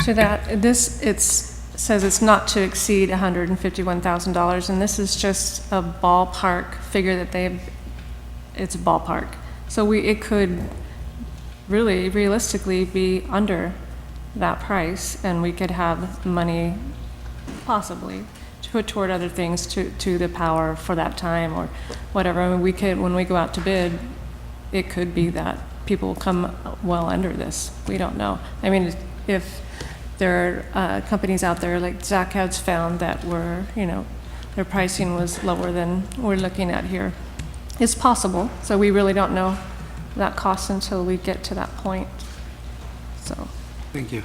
Speaker 12: To that, it says it's not to exceed $151,000, and this is just a ballpark figure that it's a ballpark. So it could really realistically be under that price, and we could have money possibly to put toward other things to the power for that time or whatever. I mean, when we go out to bid, it could be that people will come well under this. We don't know. I mean, if there are companies out there like Zach has found that their pricing was lower than we're looking at here. It's possible. So we really don't know that cost until we get to that point. So.
Speaker 15: Thank you.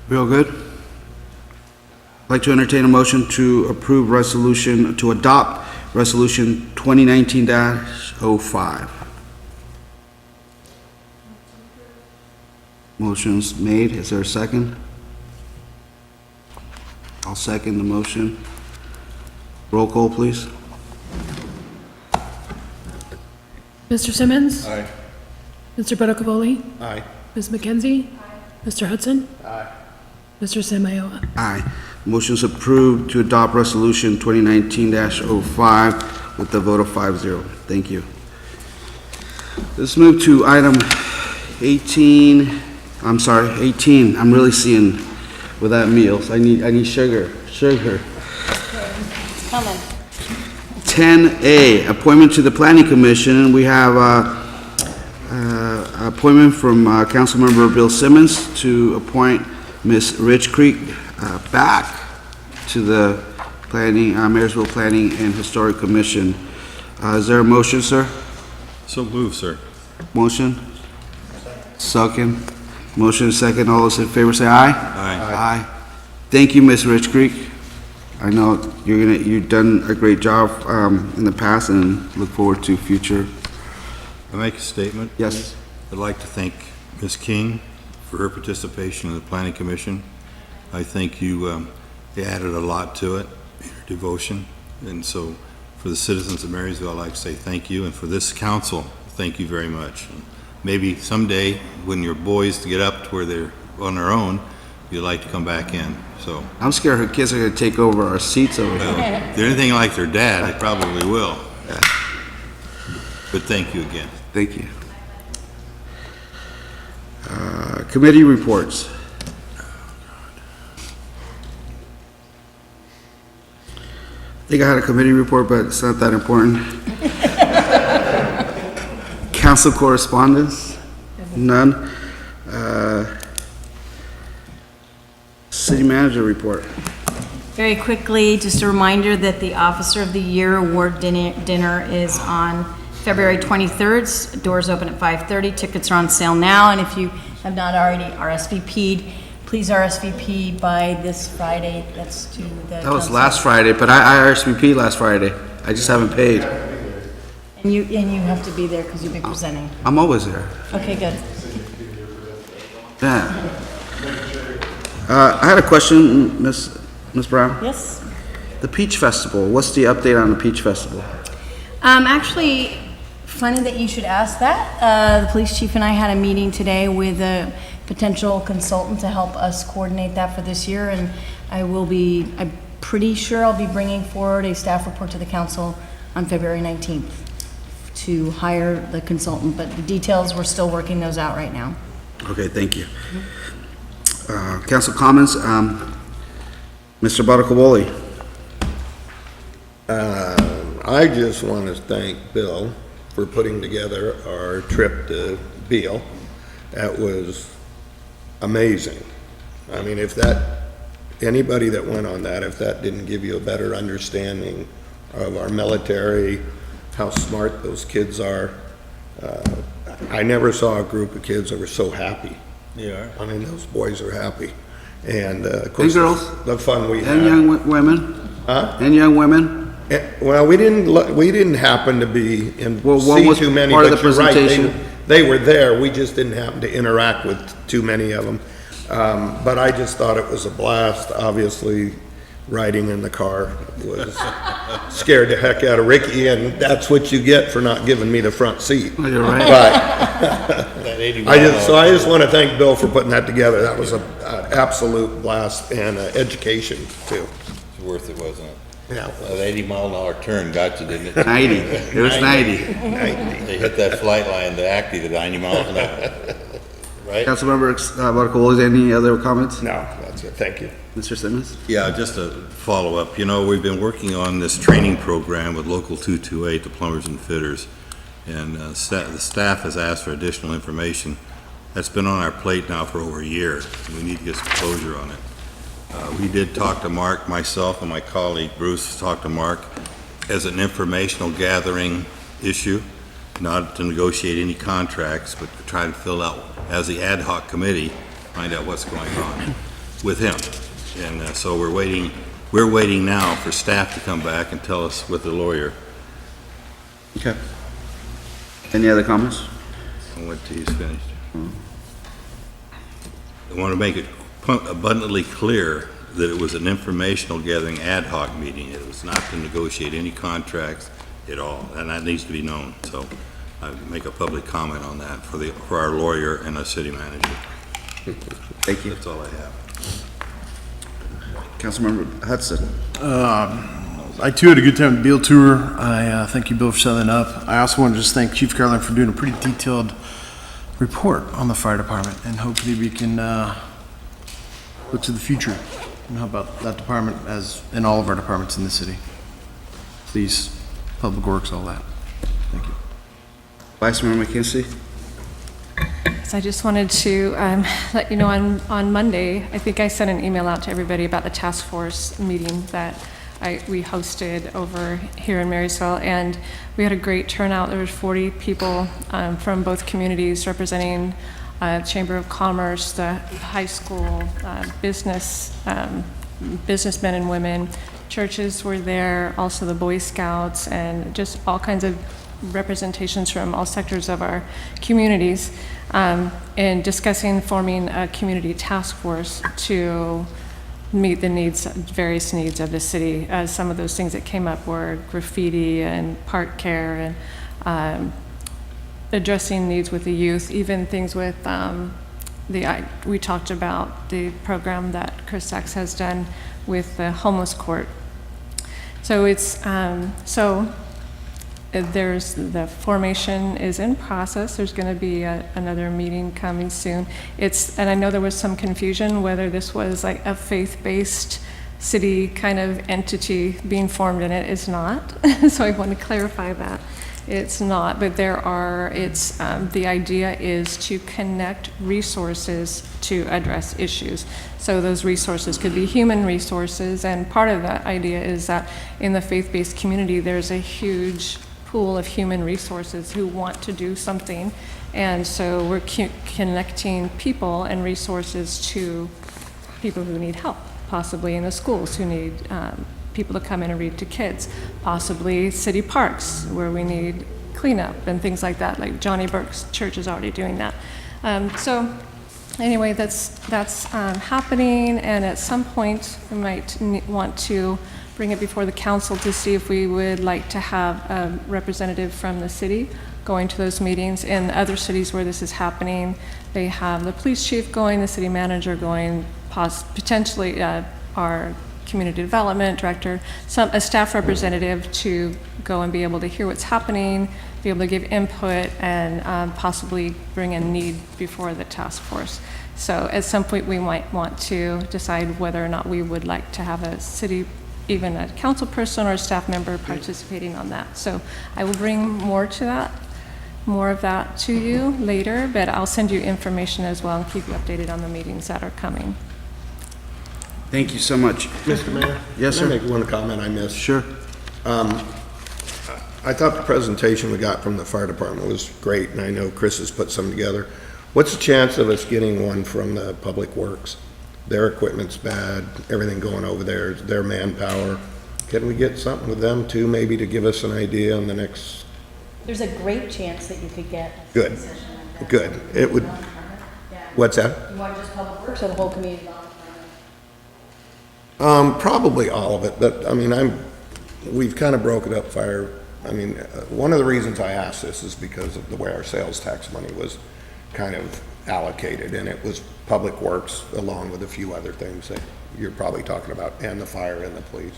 Speaker 15: We all good? I'd like to entertain a motion to adopt Resolution 2019-05. Motion's made. Is there a second? I'll second the motion. Roll call, please.
Speaker 5: Mr. Simmons?
Speaker 3: Aye.
Speaker 5: Mr. Buttercavoli?
Speaker 3: Aye.
Speaker 5: Ms. McKenzie? Mr. Hudson?
Speaker 3: Aye.
Speaker 5: Mr. Samayoa?
Speaker 15: Aye. Motion's approved to adopt Resolution 2019-05 with the vote of 5-0. Thank you. Let's move to item 18. I'm really seeing without meals. I need sugar.
Speaker 13: It's coming.
Speaker 15: 10A, appointment to the Planning Commission. We have appointment from Councilmember Bill Simmons to appoint Ms. Rich Creek back to the Marysville Planning and Historic Commission. Is there a motion, sir?
Speaker 1: So move, sir.
Speaker 15: Motion? Second. Motion second. All those in favor say aye.
Speaker 1: Aye.
Speaker 15: Aye. Thank you, Ms. Rich Creek. I know you've done a great job in the past and look forward to future.
Speaker 1: I make a statement?
Speaker 15: Yes.
Speaker 1: I'd like to thank Ms. King for her participation in the Planning Commission. I think you added a lot to it, your devotion. And so for the citizens of Marysville, I'd like to say thank you. And for this council, thank you very much. And maybe someday when your boys get up to where they're on their own, you'd like to come back in. So
Speaker 15: I'm scared her kids are going to take over our seats over
Speaker 1: well,
Speaker 15: here.
Speaker 1: if they're anything like their dad, they probably will.
Speaker 15: Yeah.
Speaker 1: But thank you again.
Speaker 15: Thank you. Committee reports. I think I had a committee report, but it's not that important. Council correspondence? None. City manager report.
Speaker 13: Very quickly, just a reminder that the Officer of the Year Award dinner is on February 23rd. Doors open at 5:30. Tickets are on sale now, and if you have not already RSVP'd, please RSVP by this Friday. That's to the
Speaker 15: That was
Speaker 13: council.
Speaker 15: last Friday, but I RSVP'd last Friday. I just haven't paid.
Speaker 13: And you have to be there because you'll be presenting.
Speaker 15: I'm always there.
Speaker 13: Okay, good.
Speaker 15: Yeah. I had a question, Ms. Brown.
Speaker 13: Yes?
Speaker 15: The Peach Festival, what's the update on the Peach Festival?
Speaker 13: Actually, funny that you should ask that. The police chief and I had a meeting today with a potential consultant to help us coordinate that for this year, and I'm pretty sure I'll be bringing forward a staff report to the council on February 19th to hire the consultant, but the details, we're still working those out right now.
Speaker 15: Okay, thank you. Council comments, Mr. Buttercavoli.
Speaker 3: I just want to thank Bill for putting together our trip to Beale. That was amazing. I mean, anybody that went on that, if that didn't give you a better understanding of our military, how smart those kids are, I never saw a group of kids that were so happy.
Speaker 19: Yeah.
Speaker 3: I mean, those boys are happy. And of course,
Speaker 15: And girls.
Speaker 3: the fun we had.
Speaker 15: And young women?
Speaker 3: Huh?
Speaker 15: And young women?
Speaker 3: Well, we didn't happen to be in,
Speaker 15: Well, what
Speaker 3: see
Speaker 15: was
Speaker 3: too many,
Speaker 15: part of
Speaker 3: but
Speaker 15: the
Speaker 3: you're right.
Speaker 15: presentation?
Speaker 3: They were there, we just didn't happen to interact with too many of them. But I just thought it was a blast. Obviously, riding in the car was scared the heck out of Ricky, and that's what you get for not giving me the front seat.
Speaker 15: You're right.
Speaker 3: But I just want to thank Bill for putting that together. That was an absolute blast and education too.
Speaker 19: It's worth it, wasn't it?
Speaker 3: Yeah.
Speaker 19: That 80-mile-an-hour turn got you, didn't it?
Speaker 15: 90. It was 90.
Speaker 19: They hit that flight line to Acme to 90 miles an hour. Right?
Speaker 15: Councilmember Barcola, any other comments?
Speaker 3: No, that's it. Thank you.
Speaker 15: Mr. Simmons?
Speaker 1: Yeah, just a follow-up. You know, we've been working on this training program with Local 228, the plumbers and fitters, and the staff has asked for additional information. That's been on our plate now for over a year. We need to get some closure on it. We did talk to Mark, myself and my colleague Bruce talked to Mark as an informational gathering issue, not to negotiate any contracts, but to try to fill out, as the ad hoc committee, find out what's going on with him. And so we're waiting now for staff to come back and tell us with the lawyer.
Speaker 15: Okay. Any other comments?
Speaker 1: I'll wait till he's finished. I want to make it abundantly clear that it was an informational gathering ad hoc meeting. It was not to negotiate any contracts at all, and that needs to be known. So I make a public comment on that for our lawyer and our city manager.
Speaker 15: Thank you.
Speaker 1: That's all I have.
Speaker 15: Councilmember Hudson.
Speaker 7: I too had a good time at the Beale tour. I thank you, Bill, for setting that up. I also want to just thank Chief Caroline for doing a pretty detailed report on the fire department, and hopefully we can look to the future and how about that department as in all of our departments in the city. Please, Public Works, all that. Thank you.
Speaker 15: Vice Mayor McKenzie.
Speaker 12: So I just wanted to let you know on Monday, I think I sent an email out to everybody about the task force meeting that we hosted over here in Marysville, and we had a great turnout. There was 40 people from both communities representing Chamber of Commerce, the high school, businessmen and women. Churches were there, also the Boy Scouts, and just all kinds of representations from all sectors of our communities, and discussing forming a community task force to meet the needs, various needs of the city. Some of those things that came up were graffiti and park care and addressing needs with the youth, even things with we talked about the program that Chris Sachs has done with the homeless court. So it's there's the formation is in process. There's going to be another meeting coming soon. And I know there was some confusion whether this was like a faith-based city kind of entity being formed, and it is not. So I want to clarify that. It's not, but the idea is to connect resources to address issues. So those resources could be human resources, and part of that idea is that in the faith-based community, there's a huge pool of human resources who want to do something, and so we're connecting people and resources to people who need help, possibly in the schools who need people to come in and read to kids, possibly city parks where we need cleanup and things like that, like Johnny Burke's church is already doing that. So anyway, that's happening, and at some point we might want to bring it before the council to see if we would like to have a representative from the city going to those meetings. In other cities where this is happening, they have the police chief going, the city manager going, potentially our community development director, a staff representative to go and be able to hear what's happening, be able to give input, and possibly bring a need before the task force. So at some point we might want to decide whether or not we would like to have a city even a council person or a staff member participating on that. So I will bring more of that to you later, but I'll send you information as well and keep you updated on the meetings that are coming.
Speaker 15: Thank you so much.
Speaker 3: Mr. Mayor?
Speaker 15: Yes,
Speaker 3: Can
Speaker 15: sir.
Speaker 3: I make one comment I missed?
Speaker 15: Sure.
Speaker 3: I thought the presentation we got from the fire department was great, and I know Chris has put some together. What's the chance of us getting one from the Public Works? Their equipment's bad, everything going over there, their manpower. Can we get something with them too, maybe to give us an idea on the next?
Speaker 13: There's a great chance that you could get a
Speaker 3: Good.
Speaker 13: session like that.
Speaker 3: Good. It would, what's that?
Speaker 13: You want just Public Works or the whole community?
Speaker 3: Probably all of it, but I mean, we've kind of broken up fire. I mean, one of the reasons I asked this is because of the way our sales tax money was kind of allocated, and it was Public Works along with a few other things that you're probably talking about, and the fire and the police.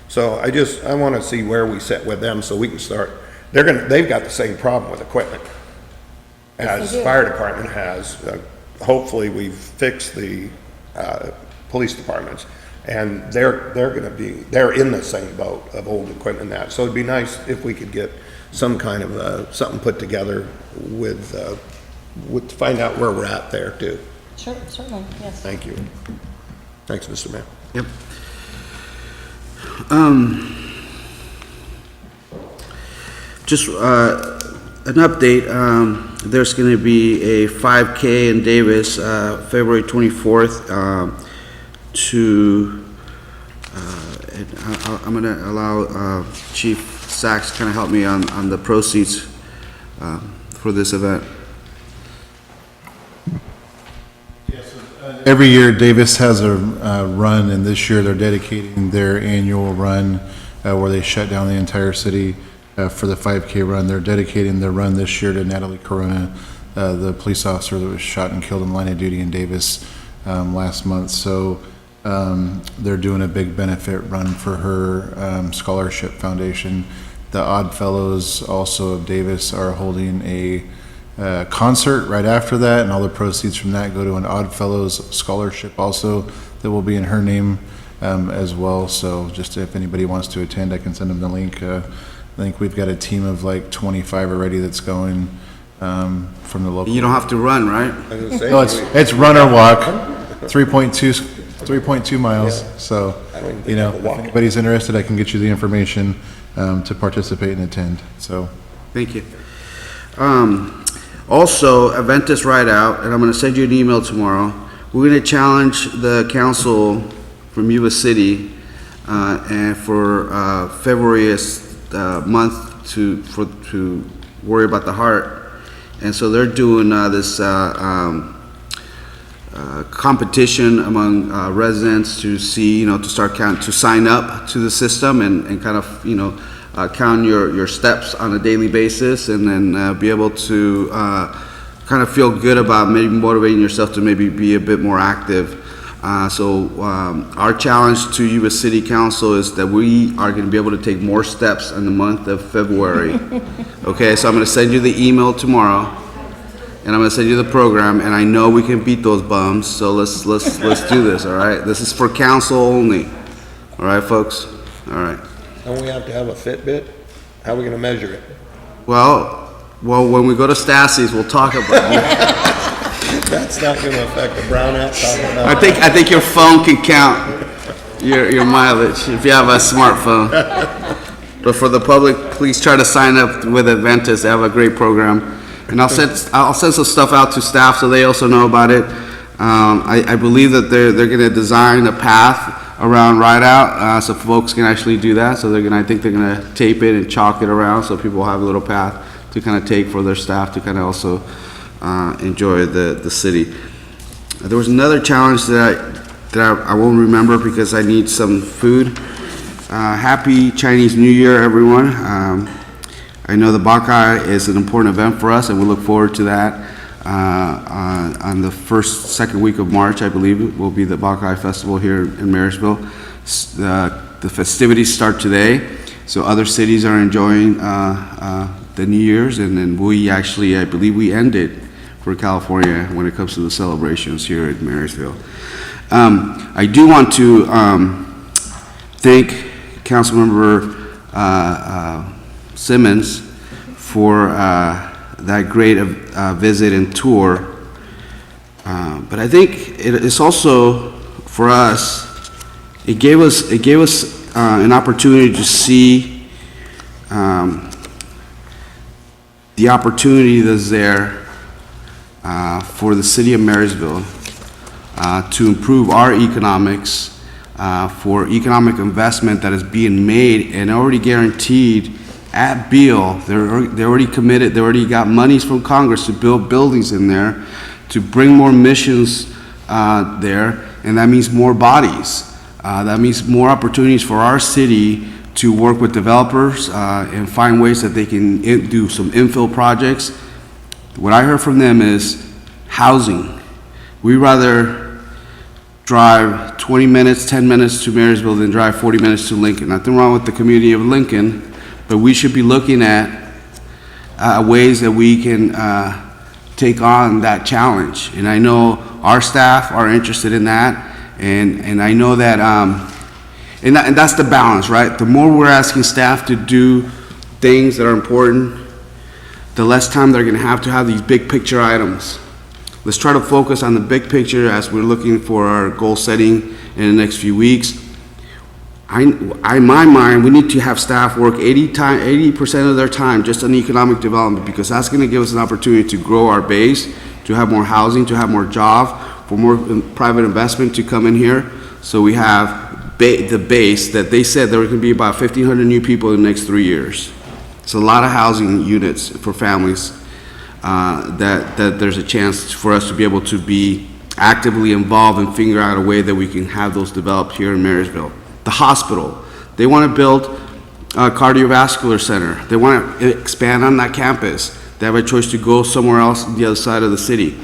Speaker 3: So I want to see where we sit with them so we can start. They've got the same problem with equipment as fire department has. Hopefully we've fixed the police departments, and they're in the same boat of old equipment and that. So it'd be nice if we could get some kind of something put together with find out where we're at there too.
Speaker 13: Sure, certainly, yes.
Speaker 3: Thank you. Thanks, Mr. Mayor.
Speaker 15: Yep. Just an update. There's going to be a 5K in Davis, February 24th. I'm going to allow Chief Sachs to kind of help me on the proceeds for this event.
Speaker 20: Every year, Davis has a run, and this year they're dedicating their annual run where they shut down the entire city for the 5K run. They're dedicating their run this year to Natalie Corona, the police officer that was shot and killed in the line of duty in Davis last month. So they're doing a big benefit run for her scholarship foundation. The Odd Fellows also of Davis are holding a concert right after that, and all the proceeds from that go to an Odd Fellows scholarship also that will be in her name as well. So just if anybody wants to attend, I can send them the link. I think we've got a team of like 25 already that's going from the local.
Speaker 15: You don't have to run, right?
Speaker 20: No, it's run or walk, 3.2 miles.
Speaker 3: Yeah.
Speaker 20: So,
Speaker 3: if
Speaker 20: anybody's interested, I can get you the information to participate and attend. So,
Speaker 15: thank you. Also, event is right out, and I'm going to send you an email tomorrow. We're going to challenge the council from Yuba City and for February month to worry about the heart, and so they're doing this competition among residents to see, to start to sign up to the system and kind of, count your steps on a daily basis, and then be able to kind of feel good about maybe motivating yourself to maybe be a bit more active. So our challenge to you as City Council is that we are going to be able to take more steps in the month of February. Okay, so I'm going to send you the email tomorrow, and I'm going to send you the program, and I know we can beat those bums, so let's do this, all right? This is for council only. All right, folks? All right.
Speaker 3: Don't we have to have a Fitbit? How are we going to measure it?
Speaker 15: Well, when we go to Stassi's, we'll talk about it.
Speaker 3: That's not going to affect the brownout talking about.
Speaker 15: I think your phone can count your mileage if you have a smartphone. But for the public, please try to sign up with Adventist. They have a great program. And I'll send some stuff out to staff so they also know about it. I believe that they're going to design a path around Ride Out, so folks can actually do that. So I think they're going to tape it and chalk it around so people will have a little path to kind of take for their staff to kind of also enjoy the city. There was another challenge that I won't remember because I need some food. Happy Chinese New Year, everyone. I know the Bacchai is an important event for us, and we look forward to that. On the second week of March, I believe, it will be the Bacchai Festival here in Marysville. The festivities start today, so other cities are enjoying the New Year's, and then we actually, I believe we ended for California when it comes to the celebrations here in Marysville. I do want to thank Councilmember Simmons for that great visit and tour. But I think it's also, for us, it gave us an opportunity to see the opportunity that's there for the city of Marysville to improve our economics, for economic investment that is being made and already guaranteed at Beale. They're already committed, they already got monies from Congress to build buildings in there, to bring more missions there, and that means more bodies. That means more opportunities for our city to work with developers and find ways that they can do some infill projects. What I heard from them is housing. We'd rather drive 20 minutes, 10 minutes to Marysville than drive 40 minutes to Lincoln. Nothing wrong with the community of Lincoln, but we should be looking at ways that we can take on that challenge. And I know our staff are interested in that, and I know that, and that's the balance, right? The more we're asking staff to do things that are important, the less time they're gonna have these big picture items. Let's try to focus on the big picture as we're looking for our goal setting in the next few weeks. In my mind, we need to have staff work 80% of their time just on economic development, because that's gonna give us an opportunity to grow our base, to have more housing, to have more jobs, for more private investment to come in here. So we have the base that they said there can be about 1,500 new people in the next 3 years. It's a lot of housing units for families that there's a chance for us to be able to be actively involved and figure out a way that we can have those developed here in Marysville. The hospital, they want to build a cardiovascular center. They want to expand on that campus. They have a choice to go somewhere else on the other side of the city.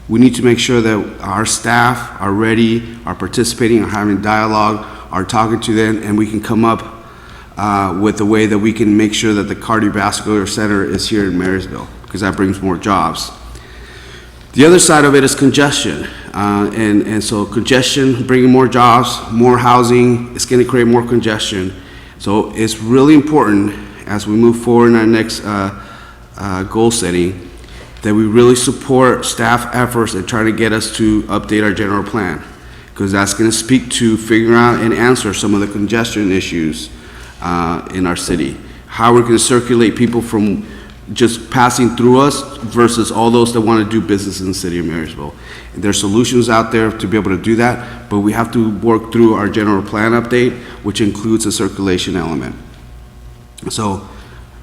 Speaker 15: We need to make sure that our staff are ready, are participating, are having dialogue, are talking to them, and we can come up with a way that we can make sure that the cardiovascular center is here in Marysville, because that brings more jobs. The other side of it is congestion. And so congestion, bringing more jobs, more housing, it's going to create more congestion. So it's really important as we move forward in our next goal setting that we really support staff efforts and try to get us to update our general plan, because that's going to speak to figuring out and answer some of the congestion issues in our city. How we're going to circulate people from just passing through us versus all those that want to do business in the city of Marysville. And there's solutions out there to be able to do that, but we have to work through our general plan update, which includes a circulation element. So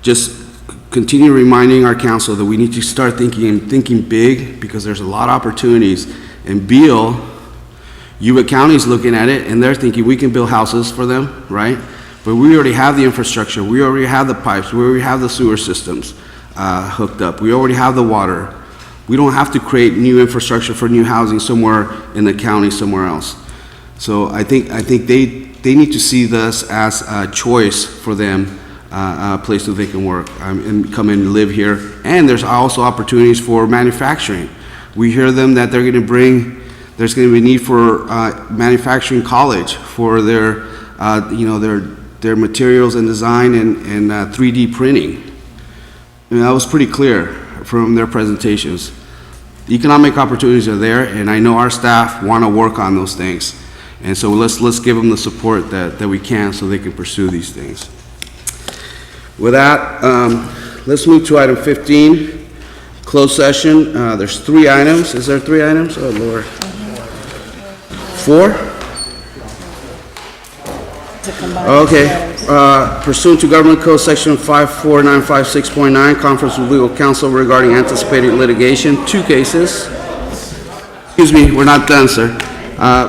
Speaker 15: just continue reminding our council that we need to start thinking big, because there's a lot of opportunities. And Beale, Yuba County's looking at it and they're thinking we can build houses for them, right? But we already have the infrastructure, we already have the pipes, we already have the sewer systems hooked up, we already have the water. We don't have to create new infrastructure for new housing somewhere in the county somewhere else. So I think they need to see this as a choice for them, a place that they can work and come in and live here. And there's also opportunities for manufacturing. We hear them that they're going to bring, there's going to be a need for manufacturing college for their, their materials and design and 3D printing. And that was pretty clear from their presentations. Economic opportunities are there, and I know our staff want to work on those things. And so let's give them the support that we can so they can pursue these things. With that, let's move to item 15, closed session. There's 3 items. Is there 3 items? Oh, Lord. 4? Okay. Pursuant to Government Code Section 54956.9, conference with legal counsel regarding anticipated litigation, 2 cases. Excuse me, we're not done, sir.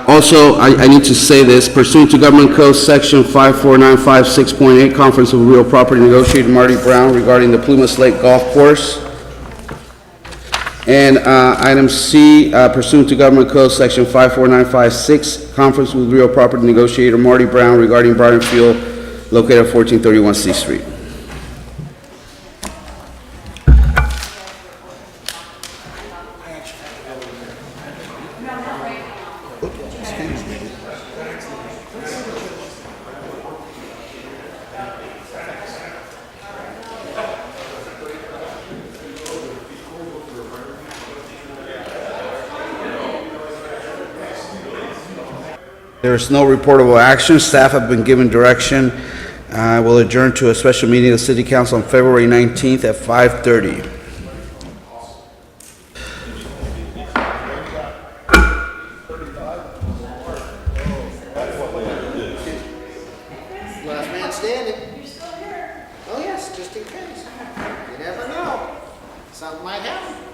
Speaker 15: Also, I need to say this, pursuant to Government Code Section 54956.8, conference with real property negotiator Marty Brown regarding the Plumas Lake Golf Course. And item C, pursuant to Government Code Section 54956, conference with real property negotiator Marty Brown regarding Barton Field located at 1431 C Street. There is no reportable action. Staff have been given direction. We'll adjourn to a special meeting of the City Council on February 19th at 5:30.
Speaker 11: Last man standing. You're still here. Oh, yes, just in case. You never know. Something might happen.